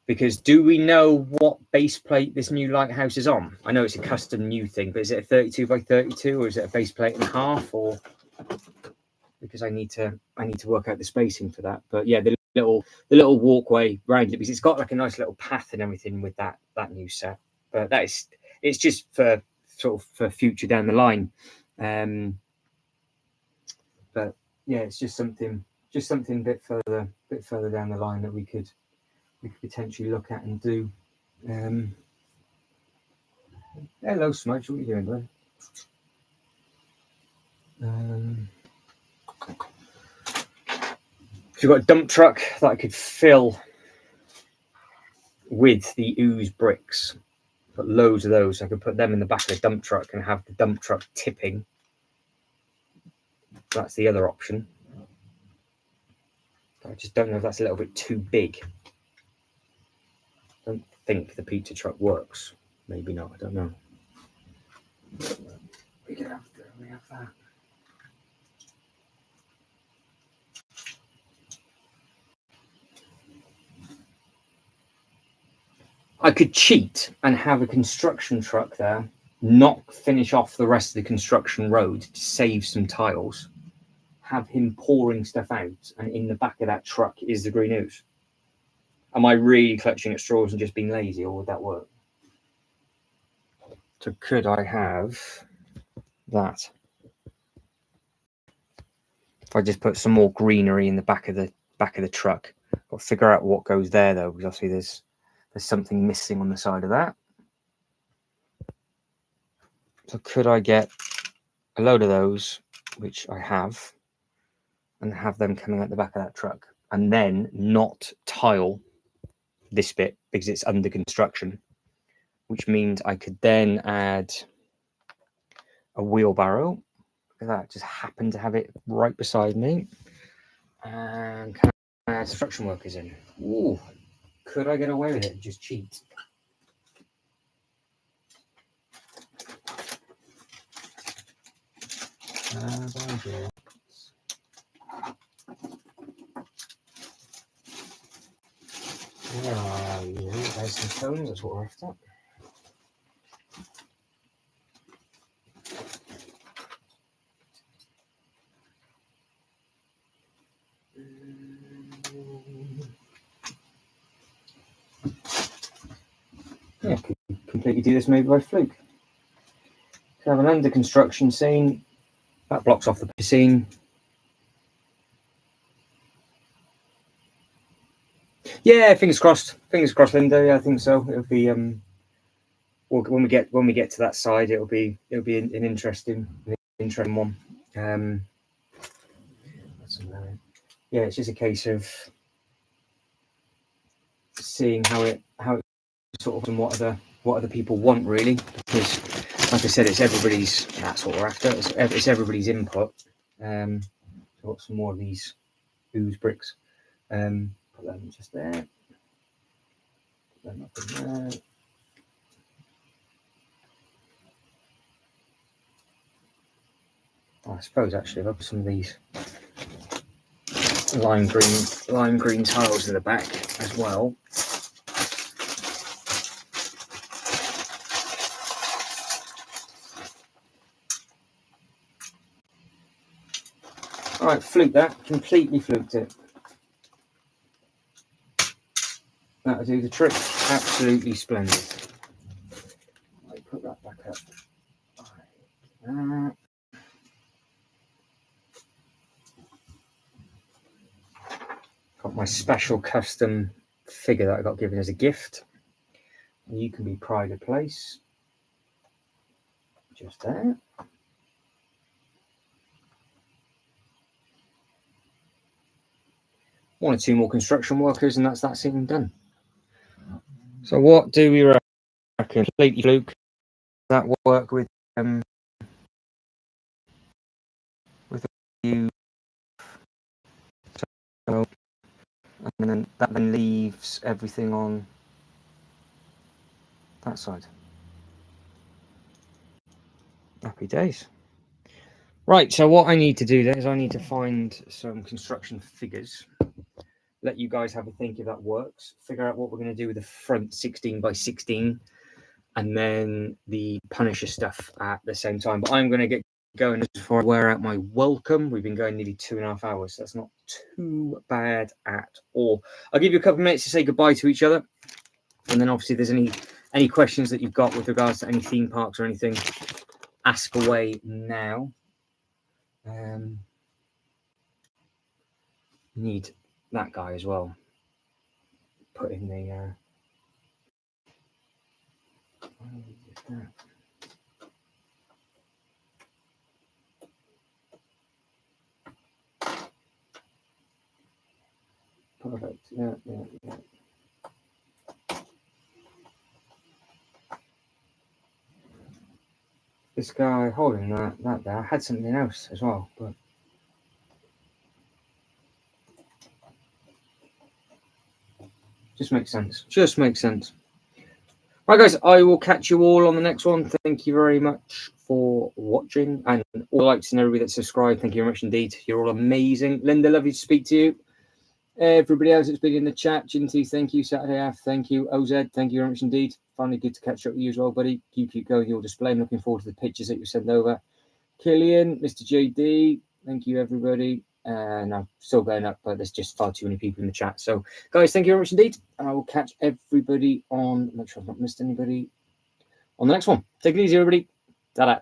Because do we know what base plate this new lighthouse is on? I know it's a custom new thing, but is it a 32 by 32, or is it a base plate and a half? Or because I need to work out the spacing for that. But yeah, the little walkway around it, because it's got like a nice little path and everything with that new set. But it's just for sort of for future down the line. But yeah, it's just something a bit further down the line that we could potentially look at and do. Hello, Smudge. What are you doing, bud? So we've got a dump truck that I could fill with the ooze bricks. Got loads of those. I could put them in the back of the dump truck and have the dump truck tipping. That's the other option. I just don't know if that's a little bit too big. I don't think the pizza truck works. Maybe not. I don't know. We have that. I could cheat and have a construction truck there, not finish off the rest of the construction road to save some tiles, have him pouring stuff out, and in the back of that truck is the green ooze. Am I really clutching at straws and just being lazy, or would that work? So could I have that? If I just put some more greenery in the back of the truck, I'll figure out what goes there though, because obviously there's something missing on the side of that. So could I get a load of those, which I have, and have them coming out the back of that truck, and then not tile this bit because it's under construction, which means I could then add a wheelbarrow. Look at that, just happened to have it right beside me. And can I add construction workers in? Ooh, could I get away with it? Just cheat. Where are you? There's some phones, that's what we're after. Yeah, could completely do this maybe by fluke. So have an under construction scene. That blocks off the scene. Yeah, fingers crossed. Fingers crossed, Linda. Yeah, I think so. It'll be when we get to that side, it'll be an interesting one. Yeah, it's just a case of seeing how it sort of and what other people want really, because like I said, it's everybody's. That's what we're after. It's everybody's input. So I've got some more of these ooze bricks. Put them just there. Put them up in there. I suppose actually if I put some of these lime green tiles in the back as well. All right, fluked that. Completely fluked it. That'll do the trick. Absolutely splendid. I'll put that back up. Like that. Got my special custom figure that I got given as a gift. You can be pride of place. Just there. One or two more construction workers, and that's that scene done. So what do we reckon? Completely fluke. That work with a few, and then that leaves everything on that side. Happy days. Right, so what I need to do then is I need to find some construction figures. Let you guys have a think if that works. Figure out what we're going to do with the front 16 by 16 and then the Punisher stuff at the same time. But I'm going to get going as far as wear out my welcome. We've been going nearly 2.5 hours. So that's not too bad at all. I'll give you a couple of minutes to say goodbye to each other. And then obviously if there's any questions that you've got with regards to any theme parks or anything, ask away now. Need that guy as well. Put in the perfect. Yeah. This guy holding that there. I had something else as well, but just makes sense. Just makes sense. Right, guys, I will catch you all on the next one. Thank you very much for watching, and all the likes and everybody that subscribed. Thank you very much indeed. You're all amazing. Linda, lovely to speak to you. Everybody else that's been in the chat, Jinty, thank you. Saturday F, thank you. OZ, thank you very much indeed. Finally good to catch up with you as well, buddy. Keep going your display. I'm looking forward to the pictures that you send over. Killian, Mr. JD, thank you, everybody. And I'm still going up, but there's just far too many people in the chat. So, guys, thank you very much indeed. And I will catch everybody on, make sure I've not missed anybody, on the next one. Take it easy, everybody. Ta-da.